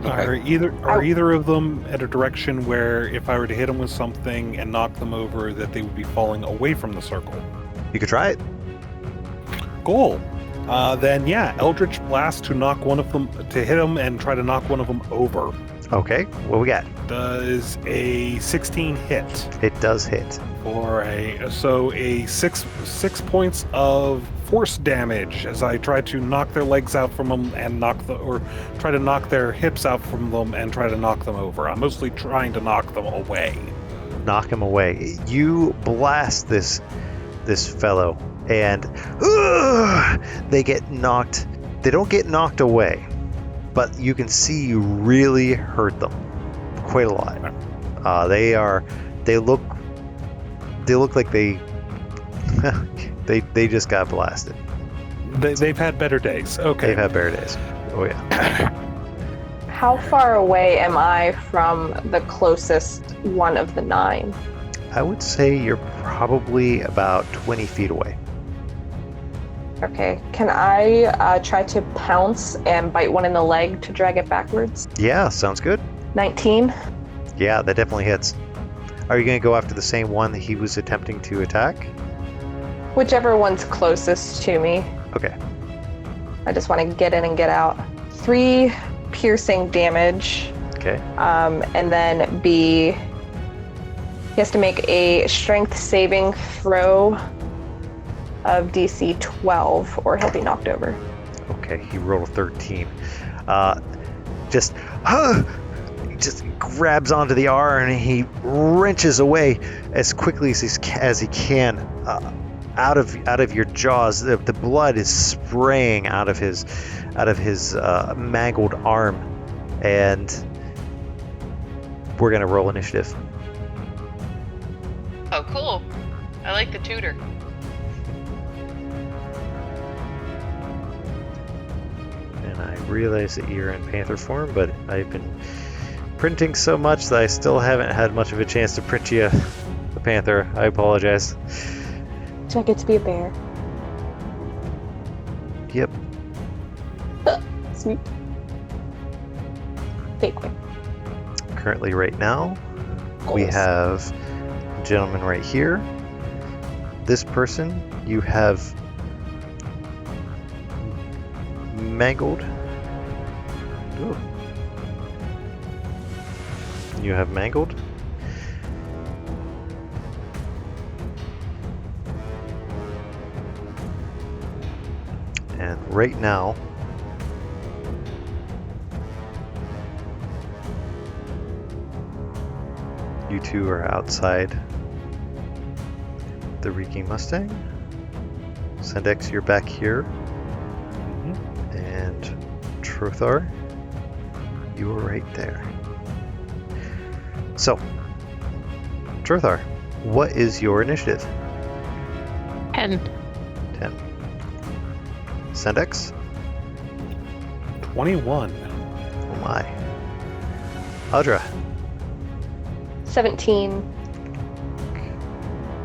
[SPEAKER 2] Are either of them at a direction where if I were to hit them with something and knock them over, that they would be falling away from the circle?
[SPEAKER 1] You could try it.
[SPEAKER 2] Goal. Then yeah, Eldritch Blast to knock one of them, to hit them and try to knock one of them over.
[SPEAKER 1] Okay, what we got?
[SPEAKER 2] Does a 16 hit
[SPEAKER 1] It does hit.
[SPEAKER 2] for a 6 points of force damage as I try to knock their legs out from them and try to knock their hips out from them and try to knock them over. I'm mostly trying to knock them away.
[SPEAKER 1] Knock him away. You blast this fellow, and they get knocked. They don't get knocked away, but you can see you really hurt them quite a lot. They look like they they just got blasted.
[SPEAKER 2] They've had better days. Okay.
[SPEAKER 1] They've had better days. Oh yeah.
[SPEAKER 5] How far away am I from the closest one of the 9?
[SPEAKER 1] I would say you're probably about 20 feet away.
[SPEAKER 5] Okay. Can I try to pounce and bite one in the leg to drag it backwards?
[SPEAKER 1] Yeah, sounds good.
[SPEAKER 5] 19.
[SPEAKER 1] Yeah, that definitely hits. Are you going to go after the same one that he was attempting to attack?
[SPEAKER 5] Whichever one's closest to me.
[SPEAKER 1] Okay.
[SPEAKER 5] I just want to get in and get out. 3 piercing damage.
[SPEAKER 1] Okay.
[SPEAKER 5] And then B, he has to make a strength saving throw of DC 12 or he'll be knocked over.
[SPEAKER 1] Okay, he rolled a 13. just grabs onto the R and he wrenches away as quickly as he can out of your jaws. The blood is spraying out of his mangled arm, and we're gonna roll initiative.
[SPEAKER 6] Oh, cool. I like the tutor.
[SPEAKER 1] And I realize that you're in Panther form, but I've been printing so much that I still haven't had much of a chance to print you a Panther. I apologize.
[SPEAKER 5] Do I get to be a bear?
[SPEAKER 1] Yep.
[SPEAKER 5] Sweet. Fake one.
[SPEAKER 1] Currently, right now, we have a gentleman right here. This person, you have mangled. Ooh. You have mangled. And right now, you two are outside the Reeking Mustang. Sendex, you're back here. And Trothar, you are right there. So, Trothar, what is your initiative?
[SPEAKER 3] 10.
[SPEAKER 1] 10. Sendex?
[SPEAKER 2] 21.
[SPEAKER 1] Oh my. Audra?
[SPEAKER 5] 17.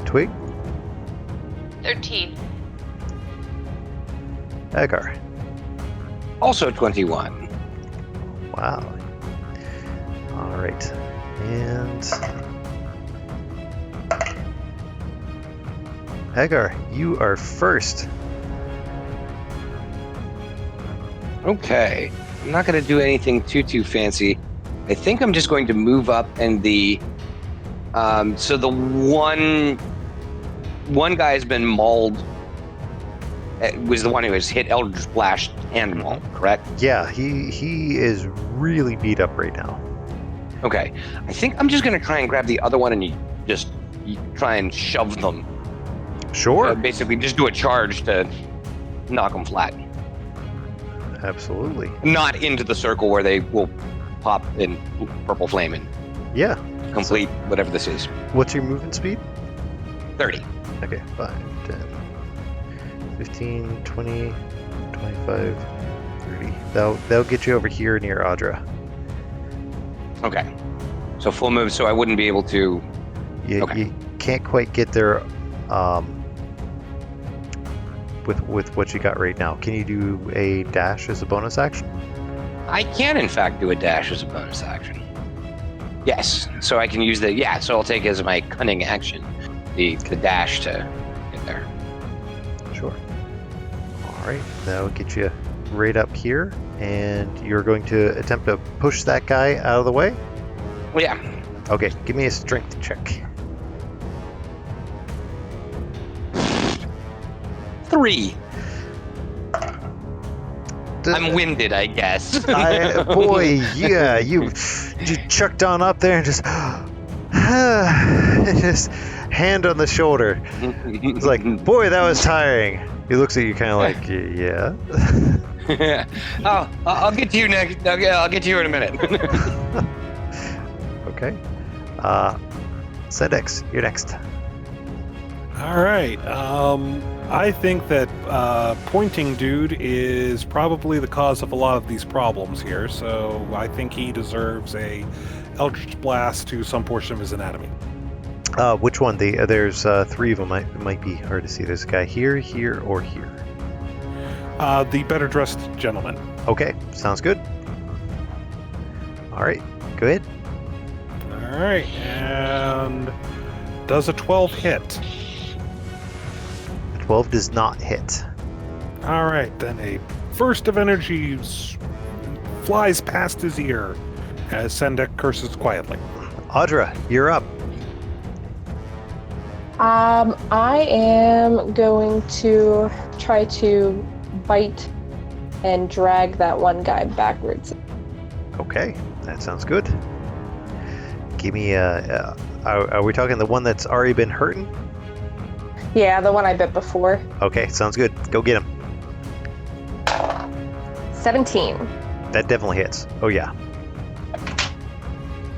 [SPEAKER 1] Twig?
[SPEAKER 6] 13.
[SPEAKER 1] Agar?
[SPEAKER 4] Also 21.
[SPEAKER 1] Wow. Alright. And Agar, you are first.
[SPEAKER 4] Okay. I'm not going to do anything too fancy. I think I'm just going to move up and so the one guy has been mauled. Was the one who has hit Eldritch Blast and mauled, correct?
[SPEAKER 1] Yeah, he is really beat up right now.
[SPEAKER 4] Okay. I think I'm just going to try and grab the other one and you try and shove them.
[SPEAKER 1] Sure.
[SPEAKER 4] Basically, just do a charge to knock them flat.
[SPEAKER 1] Absolutely.
[SPEAKER 4] Not into the circle where they will pop in purple flame and
[SPEAKER 1] Yeah.
[SPEAKER 4] complete whatever this is.
[SPEAKER 1] What's your movement speed?
[SPEAKER 4] 30.
[SPEAKER 1] Okay, 5, 10, 15, 20, 25, 30. That'll get you over here near Audra.
[SPEAKER 4] Okay. So full move, so I wouldn't be able to... Okay.
[SPEAKER 1] You can't quite get there with what you got right now. Can you do a dash as a bonus action?
[SPEAKER 4] I can, in fact, do a dash as a bonus action. Yes. So I can use so I'll take as my cunning action, the dash to get there.
[SPEAKER 1] Sure. All right, that'll get you right up here, and you're going to attempt to push that guy out of the way?
[SPEAKER 4] Well, yeah.
[SPEAKER 1] Okay, give me a strength check.
[SPEAKER 4] 3. I'm winded, I guess.
[SPEAKER 1] Boy, yeah, you chucked on up there and just just hand on the shoulder. It's like, boy, that was tiring. He looks at you kind of like, yeah.
[SPEAKER 4] Oh, I'll get to you next. I'll get to you in a minute.
[SPEAKER 1] Okay. Sendex, you're next.
[SPEAKER 2] All right. I think that Pointing Dude is probably the cause of a lot of these problems here, so I think he deserves a Eldritch Blast to some portion of his anatomy.
[SPEAKER 1] Which one? There's 3 of them. It might be hard to see. There's a guy here, here, or here.
[SPEAKER 2] The better dressed gentleman.
[SPEAKER 1] Okay, sounds good. All right, go ahead.
[SPEAKER 2] All right, and does a 12 hit?
[SPEAKER 1] 12 does not hit.
[SPEAKER 2] All right, then a burst of energy flies past his ear as Sendek curses quietly.
[SPEAKER 1] Audra, you're up.
[SPEAKER 5] I am going to try to bite and drag that one guy backwards.
[SPEAKER 1] Okay, that sounds good. Give me a. Are we talking the one that's already been hurting?
[SPEAKER 5] Yeah, the one I bit before.
[SPEAKER 1] Okay, sounds good. Go get him.
[SPEAKER 5] 17.
[SPEAKER 1] That definitely hits. Oh yeah.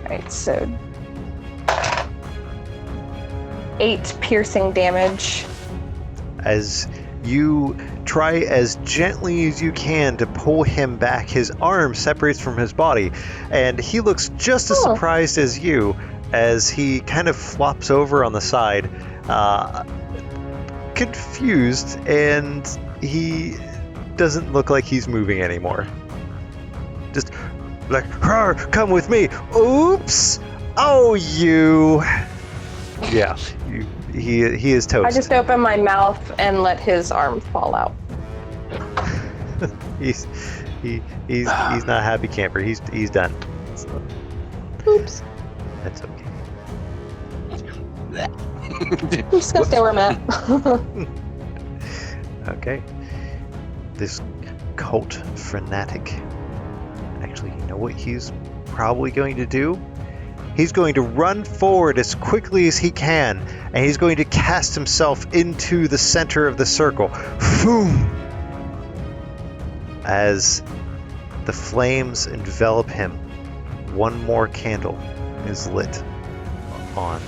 [SPEAKER 5] Right, so 8 piercing damage.
[SPEAKER 1] As you try as gently as you can to pull him back, his arm separates from his body, and he looks just as surprised as you as he kind of flops over on the side, confused, and he doesn't look like he's moving anymore. Just like, come with me. Oops. Oh, you. Yeah, he is toast.
[SPEAKER 5] I just open my mouth and let his arm fall out.
[SPEAKER 1] he's not a happy camper. He's done. So,
[SPEAKER 5] Oops.
[SPEAKER 1] that's okay.
[SPEAKER 5] I'm just gonna stay where I'm at.
[SPEAKER 1] Okay. This cult fanatic. Actually, you know what he's probably going to do? He's going to run forward as quickly as he can, and he's going to cast himself into the center of the circle. Boom! As the flames envelop him, one more candle is lit on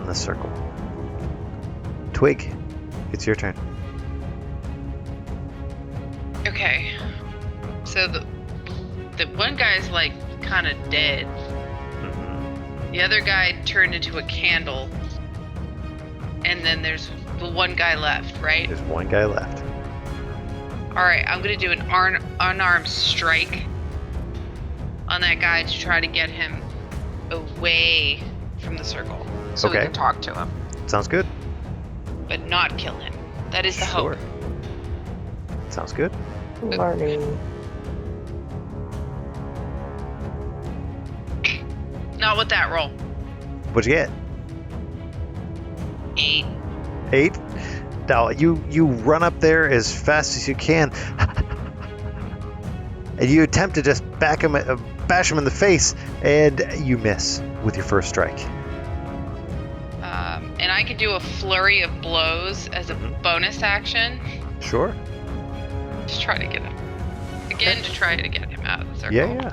[SPEAKER 1] the circle. Twig, it's your turn.
[SPEAKER 6] Okay. So the one guy's like kind of dead.
[SPEAKER 1] Mm-hmm.
[SPEAKER 6] The other guy turned into a candle. And then there's the one guy left, right?
[SPEAKER 1] There's one guy left.
[SPEAKER 6] Alright, I'm gonna do an unarmed strike on that guy to try to get him away from the circle. So we
[SPEAKER 1] Okay.
[SPEAKER 6] can talk to him.
[SPEAKER 1] Sounds good.
[SPEAKER 6] But not kill him. That is the
[SPEAKER 1] Sure.
[SPEAKER 6] hope.
[SPEAKER 1] Sounds good.
[SPEAKER 5] Learning.
[SPEAKER 6] Not with that roll.
[SPEAKER 1] What'd you get?
[SPEAKER 6] 8.
[SPEAKER 1] 8? Now, you run up there as fast as you can, and you attempt to just bash him in the face, and you miss with your first strike.
[SPEAKER 6] And I could do a flurry of blows as a bonus action.
[SPEAKER 1] Sure.
[SPEAKER 6] Just try to get him. Again, to try to get him out of the circle.
[SPEAKER 1] Yeah.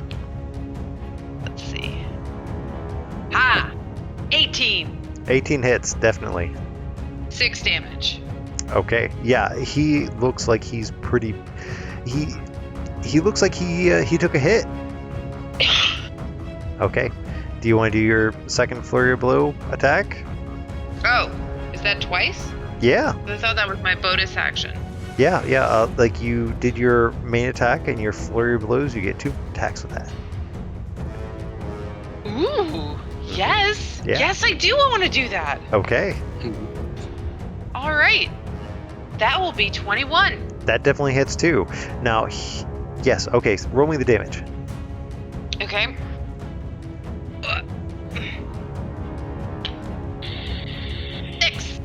[SPEAKER 6] Let's see. Ha! 18.
[SPEAKER 1] 18 hits, definitely.
[SPEAKER 6] 6 damage.
[SPEAKER 1] Okay. Yeah, he looks like he's pretty. He looks like he took a hit. Okay. Do you want to do your second flurry of blow attack?
[SPEAKER 6] Oh, is that twice?
[SPEAKER 1] Yeah.
[SPEAKER 6] I thought that was my bonus action.
[SPEAKER 1] Yeah. Like you did your main attack and your flurry of blows, you get 2 attacks with that.
[SPEAKER 6] Ooh, yes.
[SPEAKER 1] Yeah.
[SPEAKER 6] Yes, I do want to do that.
[SPEAKER 1] Okay.
[SPEAKER 6] All right. That will be 21.
[SPEAKER 1] That definitely hits too. Now, yes. Okay. So roll me the damage.
[SPEAKER 6] Okay. 6.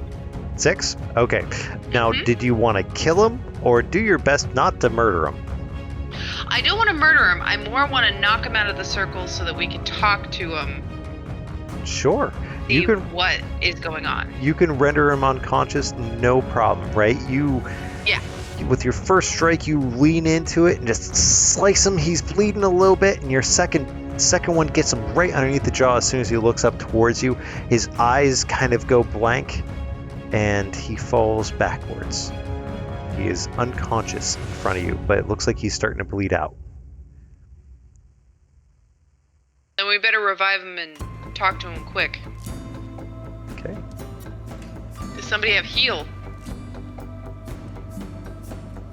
[SPEAKER 1] 6. Okay. Now, did you want to kill him or do your best not to murder him?
[SPEAKER 6] I don't want to murder him. I more want to knock him out of the circle so that we can talk to him.
[SPEAKER 1] Sure.
[SPEAKER 6] See
[SPEAKER 1] You can
[SPEAKER 6] what is going on.
[SPEAKER 1] you can render him unconscious, no problem, right?
[SPEAKER 6] Yeah.
[SPEAKER 1] With your first strike, you lean into it and just slice him. He's bleeding a little bit, and your second one gets him right underneath the jaw as soon as he looks up towards you. His eyes kind of go blank, and he falls backwards. He is unconscious in front of you, but it looks like he's starting to bleed out.
[SPEAKER 6] Then we better revive him and talk to him quick.
[SPEAKER 1] Okay.
[SPEAKER 6] Does somebody have heal?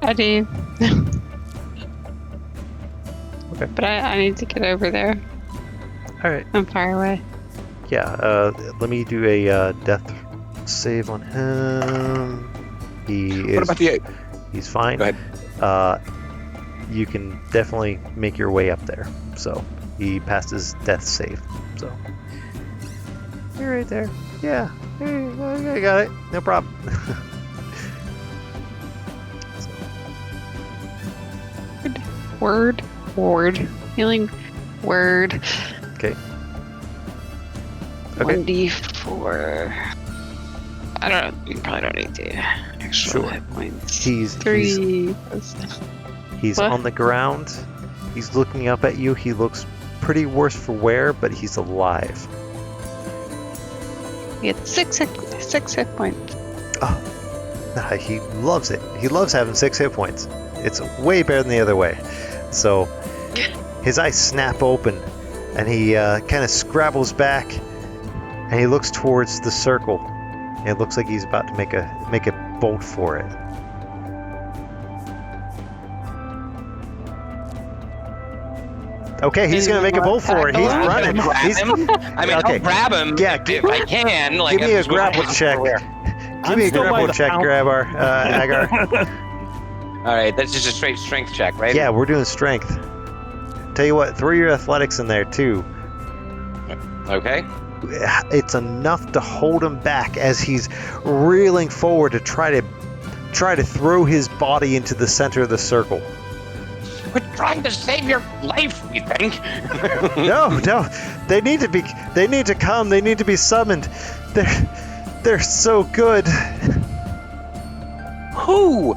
[SPEAKER 3] I do.
[SPEAKER 1] Okay.
[SPEAKER 3] But I need to get over there.
[SPEAKER 1] All right.
[SPEAKER 3] I'm far away.
[SPEAKER 1] Yeah. Let me do a death save on him.
[SPEAKER 4] What about the 8?
[SPEAKER 1] He's fine.
[SPEAKER 4] Go ahead.
[SPEAKER 1] You can definitely make your way up there. So he passed his death save. So you're right there. Yeah. Hey, I got it. No problem.
[SPEAKER 3] Word. Healing word.
[SPEAKER 1] Okay.
[SPEAKER 3] 1d4. I don't know. You probably don't need the extra
[SPEAKER 1] Sure.
[SPEAKER 3] hit points.
[SPEAKER 1] He's
[SPEAKER 3] 3.
[SPEAKER 1] He's
[SPEAKER 3] What?
[SPEAKER 1] on the ground. He's looking up at you. He looks pretty worse for wear, but he's alive.
[SPEAKER 3] You get 6 hit points.
[SPEAKER 1] He loves it. He loves having 6 hit points. It's way better than the other way. So his eyes snap open, and he kind of scrabbles back, and he looks towards the circle. And it looks like he's about to make a bolt for it. Okay, he's gonna make a bolt for it. He's running.
[SPEAKER 4] Grab
[SPEAKER 1] He's,
[SPEAKER 4] him? I mean,
[SPEAKER 1] Okay.
[SPEAKER 4] I'll grab him
[SPEAKER 1] Yeah,
[SPEAKER 4] if I can. Like,
[SPEAKER 1] give me
[SPEAKER 4] I'm
[SPEAKER 1] a
[SPEAKER 4] just
[SPEAKER 1] grapple
[SPEAKER 4] waiting
[SPEAKER 1] check.
[SPEAKER 4] for where.
[SPEAKER 1] Give me a
[SPEAKER 2] still by
[SPEAKER 1] grapple
[SPEAKER 2] the
[SPEAKER 1] check,
[SPEAKER 2] fountain.
[SPEAKER 1] Agar.
[SPEAKER 4] All right, that's just a straight strength check, right?
[SPEAKER 1] Yeah, we're doing strength. Tell you what, throw your athletics in there too.
[SPEAKER 4] Okay.
[SPEAKER 1] It's enough to hold him back as he's reeling forward to try to throw his body into the center of the circle.
[SPEAKER 4] We're trying to save your life, we think.
[SPEAKER 1] No, they need to come. They need to be summoned. They're so good.
[SPEAKER 4] Who?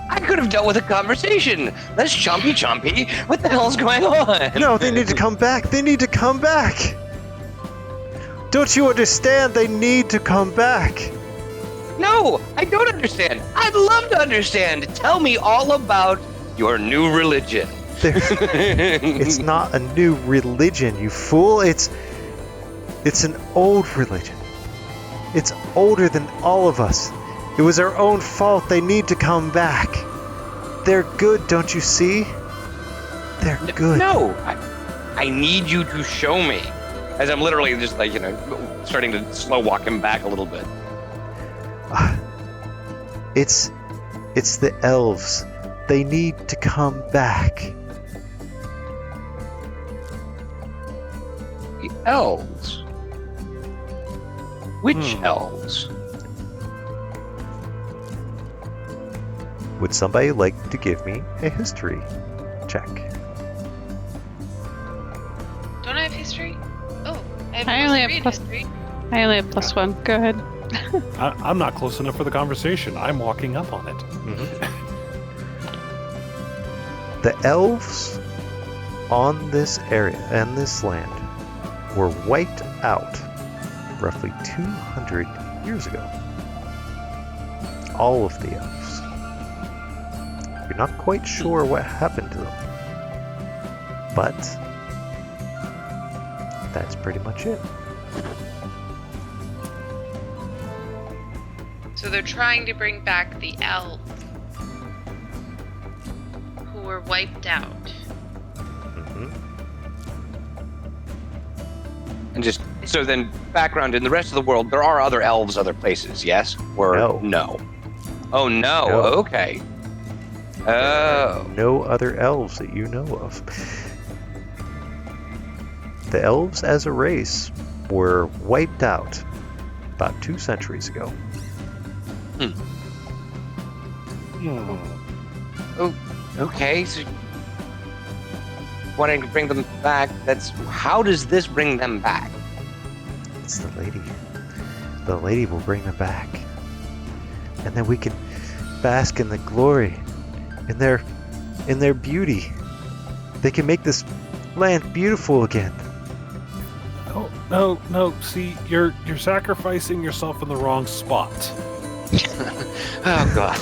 [SPEAKER 4] I could have dealt with a conversation. That's chompy. What the hell's going on?
[SPEAKER 1] No, they need to come back. They need to come back. Don't you understand? They need to come back.
[SPEAKER 4] No, I don't understand. I'd love to understand. Tell me all about your new religion.
[SPEAKER 1] It's not a new religion, you fool. It's an old religion. It's older than all of us. It was our own fault. They need to come back. They're good, don't you see? They're good.
[SPEAKER 4] No, I need you to show me. As I'm literally just like, starting to slow walk him back a little bit.
[SPEAKER 1] It's the elves. They need to come back.
[SPEAKER 4] The elves? Which elves?
[SPEAKER 1] Would somebody like to give me a history check?
[SPEAKER 6] Don't I have history? Oh, I have
[SPEAKER 3] I only have
[SPEAKER 6] +3 in
[SPEAKER 3] plus-
[SPEAKER 6] history.
[SPEAKER 3] I only have +1. Go ahead.
[SPEAKER 2] I'm not close enough for the conversation. I'm walking up on it.
[SPEAKER 1] The elves on this area and this land were wiped out roughly 200 years ago. All of the elves. You're not quite sure what happened to them, but that's pretty much it.
[SPEAKER 6] So they're trying to bring back the elves who were wiped out.
[SPEAKER 4] And just so then, background in the rest of the world, there are other elves, other places, yes? Or
[SPEAKER 1] No.
[SPEAKER 4] Oh no.
[SPEAKER 1] No.
[SPEAKER 4] Okay. Oh.
[SPEAKER 1] No other elves that you know of. The elves as a race were wiped out about 2 centuries ago.
[SPEAKER 4] Okay. So wanting to bring them back. How does this bring them back?
[SPEAKER 1] It's the lady. The lady will bring them back. And then we can bask in the glory, in their beauty. They can make this land beautiful again.
[SPEAKER 2] Oh, no. See, you're sacrificing yourself in the wrong spot.
[SPEAKER 4] Oh God.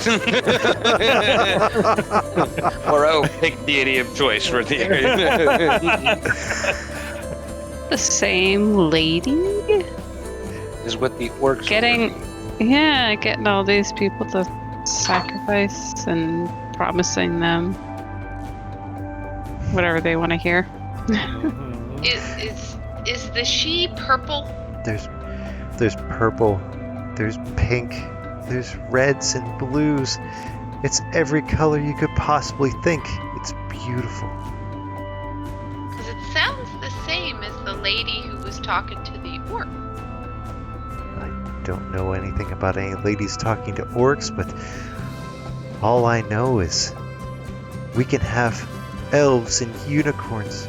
[SPEAKER 4] Or pick deity of choice for the
[SPEAKER 3] The same lady?
[SPEAKER 4] is what the orcs
[SPEAKER 3] Getting-
[SPEAKER 4] were.
[SPEAKER 3] Getting all these people to sacrifice and promising them whatever they want to hear.
[SPEAKER 6] Is the she purple?
[SPEAKER 1] There's purple, there's pink, there's reds and blues. It's every color you could possibly think. It's beautiful.
[SPEAKER 6] Because it sounds the same as the lady who was talking to the orc.
[SPEAKER 1] I don't know anything about any ladies talking to orcs, but all I know is we can have elves and unicorns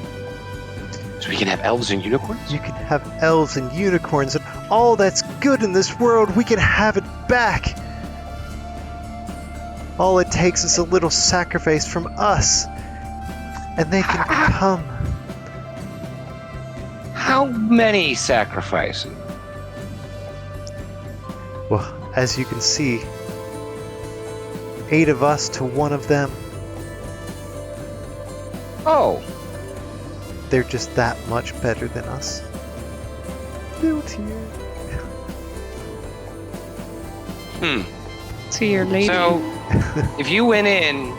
[SPEAKER 4] So we can have elves and unicorns?
[SPEAKER 1] You can have elves and unicorns and all that's good in this world, we can have it back. All it takes is a little sacrifice from us, and they can come.
[SPEAKER 4] How many sacrifices?
[SPEAKER 1] Well, as you can see, 8 of us to 1 of them.
[SPEAKER 4] Oh.
[SPEAKER 1] They're just that much better than us. Little tear.
[SPEAKER 3] To your lady.
[SPEAKER 4] So, if you went in,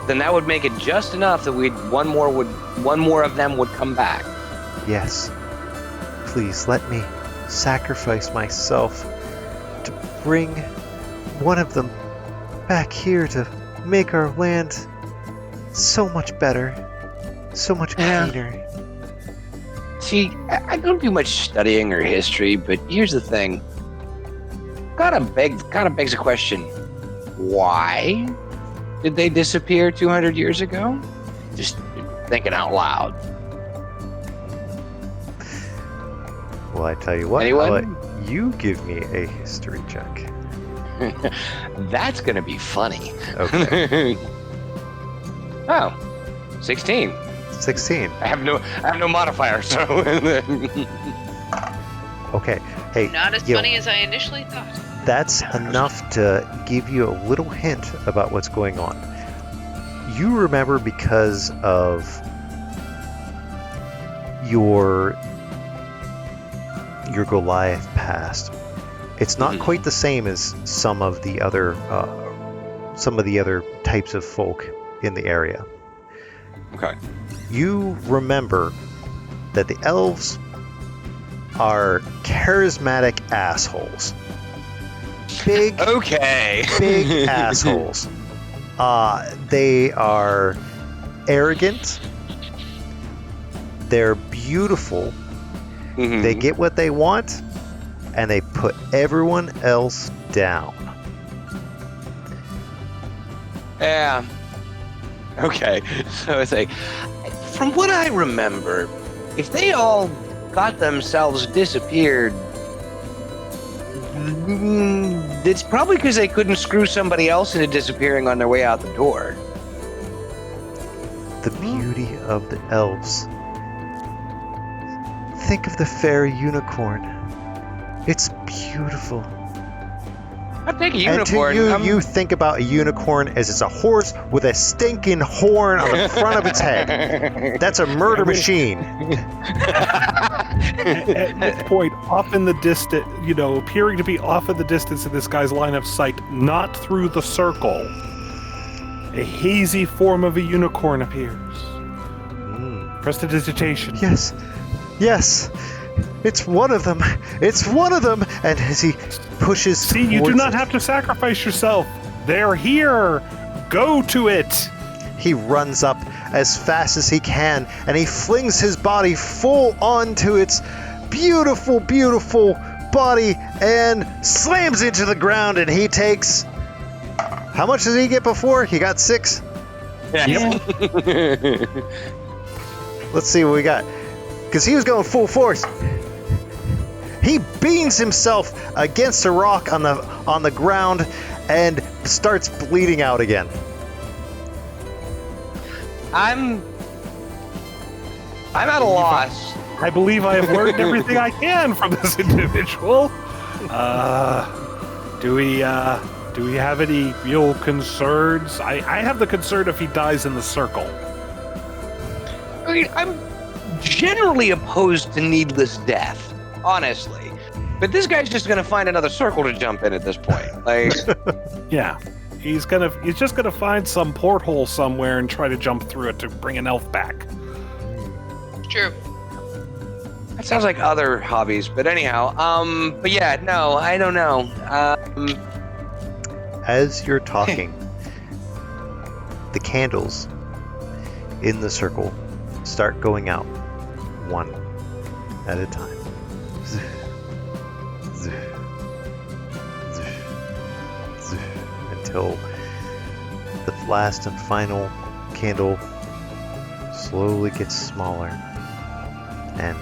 [SPEAKER 4] then that would make it just enough that one more of them would come back.
[SPEAKER 1] Yes. Please let me sacrifice myself to bring one of them back here to make our land so much better, so much cleaner.
[SPEAKER 4] See, I don't do much studying or history, but here's the thing. Kind of begs a question. Why did they disappear 200 years ago? Just thinking out loud.
[SPEAKER 1] Well, I tell you what,
[SPEAKER 4] Anyone?
[SPEAKER 1] I'll let you give me a history check.
[SPEAKER 4] That's gonna be funny.
[SPEAKER 1] Okay.
[SPEAKER 4] Oh, 16.
[SPEAKER 1] 16.
[SPEAKER 4] I have no modifier, so.
[SPEAKER 1] Okay. Hey,
[SPEAKER 6] Not as funny as I initially thought.
[SPEAKER 1] that's enough to give you a little hint about what's going on. You remember because of your Goliath past. It's not quite the same as some of the other types of folk in the area.
[SPEAKER 4] Okay.
[SPEAKER 1] You remember that the elves are charismatic assholes. Big big assholes. They are arrogant. They're beautiful.
[SPEAKER 4] Mhm.
[SPEAKER 1] They get what they want, and they put everyone else down.
[SPEAKER 4] Yeah. Okay. So it's like, from what I remember, if they all got themselves disappeared, it's probably because they couldn't screw somebody else into disappearing on their way out the door.
[SPEAKER 1] The beauty of the elves. Think of the fairy unicorn. It's beautiful.
[SPEAKER 4] I'd take a
[SPEAKER 1] And to
[SPEAKER 4] unicorn.
[SPEAKER 1] you think about a unicorn as it's a horse with a stinking horn on the front of its head. That's a murder machine.
[SPEAKER 2] At this point, off in the distance, appearing to be off in the distance in this guy's line of sight, not through the circle, a hazy form of a unicorn appears. Prestidigitation.
[SPEAKER 1] Yes. Yes. It's one of them. It's one of them. And as he pushes
[SPEAKER 2] See, you do
[SPEAKER 1] towards
[SPEAKER 2] not
[SPEAKER 1] it,
[SPEAKER 2] have to sacrifice yourself. They're here. Go to it.
[SPEAKER 1] he runs up as fast as he can, and he flings his body full onto its beautiful, beautiful body and slams into the ground, and he takes... How much did he get before? He got 6?
[SPEAKER 2] Yep.
[SPEAKER 1] Let's see what we got. Because he was going full force. He beans himself against a rock on the ground and starts bleeding out again.
[SPEAKER 4] I'm at a loss.
[SPEAKER 2] I believe I have learned everything I can from this individual. Do we have any real concerns? I have the concern if he dies in the circle.
[SPEAKER 4] I mean, I'm generally opposed to needless death, honestly. But this guy's just gonna find another circle to jump in at this point. Like,
[SPEAKER 2] Yeah. He's just gonna find some porthole somewhere and try to jump through it to bring an elf back.
[SPEAKER 6] True.
[SPEAKER 4] that sounds like other hobbies. But anyhow, but yeah, no, I don't know.
[SPEAKER 1] As you're talking, the candles in the circle start going out one at a time. Until the last and final candle slowly gets smaller and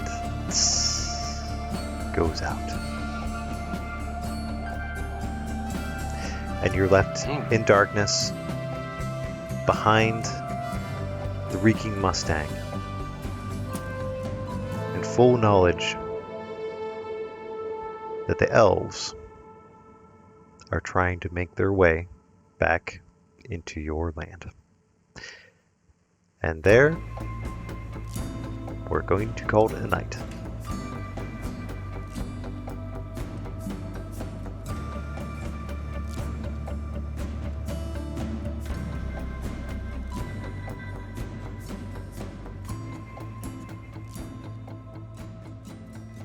[SPEAKER 1] goes out. And you're left in darkness behind the reeking Mustang, in full knowledge that the elves are trying to make their way back into your land. And there, we're going to call it a night.